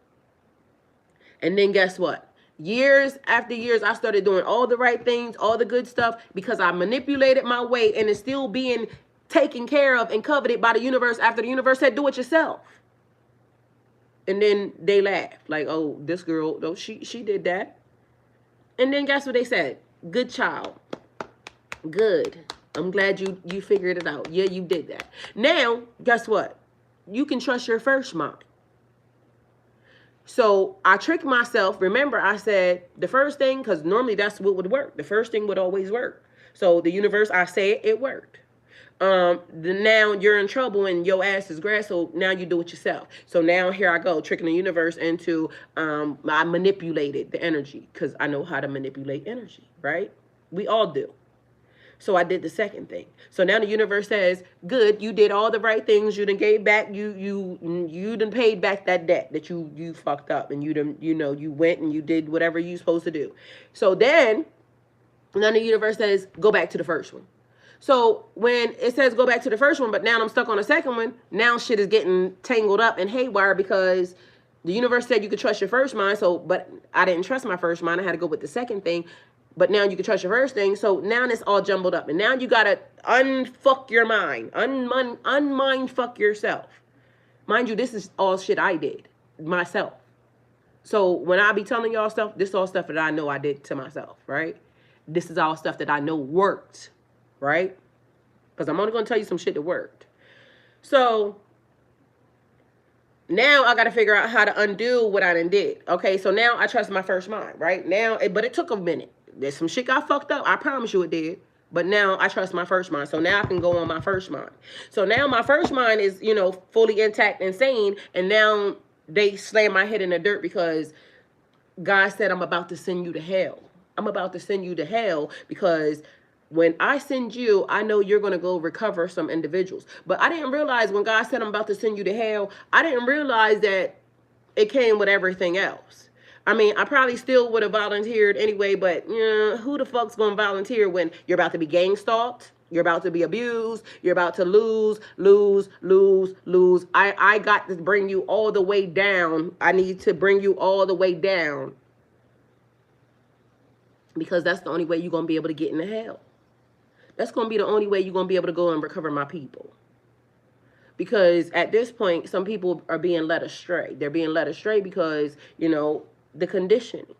And then guess what? Years after years, I started doing all the right things, all the good stuff, because I manipulated my way and it's still being taken care of and coveted by the universe after the universe said, do it yourself. And then they laughed like, oh, this girl, oh, she did that. And then guess what they said? Good child. Good. I'm glad you figured it out. Yeah, you did that. Now, guess what? You can trust your first mind. So I tricked myself. Remember, I said the first thing, because normally that's what would work. The first thing would always work. So the universe, I said it worked. Now you're in trouble and your ass is grass, so now you do it yourself. So now here I go, tricking the universe into, I manipulated the energy because I know how to manipulate energy, right? We all do. So I did the second thing. So now the universe says, good, you did all the right things. You done gave back, you done paid back that debt that you fucked up, and you done, you went and you did whatever you supposed to do. So then the universe says, go back to the first one. So when it says go back to the first one, but now I'm stuck on the second one, now shit is getting tangled up and haywire because the universe said you could trust your first mind. So, but I didn't trust my first mind. I had to go with the second thing. But now you can trust your first thing. So now it's all jumbled up. And now you got to unfuck your mind. Unmind fuck yourself. Mind you, this is all shit I did myself. So when I be telling y'all stuff, this is all stuff that I know I did to myself, right? This is all stuff that I know worked, right? Because I'm only going to tell you some shit that worked. So now I got to figure out how to undo what I done did. Okay, so now I trust my first mind, right? Now, but it took a minute. There's some shit got fucked up. I promise you it did. But now I trust my first mind. So now I can go on my first mind. So now my first mind is, you know, fully intact and sane. And now they slam my head in the dirt because God said, I'm about to send you to hell. I'm about to send you to hell because when I send you, I know you're going to go recover some individuals. But I didn't realize when God said I'm about to send you to hell, I didn't realize that it came with everything else. I mean, I probably still would have volunteered anyway, but who the fuck's going to volunteer when you're about to be gang stalked? You're about to be abused. You're about to lose. I got to bring you all the way down. I need to bring you all the way down because that's the only way you're going to be able to get into hell. That's going to be the only way you're going to be able to go and recover my people. Because at this point, some people are being led astray. They're being led astray because, you know, the conditioning.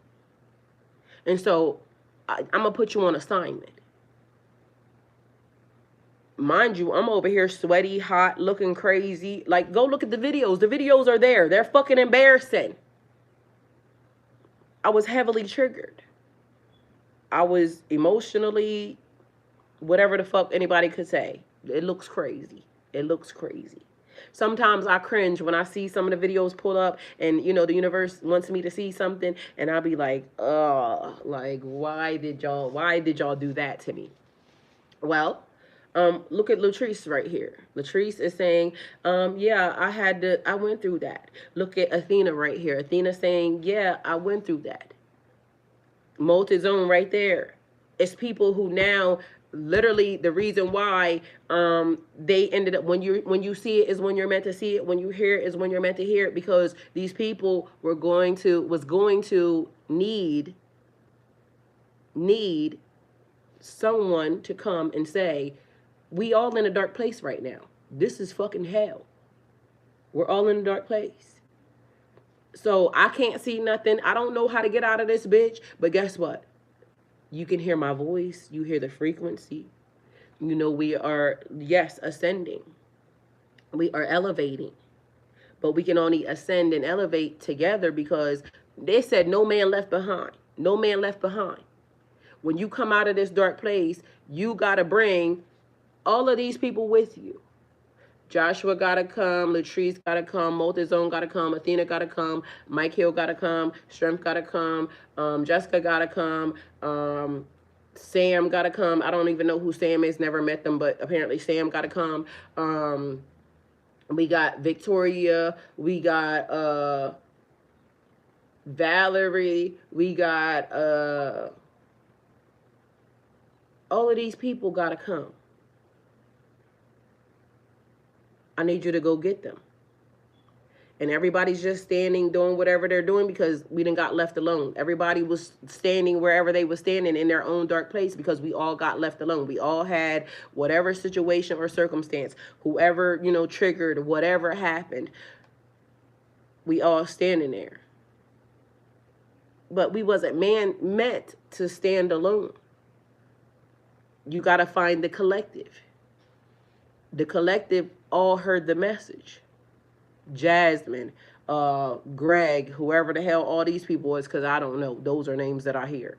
And so I'm going to put you on assignment. Mind you, I'm over here sweaty, hot, looking crazy. Like, go look at the videos. The videos are there. They're fucking embarrassing. I was heavily triggered. I was emotionally, whatever the fuck anybody could say. It looks crazy. It looks crazy. Sometimes I cringe when I see some of the videos pull up and, you know, the universe wants me to see something and I'll be like, like, why did y'all do that to me? Well, look at Latrice right here. Latrice is saying, yeah, I went through that. Look at Athena right here. Athena saying, yeah, I went through that. Multi-zone right there. It's people who now literally the reason why they ended up when you see it is when you're meant to see it, when you hear it is when you're meant to hear it, because these people was going to need someone to come and say, we all in a dark place right now. This is fucking hell. We're all in a dark place. So I can't see nothing. I don't know how to get out of this bitch, but guess what? You can hear my voice. You hear the frequency. You know, we are, yes, ascending. We are elevating. But we can only ascend and elevate together because they said no man left behind. No man left behind. When you come out of this dark place, you got to bring all of these people with you. Joshua got to come, Latrice got to come, Multizone got to come, Athena got to come, Mike Hill got to come, Strength got to come, Jessica got to come, Sam got to come. I don't even know who Sam is, never met them, but apparently Sam got to come. We got Victoria, we got Valerie, we got all of these people got to come. I need you to go get them. And everybody's just standing, doing whatever they're doing because we done got left alone. Everybody was standing wherever they were standing in their own dark place because we all got left alone. We all had whatever situation or circumstance, whoever, you know, triggered, whatever happened, we all standing there. But we wasn't meant to stand alone. You got to find the collective. The collective all heard the message. Jasmine, Greg, whoever the hell all these people is, because I don't know. Those are names that I hear.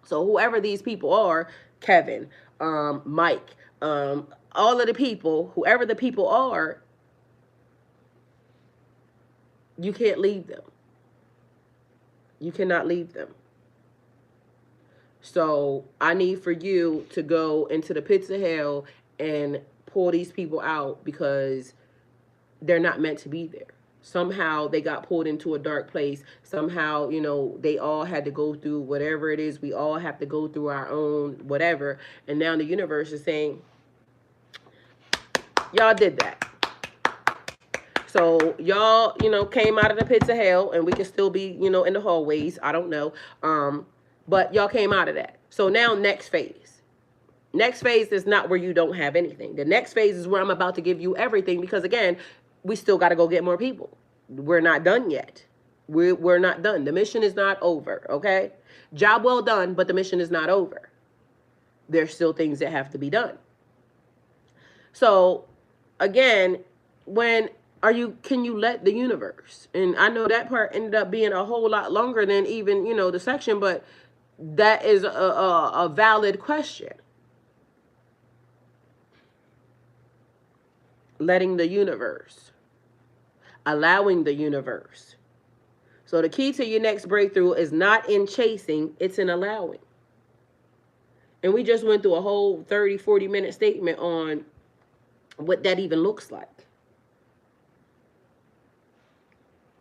So whoever these people are, Kevin, Mike, all of the people, whoever the people are, you can't leave them. You cannot leave them. So I need for you to go into the pits of hell and pull these people out because they're not meant to be there. Somehow they got pulled into a dark place. Somehow, they all had to go through whatever it is. We all have to go through our own whatever. And now the universe is saying, y'all did that. So y'all, came out of the pits of hell, and we can still be, in the hallways. I don't know. But y'all came out of that. So now next phase. Next phase is not where you don't have anything. The next phase is where I'm about to give you everything, because again, we still got to go get more people. We're not done yet. We're not done. The mission is not over, okay? Job well done, but the mission is not over. There's still things that have to be done. So again, can you let the universe? And I know that part ended up being a whole lot longer than even, the section, but that is a valid question. Letting the universe, allowing the universe. So the key to your next breakthrough is not in chasing, it's in allowing. And we just went through a whole 30, 40-minute statement on what that even looks like.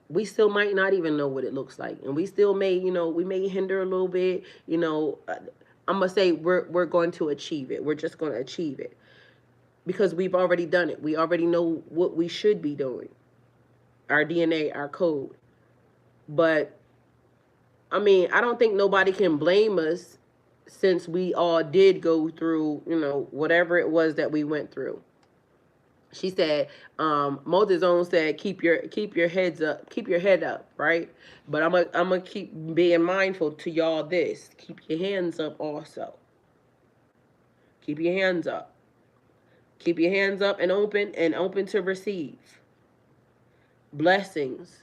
We still might not even know what it looks like. And we still may, we may hinder a little bit, I'm going to say we're going to achieve it. We're just going to achieve it. Because we've already done it. We already know what we should be doing. Our DNA, our code. But, I don't think nobody can blame us, since we all did go through, whatever it was that we went through. She said, Moses Zone said, keep your head up, right? But I'm gonna keep being mindful to y'all this. Keep your hands up also. Keep your hands up. Keep your hands up and open to receive. Blessings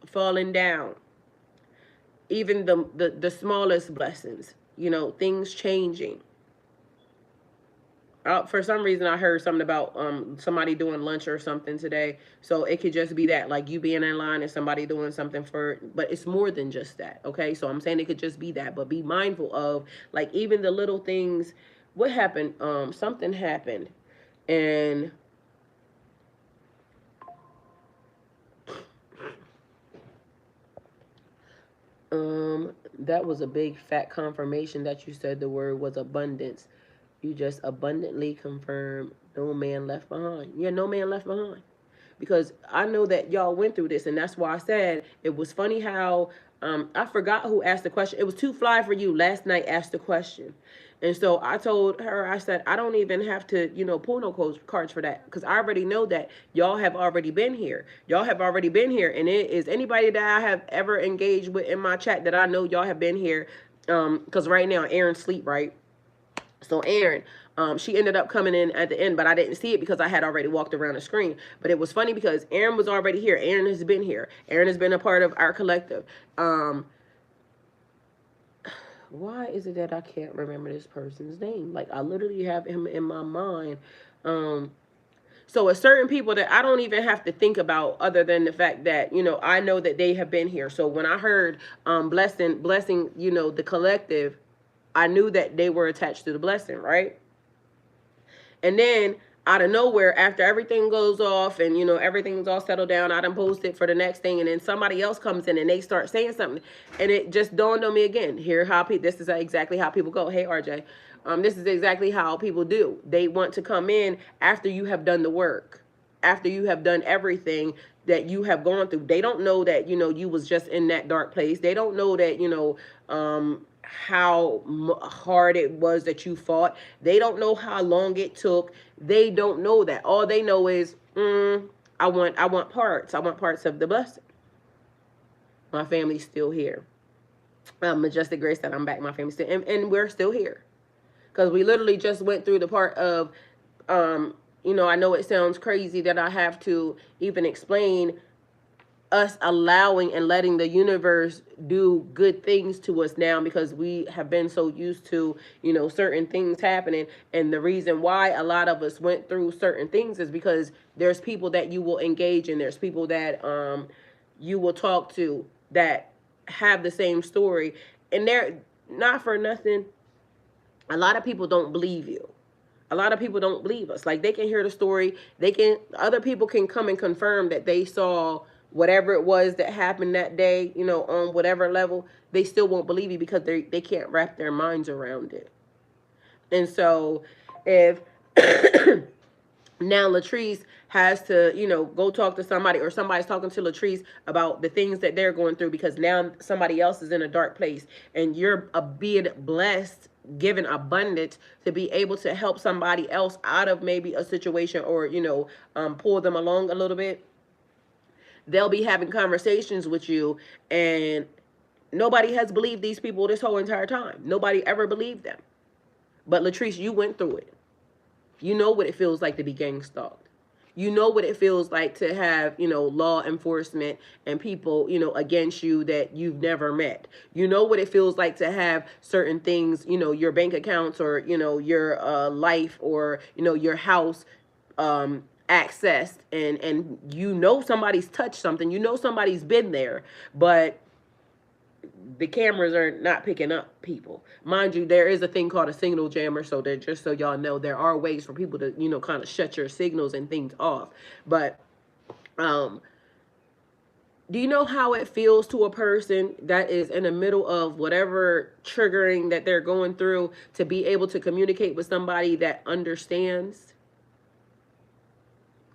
falling down. Even the smallest blessings, things changing. For some reason, I heard something about somebody doing lunch or something today. So it could just be that, like you being in line and somebody doing something but it's more than just that, okay? So I'm saying it could just be that, but be mindful of, like, even the little things. What happened? Something happened, and that was a big fat confirmation that you said the word was abundance. You just abundantly confirm no man left behind. Yeah, no man left behind. Because I know that y'all went through this, and that's why I said it was funny how I forgot who asked the question. It was Too Fly for You last night asked the question. And so I told her, I said, I don't even have to, pull no cards for that, because I already know that y'all have already been here. Y'all have already been here. And it is anybody that I have ever engaged with in my chat that I know y'all have been here. Because right now, Aaron's asleep, right? So Aaron, she ended up coming in at the end, but I didn't see it because I had already walked around the screen. But it was funny because Aaron was already here. Aaron has been here. Aaron has been a part of our collective. Why is it that I can't remember this person's name? Like, I literally have him in my mind. So it's certain people that I don't even have to think about, other than the fact that, I know that they have been here. So when I heard blessing, the collective, I knew that they were attached to the blessing, right? And then out of nowhere, after everything goes off and, everything's all settled down, I done posted for the next thing, and then somebody else comes in and they start saying something. And it just dawned on me again. This is exactly how people go. Hey, RJ. This is exactly how people do. They want to come in after you have done the work, after you have done everything that you have gone through. They don't know that, you was just in that dark place. They don't know that, how hard it was that you fought. They don't know how long it took. They don't know that. All they know is, I want parts. I want parts of the blessing. My family's still here. Majestic Grace said, I'm back. My family's still, and we're still here. Because we literally just went through the part of, I know it sounds crazy that I have to even explain us allowing and letting the universe do good things to us now, because we have been so used to, certain things happening. And the reason why a lot of us went through certain things is because there's people that you will engage in. There's people that you will talk to that have the same story. And they're not for nothing. A lot of people don't believe you. A lot of people don't believe us. Like, they can hear the story. Other people can come and confirm that they saw whatever it was that happened that day, you know, on whatever level. They still won't believe you because they can't wrap their minds around it. And so if now Latrice has to, you know, go talk to somebody, or somebody's talking to Latrice about the things that they're going through because now somebody else is in a dark place, and you're being blessed, given abundance to be able to help somebody else out of maybe a situation, or, you know, pull them along a little bit. They'll be having conversations with you, and nobody has believed these people this whole entire time. Nobody ever believed them. But Latrice, you went through it. You know what it feels like to be gang stalked. You know what it feels like to have, you know, law enforcement and people, you know, against you that you've never met. You know what it feels like to have certain things, you know, your bank accounts, or, you know, your life, or, you know, your house accessed, and you know somebody's touched something. You know somebody's been there, but the cameras are not picking up people. Mind you, there is a thing called a signal jammer, so that, just so y'all know, there are ways for people to, you know, kind of shut your signals and things off. But do you know how it feels to a person that is in the middle of whatever triggering that they're going through, to be able to communicate with somebody that understands?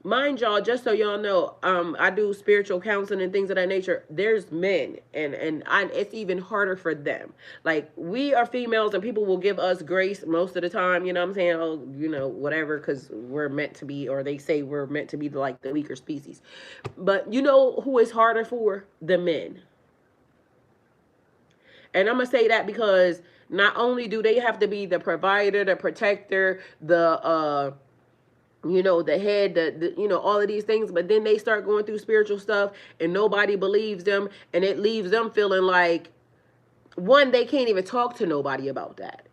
Mind y'all, just so y'all know, I do spiritual counseling and things of that nature. There's men, and it's even harder for them. Like, we are females, and people will give us grace most of the time, you know what I'm saying? Oh, you know, whatever, because we're meant to be, or they say we're meant to be like the weaker species. But you know who is harder for? The men. And I'm going to say that because not only do they have to be the provider, the protector, the you know, the head, the you know, all of these things, but then they start going through spiritual stuff and nobody believes them, and it leaves them feeling like, one, they can't even talk to nobody about that.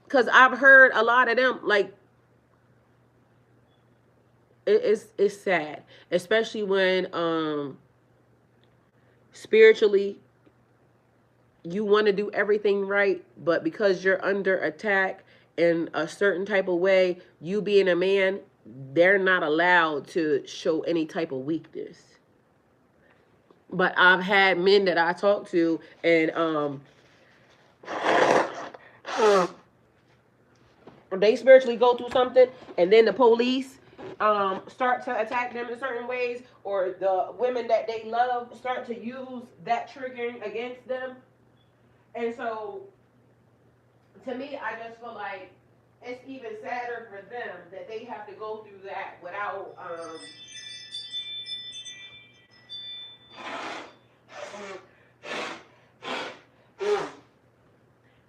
Because I've heard a lot of them, like, it's sad, especially when spiritually you want to do everything right, but because you're under attack in a certain type of way, you being a man, they're not allowed to show any type of weakness. But I've had men that I talk to, and they spiritually go through something, and then the police start to attack them in certain ways, or the women that they love start to use that triggering against them. And so, to me, I just feel like it's even sadder for them that they have to go through that without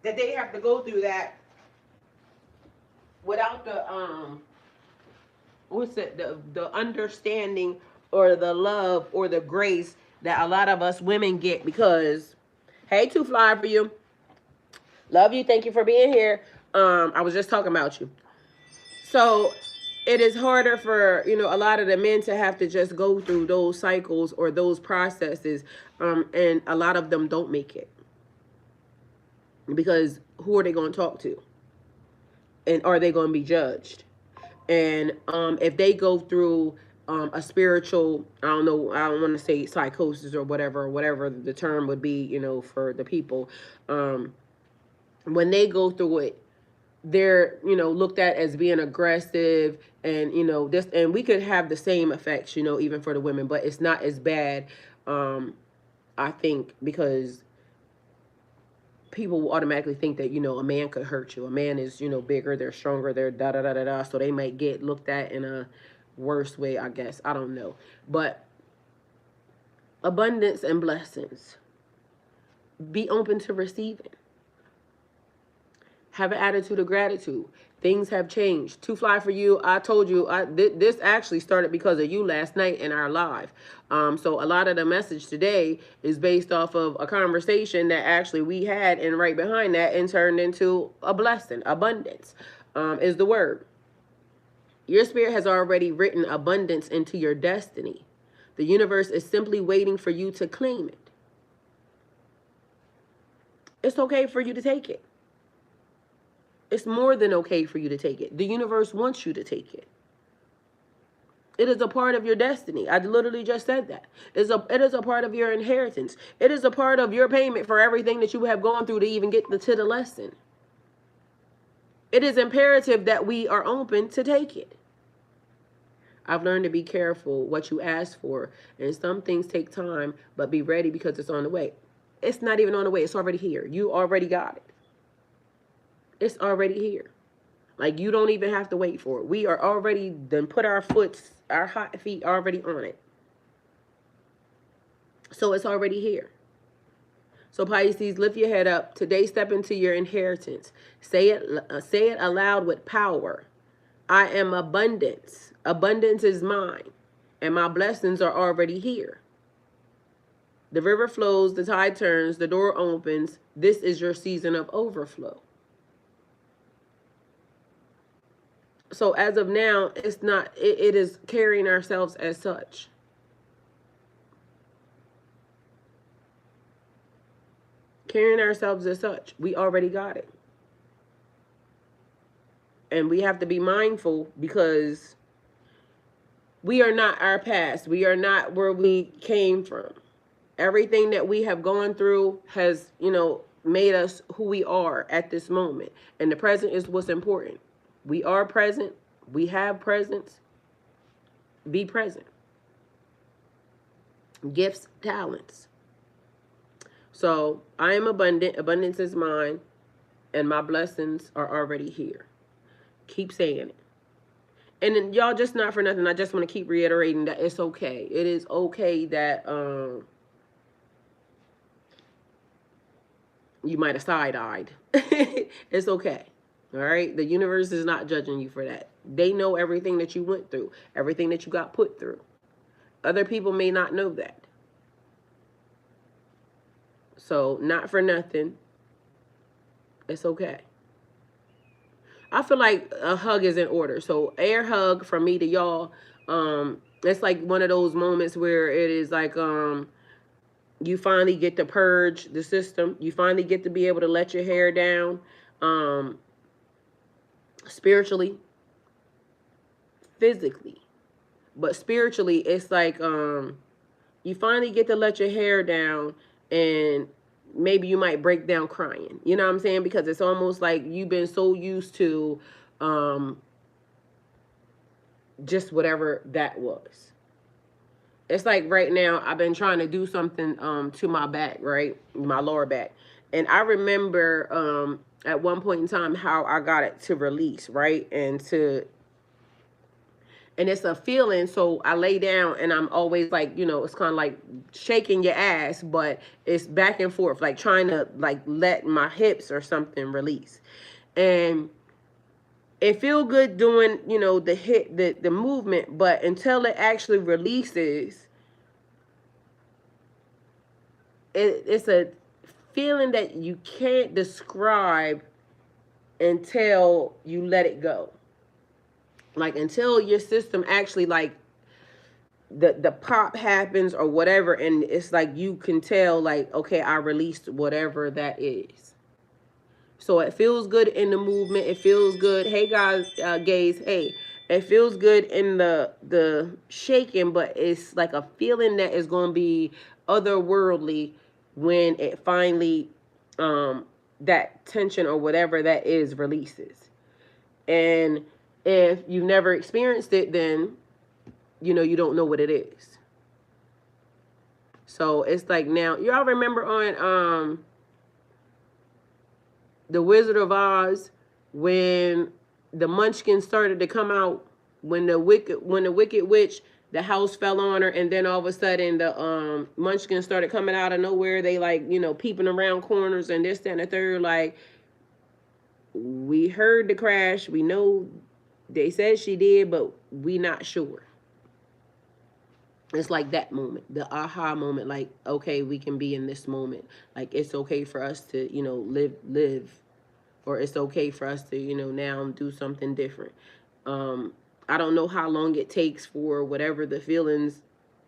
that they have to go through that without the what's it, the understanding, or the love, or the grace that a lot of us women get. Because, hey, Too Fly for you, love you, thank you for being here. I was just talking about you. So it is harder for, you know, a lot of the men to have to just go through those cycles or those processes, and a lot of them don't make it, because who are they going to talk to, and are they going to be judged? And if they go through a spiritual, I don't know, I don't want to say psychosis or whatever the term would be, you know, for the people, when they go through it, they're, you know, looked at as being aggressive, and, you know, this, and we could have the same effects, you know, even for the women, but it's not as bad, I think, because people will automatically think that, you know, a man could hurt you. A man is, you know, bigger, they're stronger, they're da-da-da-da-da, so they might get looked at in a worse way, I guess. I don't know. But abundance and blessings. Be open to receiving. Have an attitude of gratitude. Things have changed. Too Fly for you, I told you, this actually started because of you last night in our live. So a lot of the message today is based off of a conversation that actually we had, and right behind that, and turned into a blessing. Abundance is the word. Your spirit has already written abundance into your destiny. The universe is simply waiting for you to claim it. It's okay for you to take it. It's more than okay for you to take it. The universe wants you to take it. It is a part of your destiny. I literally just said that. It is a part of your inheritance. It is a part of your payment for everything that you have gone through to even get to the lesson. It is imperative that we are open to take it. I've learned to be careful what you ask for, and some things take time, but be ready because it's on the way. It's not even on the way. It's already here. You already got it. It's already here. Like, you don't even have to wait for it. We are already done put our hot feet already on it. So it's already here. So Pisces, lift your head up. Today, step into your inheritance. Say it aloud with power. I am abundance. Abundance is mine, and my blessings are already here. The river flows, the tide turns, the door opens. This is your season of overflow. So as of now, it's not, it is carrying ourselves as such. Carrying ourselves as such. We already got it. And we have to be mindful because we are not our past. We are not where we came from. Everything that we have gone through has, made us who we are at this moment. And the present is what's important. We are present. We have presence. Be present. Gifts, talents. So I am abundant. Abundance is mine. And my blessings are already here. Keep saying it. And then y'all, just not for nothing, I just want to keep reiterating that it's okay. It is okay that you might have side-eyed. It's okay. All right? The universe is not judging you for that. They know everything that you went through, everything that you got put through. Other people may not know that. So, not for nothing. It's okay. I feel like a hug is in order. So, air hug from me to y'all. It's like one of those moments where it is like you finally get to purge the system. You finally get to be able to let your hair down. Spiritually, physically, but spiritually, it's like you finally get to let your hair down, and maybe you might break down crying. You know what I'm saying? Because it's almost like you've been so used to just whatever that was. It's like right now I've been trying to do something to my back, right? My lower back. And I remember at one point in time how I got it to release, right? And it's a feeling. So I lay down and I'm always like, it's kind of like shaking your ass, but it's back and forth, like trying to like let my hips or something release. And it feel good doing, the movement, but until it actually releases, it's a feeling that you can't describe until you let it go. Like until your system actually like the pop happens or whatever, and it's like you can tell like, okay, I released whatever that is. So it feels good in the movement. It feels good. Hey guys, gays, hey. It feels good in the shaking, but it's like a feeling that is going to be otherworldly when it finally that tension or whatever that is releases. And if you've never experienced it, then you don't know what it is. So it's like now, y'all remember on The Wizard of Oz when the munchkins started to come out, when the wicked witch, the house fell on her, and then all of a sudden the munchkins started coming out of nowhere. They like, peeping around corners and this, that, and the third. Like, we heard the crash. We know they said she did, but we not sure. It's like that moment, the aha moment, like, okay, we can be in this moment. Like, it's okay for us to, live, or it's okay for us to, now do something different. I don't know how long it takes for whatever the feelings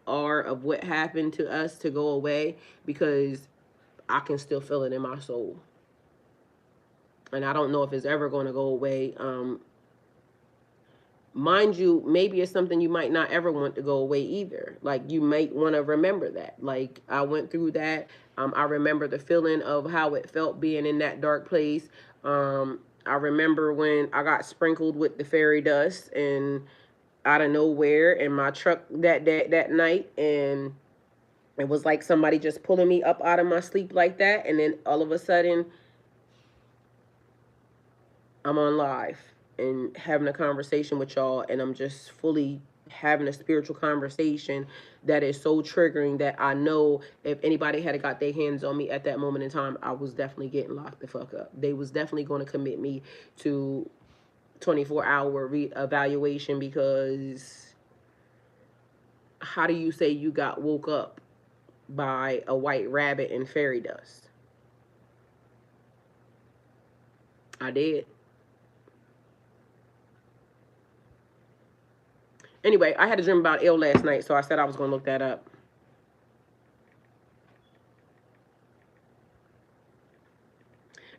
are of what happened to us to go away, because I can still feel it in my soul. and I don't know if it's ever going to go away. Mind you, maybe it's something you might not ever want to go away either. Like, you might want to remember that. Like, I went through that. I remember the feeling of how it felt being in that dark place. I remember when I got sprinkled with the fairy dust and out of nowhere in my truck that night, and it was like somebody just pulling me up out of my sleep like that, and then all of a sudden I'm on live and having a conversation with y'all, and I'm just fully having a spiritual conversation that is so triggering that I know if anybody had got their hands on me at that moment in time, I was definitely getting locked the fuck up. They was definitely going to commit me to 24-hour evaluation, because how do you say you got woke up by a white rabbit and fairy dust? I did. Anyway, I had a dream about ill last night, so I said I was going to look that up.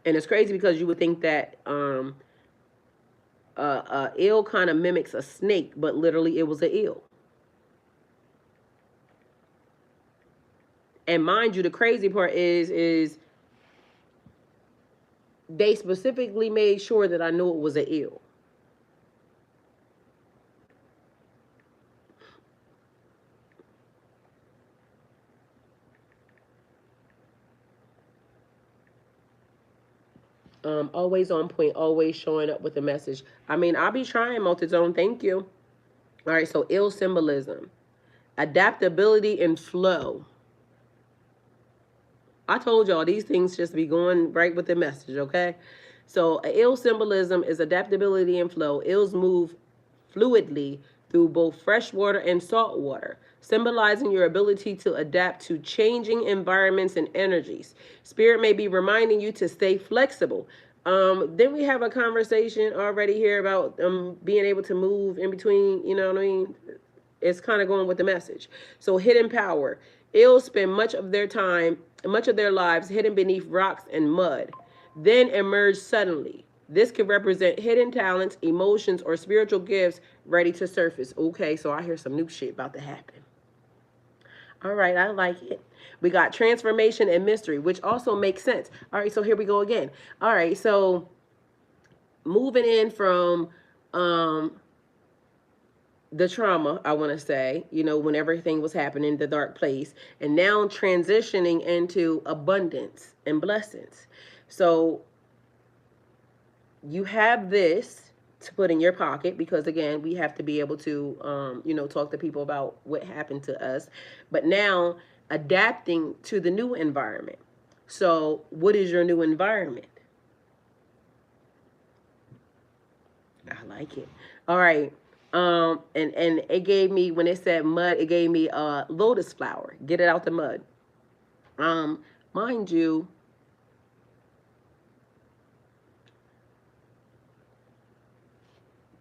And it's crazy because you would think that eel kind of mimics a snake, but literally it was an eel. And mind you, the crazy part is they specifically made sure that I knew it was an eel. Always on point, always showing up with a message. I mean, I'll be trying, Multizone. Thank you. All right, so ill symbolism, adaptability and flow. I told y'all these things just be going right with the message, okay? So ill symbolism is adaptability and flow. Ills move fluidly through both fresh water and salt water, symbolizing your ability to adapt to changing environments and energies. Spirit may be reminding you to stay flexible. Then we have a conversation already here about being able to move in between, you know what I mean? It's kind of going with the message. So hidden power. Ills spend much of their time, much of their lives hidden beneath rocks and mud, then emerge suddenly. This could represent hidden talents, emotions, or spiritual gifts ready to surface. Okay, so I hear some new shit about to happen. All right, I like it. We got transformation and mystery, which also makes sense. All right, so here we go again. All right, so moving in from the trauma, I want to say, you know, when everything was happening, the dark place, and now transitioning into abundance and blessings. So you have this to put in your pocket, because again, we have to be able to, you know, talk to people about what happened to us, but now adapting to the new environment. So what is your new environment? I like it. All right. And it gave me, when it said mud, it gave me lotus flower. Get it out the mud. Mind you,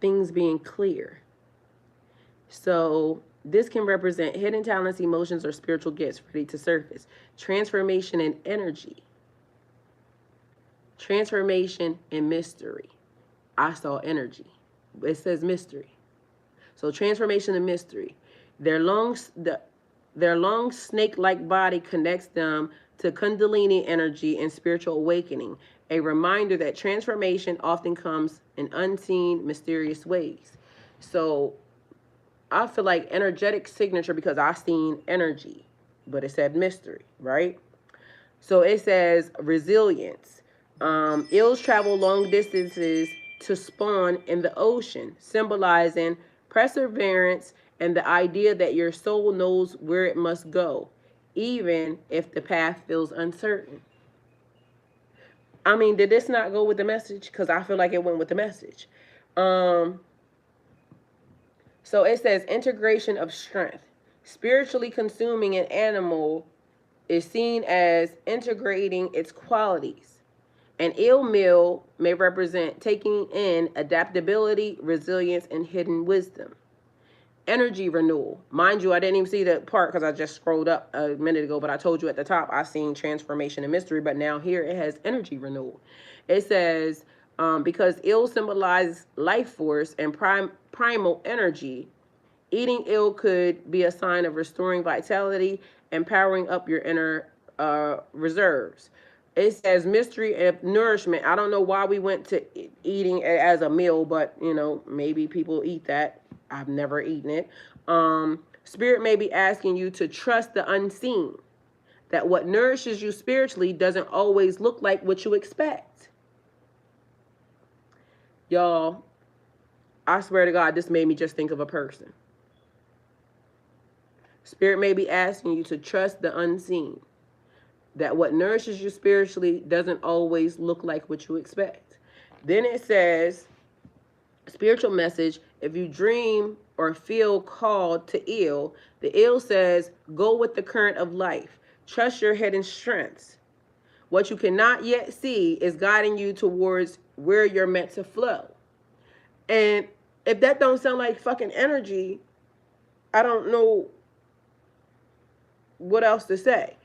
things being clear. So this can represent hidden talents, emotions, or spiritual gifts ready to surface. Transformation and energy. Transformation and mystery. I saw energy. It says mystery. So transformation and mystery. Their long snake-like body connects them to Kundalini energy and spiritual awakening, a reminder that transformation often comes in unseen, mysterious ways. So I feel like energetic signature, because I seen energy, but it said mystery, right? So it says resilience. Ills travel long distances to spawn in the ocean, symbolizing perseverance and the idea that your soul knows where it must go, even if the path feels uncertain. I mean, did this not go with the message? Because I feel like it went with the message. So it says integration of strength. Spiritually consuming an animal is seen as integrating its qualities. An ill meal may represent taking in adaptability, resilience, and hidden wisdom. energy renewal. Mind you, I didn't even see the part because I just scrolled up a minute ago, but I told you at the top I seen transformation and mystery, but now here it has energy renewal. It says, because ill symbolizes life force and primal energy, eating ill could be a sign of restoring vitality and powering up your inner reserves. It says mystery of nourishment. I don't know why we went to eating as a meal, but you know, maybe people eat that. I've never eaten it. Spirit may be asking you to trust the unseen, that what nourishes you spiritually doesn't always look like what you expect. Y'all, I swear to God, this made me just think of a person. Spirit may be asking you to trust the unseen, that what nourishes you spiritually doesn't always look like what you expect. Then it says, spiritual message, if you dream or feel called to ill, the ill says, go with the current of life. Trust your hidden strengths. What you cannot yet see is guiding you towards where you're meant to flow. And if that don't sound like fucking energy, I don't know what else to say.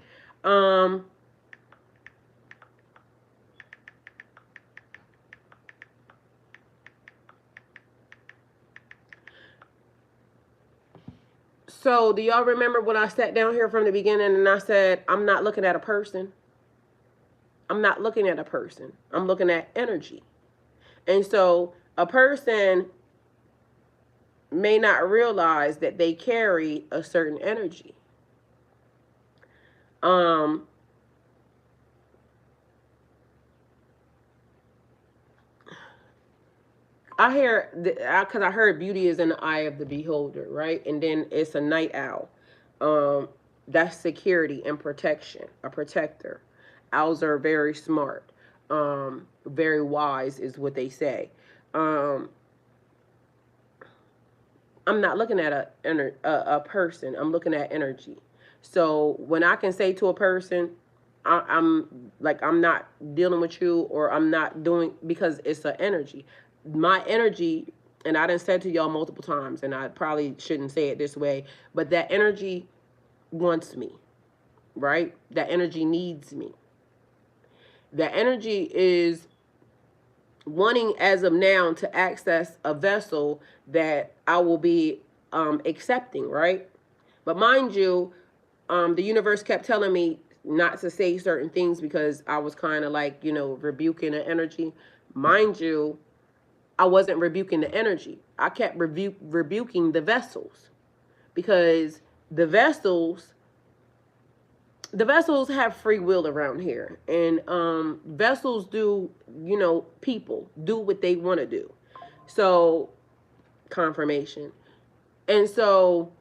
So do y'all remember when I sat down here from the beginning and I said, I'm not looking at a person? I'm not looking at a person. I'm looking at energy. And so a person may not realize that they carry a certain energy. I hear, because I heard beauty is in the eye of the beholder, right? And then it's a night owl. That's security and protection, a protector. Owls are very smart, very wise is what they say. I'm not looking at a person. I'm looking at energy. So when I can say to a person, I'm not dealing with you, or I'm not doing, because it's an energy. My energy, and I done said to y'all multiple times, and I probably shouldn't say it this way, but that energy wants me, right? That energy needs me. That energy is wanting as of now to access a vessel that I will be accepting, right? But mind you, the universe kept telling me not to say certain things because I was kind of like, rebuking the energy. Mind you, I wasn't rebuking the energy. I kept rebuking the vessels, because the vessels have free will around here, and vessels do, people do what they want to do. So confirmation. And so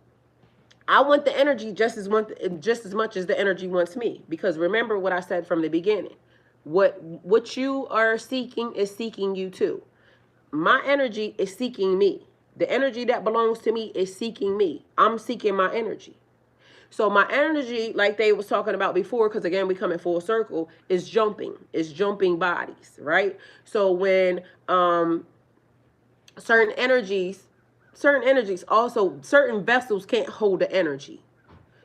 I want the energy just as much as the energy wants me, because remember what I said from the beginning. What you are seeking is seeking you too. My energy is seeking me. The energy that belongs to me is seeking me. I'm seeking my energy. So my energy, like they was talking about before, because again, we come in full circle, is jumping. It's jumping bodies, right? So when certain energies, also, certain vessels can't hold the energy.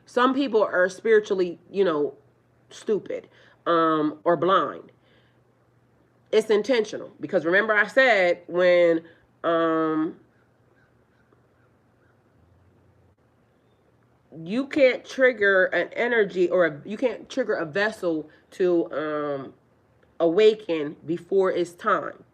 Some people are spiritually, stupid, or blind. It's intentional, because remember I said when you can't trigger an energy, or you can't trigger a vessel to awaken before it's time.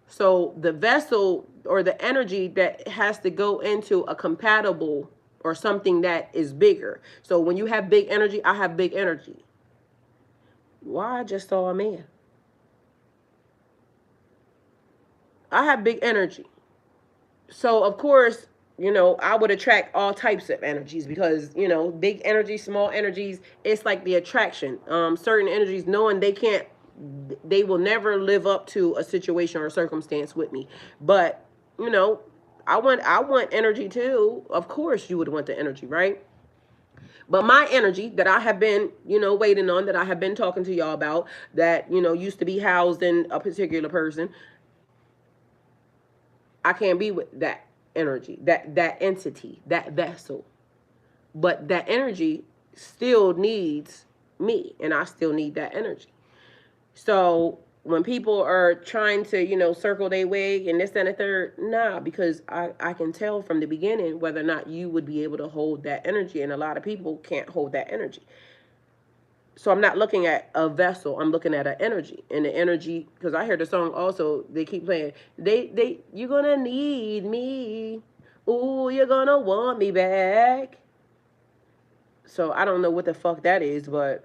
So the vessel or the energy that has to go into a compatible or something that is bigger. So when you have big energy, I have big energy. Why, I just saw a man. I have big energy. So, of course, I would attract all types of energies, because, big energies, small energies, it's like the attraction. Certain energies, knowing they will never live up to a situation or circumstance with me. But, I want energy too. Of course you would want the energy, right? But my energy that I have been, waiting on, that I have been talking to y'all about, that, used to be housed in a particular person, I can't be with that. energy, that entity, that vessel. But that energy still needs me, and I still need that energy. So when people are trying to, circle their wig and this and the third, nah, because I can tell from the beginning whether or not you would be able to hold that energy, and a lot of people can't hold that energy. So I'm not looking at a vessel, I'm looking at an energy. And the energy, because I hear the song also, they keep playing, you're gonna need me. Ooh, you're gonna want me back. So I don't know what the fuck that is, but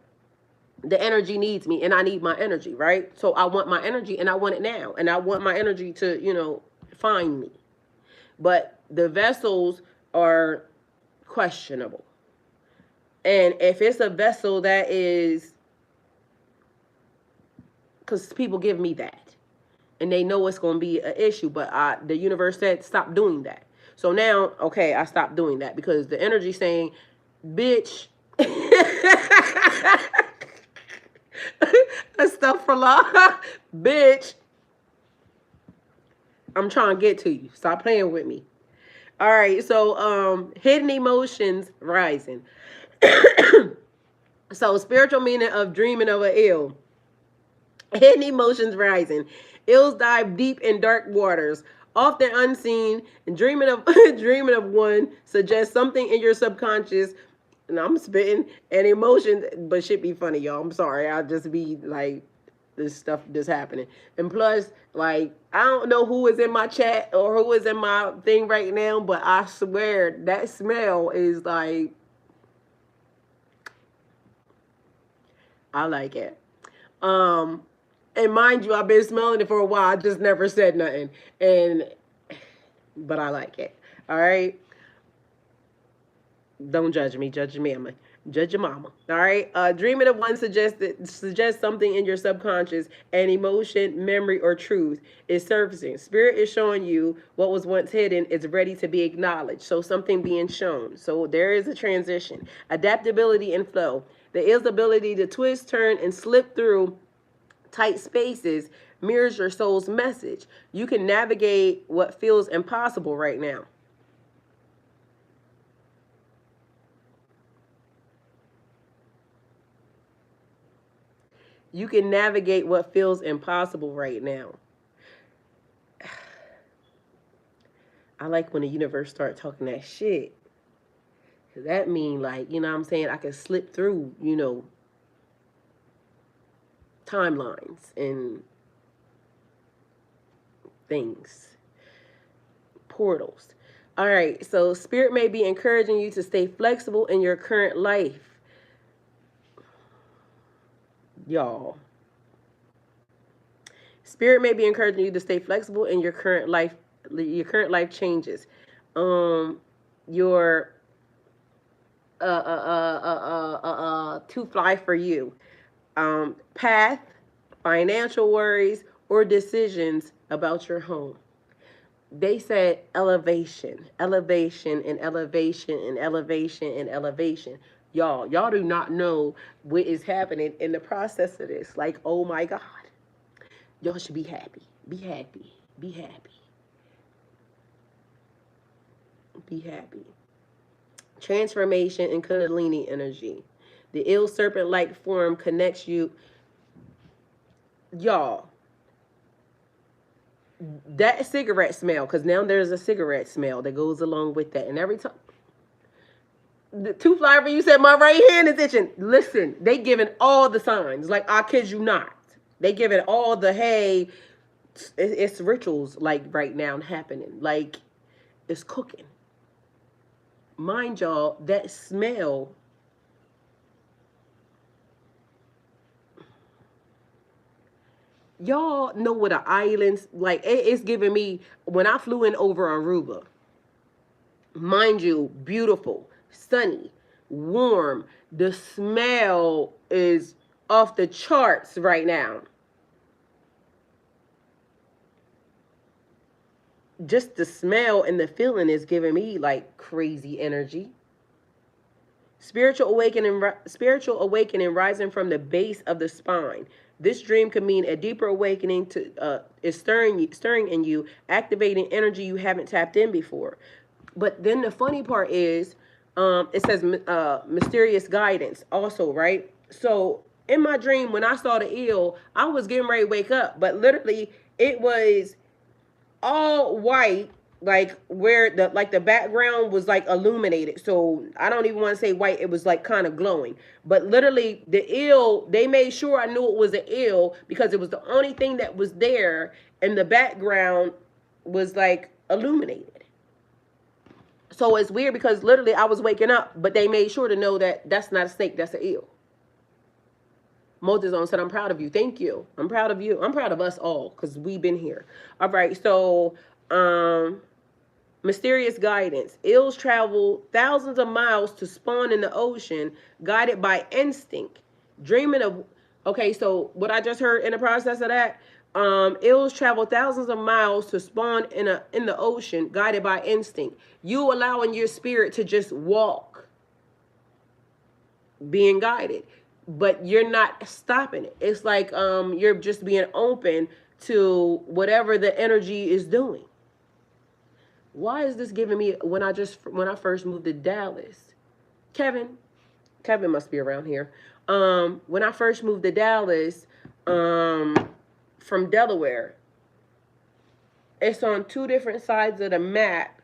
the energy needs me and I need my energy, right? So I want my energy and I want it now. And I want my energy to, find me. But the vessels are questionable. And if it's a vessel that is, because people give me that and they know it's going to be an issue, but the universe said stop doing that. So now, okay, I stopped doing that because the energy saying, bitch, astaghfirullah, bitch, I'm trying to get to you. Stop playing with me. All right, so hidden emotions rising. So spiritual meaning of dreaming of an ill. Hidden emotions rising. Ills dive deep in dark waters, often unseen. And dreaming of dreaming of one suggests something in your subconscious. And I'm spitting an emotion, but shit be funny, y'all. I'm sorry. I'll just be like, this stuff just happening. And plus, like, I don't know who is in my chat or who is in my thing right now, but I swear that smell is like, I like it. And mind you, I've been smelling it for a while. I just never said nothing. But I like it. All right. Don't judge me. Judge your mama. Judge your mama. All right. Dreaming of one suggests something in your subconscious, an emotion, memory, or truth is surfacing. Spirit is showing you what was once hidden is ready to be acknowledged. So something being shown. So there is a transition. Adaptability and flow. There is the ability to twist, turn, and slip through tight spaces mirrors your soul's message. You can navigate what feels impossible right now. You can navigate what feels impossible right now. I like when the universe starts talking that shit. Cause that mean like, you know what I'm saying? I can slip through, timelines and things. Portals. All right, so spirit may be encouraging you to stay flexible in your current life. Y'all. Spirit may be encouraging you to stay flexible in your current life changes. Your to fly for you. Path, financial worries, or decisions about your home. They said elevation, elevation, and elevation, and elevation, and elevation. Y'all do not know what is happening in the process of this. Like, oh my God. Y'all should be happy. Be happy. Be happy. Be happy. Transformation and Kundalini energy. The ill serpent-like form connects you. Y'all, that cigarette smell, because now there's a cigarette smell that goes along with that. And every time, the two flyer, you said my right hand is itching. Listen, they giving all the signs. Like, I kid you not. They giving all the, hey, it's rituals, like, right now happening. Like, it's cooking. Mind y'all, that smell, y'all know what an island's like. It's giving me, when I flew in over Aruba, mind you, beautiful, sunny, warm. The smell is off the charts right now. Just the smell and the feeling is giving me like crazy energy. Spiritual awakening rising from the base of the spine. This dream could mean a deeper awakening to is stirring in you, activating energy you haven't tapped in before. But then the funny part is, it says mysterious guidance also, right? So in my dream, when I saw the eel, I was getting ready to wake up, but literally it was all white, like where the background was like illuminated. So I don't even want to say white, it was like kind of glowing. But literally the eel, they made sure I knew it was an eel because it was the only thing that was there, and the background was like illuminated. So it's weird because literally I was waking up, but they made sure to know that that's not a snake, that's an eel. Moses said, I'm proud of you. Thank you. I'm proud of you. I'm proud of us all because we've been here. All right. So, mysterious guidance. Eels travel thousands of miles to spawn in the ocean, guided by instinct. Dreaming of, okay, so what I just heard in the process of that, eels travel thousands of miles to spawn in the ocean, guided by instinct. You allowing your spirit to just walk, being guided, but you're not stopping it. It's like you're just being open to whatever the energy is doing. Why is this giving me when I first moved to Dallas? Kevin must be around here. When I first moved to Dallas, from Delaware, it's on two different sides of the map.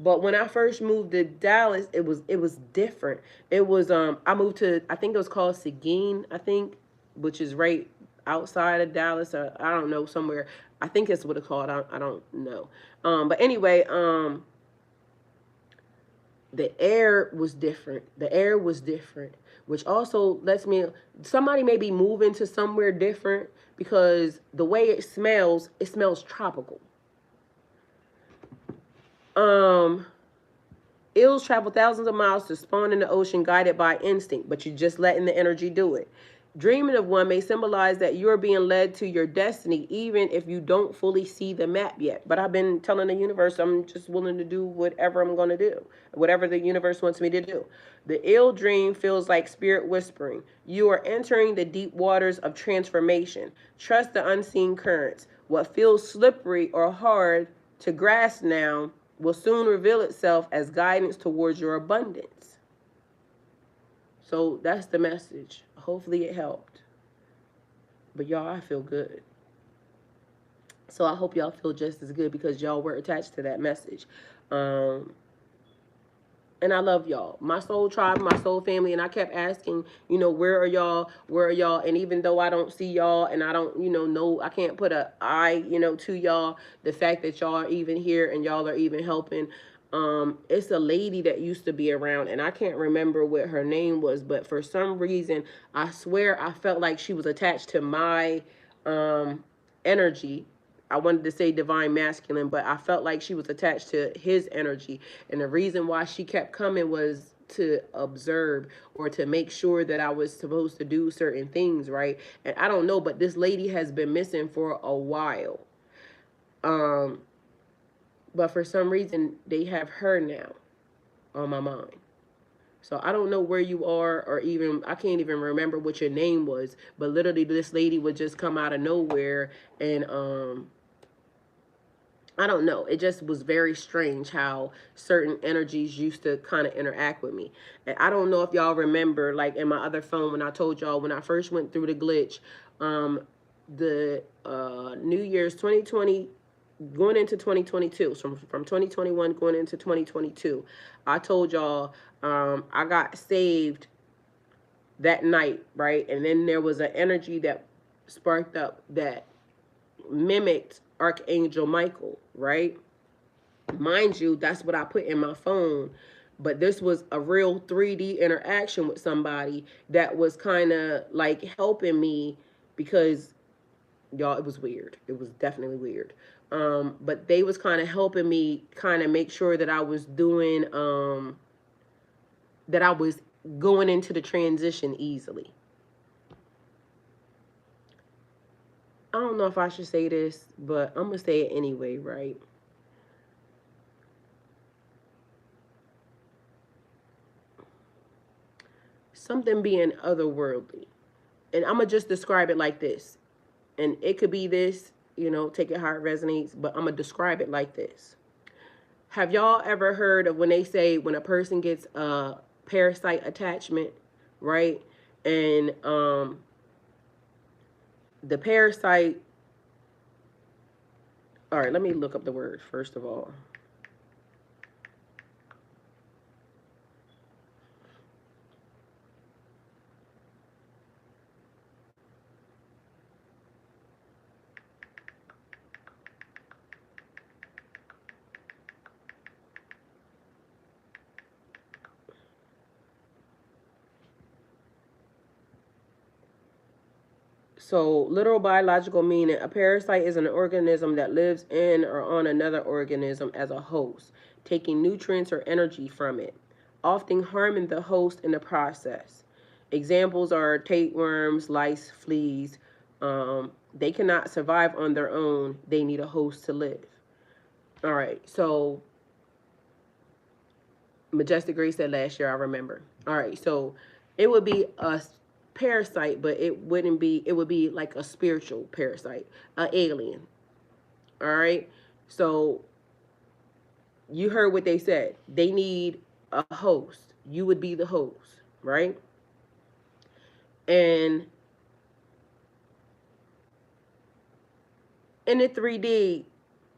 But when I first moved to Dallas, it was different. It was I moved to, I think it was called Seguin, I think, which is right outside of Dallas, or I don't know, somewhere. I think it's what it's called. I don't know. But anyway, the air was different. The air was different, which also lets me, somebody may be moving to somewhere different because the way it smells tropical. Eels travel thousands of miles to spawn in the ocean, guided by instinct, but you're just letting the energy do it. Dreaming of one may symbolize that you're being led to your destiny, even if you don't fully see the map yet. But I've been telling the universe I'm just willing to do whatever I'm going to do, whatever the universe wants me to do. The eel dream feels like spirit whispering. You are entering the deep waters of transformation. Trust the unseen currents. What feels slippery or hard to grasp now will soon reveal itself as guidance towards your abundance. So that's the message. Hopefully it helped. But y'all, I feel good. So I hope y'all feel just as good because y'all were attached to that message. And I love y'all, my soul tribe, my soul family. And I kept asking, where are y'all? Where are y'all? And even though I don't see y'all and I don't, know, I can't put a eye, to y'all, the fact that y'all are even here and y'all are even helping. It's a lady that used to be around and I can't remember what her name was, but for some reason, I swear I felt like she was attached to my energy. I wanted to say divine masculine, but I felt like she was attached to his energy. And the reason why she kept coming was to observe or to make sure that I was supposed to do certain things, right? And I don't know, but this lady has been missing for a while. But for some reason, they have her now on my mind. So I don't know where you are, or even, I can't even remember what your name was, but literally this lady would just come out of nowhere and, I don't know. It just was very strange how certain energies used to kind of interact with me. And I don't know if y'all remember, like in my other phone, when I told y'all when I first went through the glitch, the New Year's 2020 going into 2022, so from 2021 going into 2022, I told y'all I got saved that night, right? And then there was an energy that sparked up that mimicked Archangel Michael, right? Mind you, that's what I put in my phone. But this was a real 3D interaction with somebody that was kind of like helping me because, y'all, it was weird. It was definitely weird. But they was kind of helping me kind of make sure that I was doing, that I was going into the transition easily. I don't know if I should say this, but I'm going to say it anyway, right? Something being otherworldly. And I'm going to just describe it like this. And it could be this, you know, take it how it resonates, but I'm going to describe it like this. Have y'all ever heard of when they say when a person gets a parasite attachment, right? And the parasite, all right, let me look up the word first of all. So, literal biological meaning, a parasite is an organism that lives in or on another organism as a host, taking nutrients or energy from it, often harming the host in the process. Examples are tapeworms, lice, fleas. They cannot survive on their own. They need a host to live. All right, so Majestic Grace said last year, I remember. All right, so it would be a parasite, but it wouldn't be, it would be like a spiritual parasite, an alien. All right, so you heard what they said. They need a host. You would be the host, right? And in the 3D,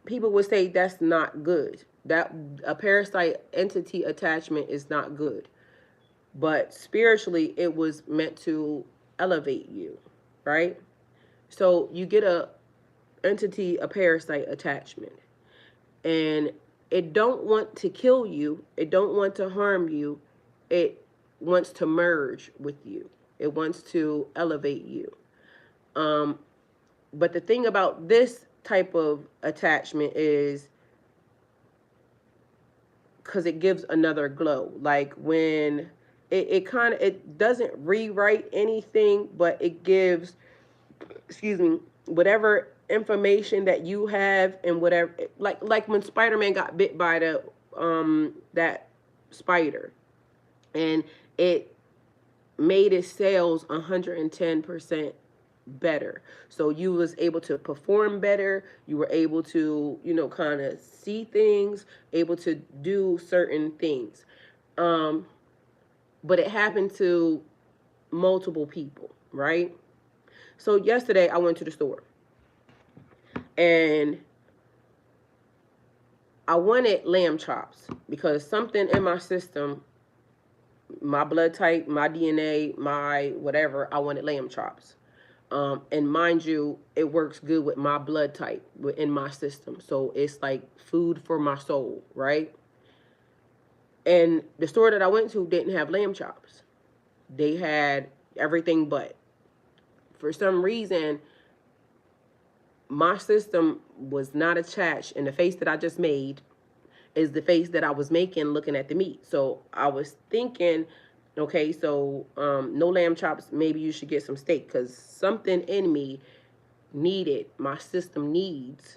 people would say that's not good. That a parasite entity attachment is not good. But spiritually, it was meant to elevate you, right? So you get a entity, a parasite attachment, and it don't want to kill you. It don't want to harm you. It wants to merge with you. It wants to elevate you. But the thing about this type of attachment is because it gives another glow. Like when it kind of, it doesn't rewrite anything, but it gives, excuse me, whatever information that you have and whatever, like when Spider-Man got bit by the that spider, and it made its cells 110% better. So you was able to perform better. You were able to, you know, kind of see things, able to do certain things. But it happened to multiple people, right? So yesterday I went to the store and I wanted lamb chops because something in my system, my blood type, my DNA, my whatever, I wanted lamb chops. And mind you, it works good with my blood type in my system. So it's like food for my soul, right? And the store that I went to didn't have lamb chops. They had everything but. For some reason, my system was not attached, and the face that I just made is the face that I was making looking at the meat. So I was thinking, okay, so no lamb chops, maybe you should get some steak, because something in me needed, my system needs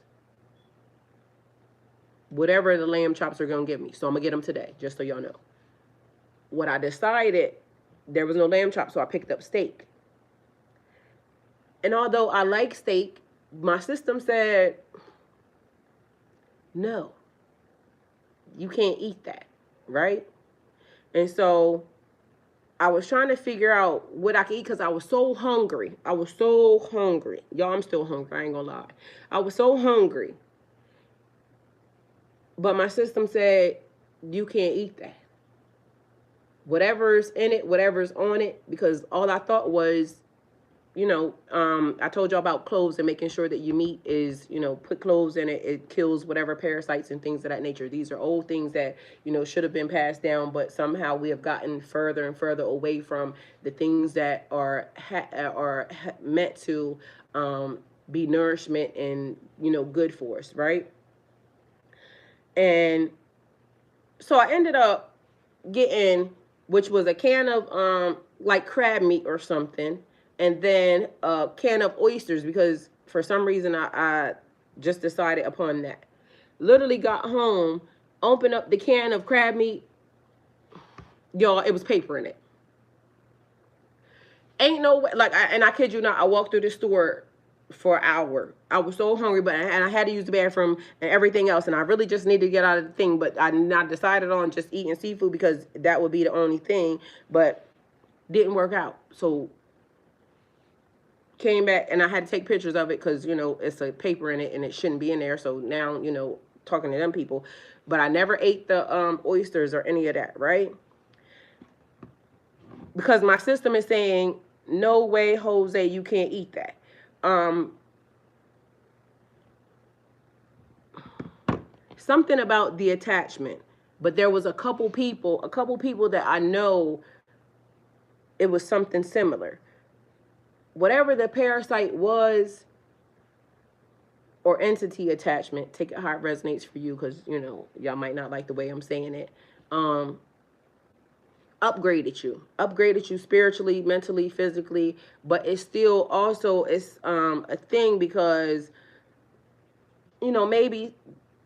whatever the lamb chops are going to give me. So I'm going to get them today, just so y'all know. What I decided, there was no lamb chops, so I picked up steak. And although I like steak, my system said, no, you can't eat that, right? And so I was trying to figure out what I could eat because I was so hungry. I was so hungry. Y'all, I'm still hungry. I ain't gonna lie. I was so hungry. But my system said, you can't eat that. Whatever's in it, whatever's on it, because all I thought was, you know, I told y'all about cloves and making sure that your meat is, you know, put cloves in it. It kills whatever parasites and things of that nature. These are old things that, you know, should have been passed down, but somehow we have gotten further and further away from the things that are meant to be nourishment and, you know, good for us, right? And so I ended up getting, which was a can of like crab meat or something, and then a can of oysters, because for some reason I just decided upon that. Literally got home, opened up the can of crab meat, y'all, it was paper in it. Ain't no way. Like, and I kid you not, I walked through the store for an hour. I was so hungry, and I had to use the bathroom and everything else, and I really just needed to get out of the thing. But I decided on just eating seafood because that would be the only thing. But didn't work out. So came back and I had to take pictures of it because, you know, it's a paper in it and it shouldn't be in there. So now, you know, talking to them people, but I never ate the oysters or any of that, right? Because my system is saying, no way, Jose, you can't eat that. Something about the attachment, but there was a couple people that I know it was something similar. Whatever the parasite was, or entity attachment, take it how it resonates for you, because, you know, y'all might not like the way I'm saying it. Upgraded you spiritually, mentally, physically, but it's still also, it's a thing because, you know, maybe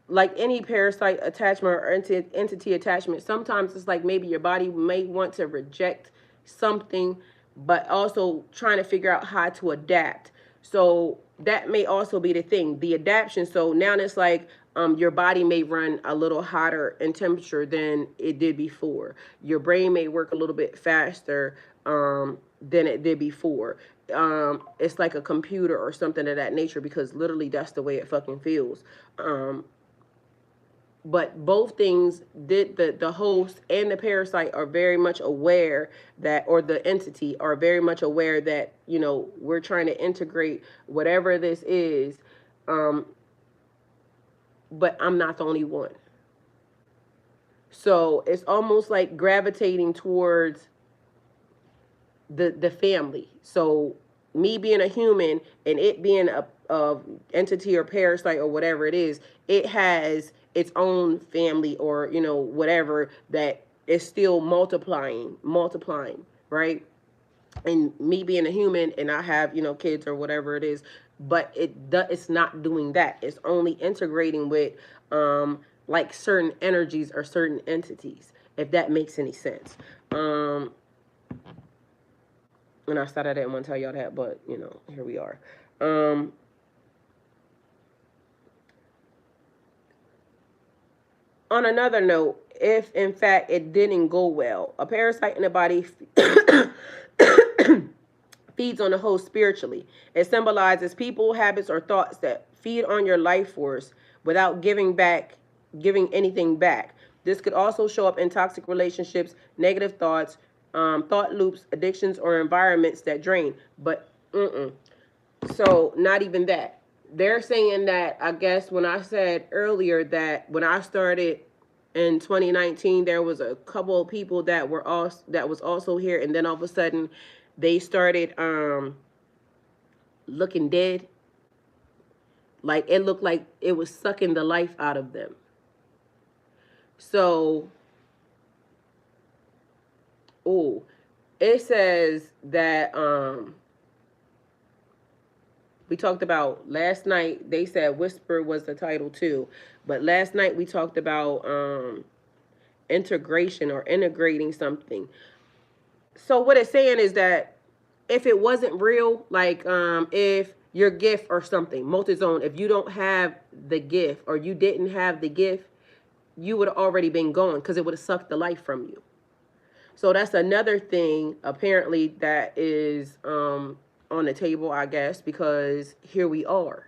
like any parasite attachment or entity attachment, sometimes it's like maybe your body may want to reject something, but also trying to figure out how to adapt. So that may also be the thing, the adaptation. So now it's like your body may run a little hotter in temperature than it did before. Your brain may work a little bit faster than it did before. It's like a computer or something of that nature, because literally that's the way it fucking feels. But both things, did the host and the parasite are very much aware that, or the entity are very much aware that, you know, we're trying to integrate whatever this is, but I'm not the only one. So it's almost like gravitating towards the family. So me being a human and it being a entity or parasite or whatever it is, it has its own family, or, you know, whatever, that is still multiplying, right? And me being a human and I have, you know, kids or whatever it is, but it's not doing that. It's only integrating with like certain energies or certain entities, if that makes any sense. And I said I didn't want to tell y'all that, but, you know, here we are. On another note, if in fact it didn't go well, a parasite in the body feeds on the host spiritually. It symbolizes people, habits, or thoughts that feed on your life force without giving anything back. This could also show up in toxic relationships, negative thoughts, thought loops, addictions, or environments that drain. But so not even that. They're saying that, I guess when I said earlier that when I started in 2019, there was a couple of people that was also here, and then all of a sudden they started looking dead. Like it looked like it was sucking the life out of them. So, it says that we talked about last night. They said Whisper was the title too, but last night we talked about integration or integrating something. So what it's saying is that if it wasn't real, like if your gift or something, multi-zone, if you don't have the gift or you didn't have the gift, you would have already been gone because it would have sucked the life from you. So that's another thing apparently that is on the table, I guess, because here we are.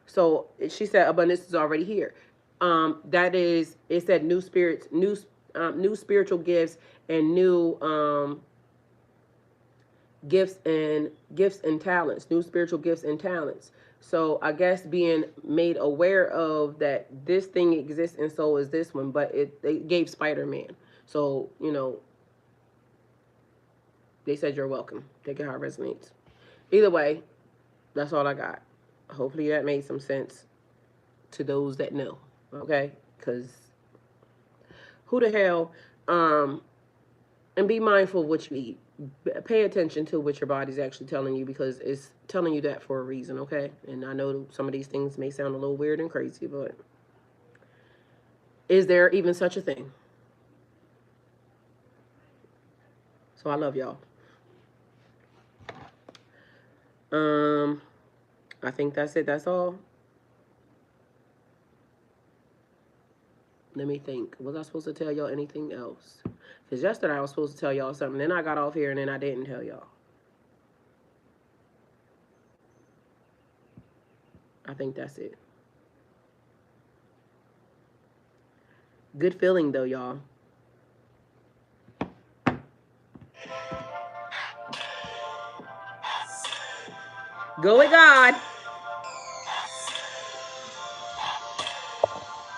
So she said abundance is already here. That is, it said new spirits, new spiritual gifts, and new gifts and talents, new spiritual gifts and talents. So I guess being made aware of that this thing exists, and so is this one, but it gave Spider-Man. So, you know, they said you're welcome. Take it how it resonates. Either way, that's all I got. Hopefully that made some sense to those that know. Okay? Because who the hell? And be mindful of what you eat. Pay attention to what your body's actually telling you, because it's telling you that for a reason, okay? And I know some of these things may sound a little weird and crazy, but is there even such a thing? So I love y'all. I think that's it. That's all. Let me think. Was I supposed to tell y'all anything else? Because yesterday I was supposed to tell y'all something. Then I got off here and then I didn't tell y'all. I think that's it. Good feeling though, y'all. Go with God.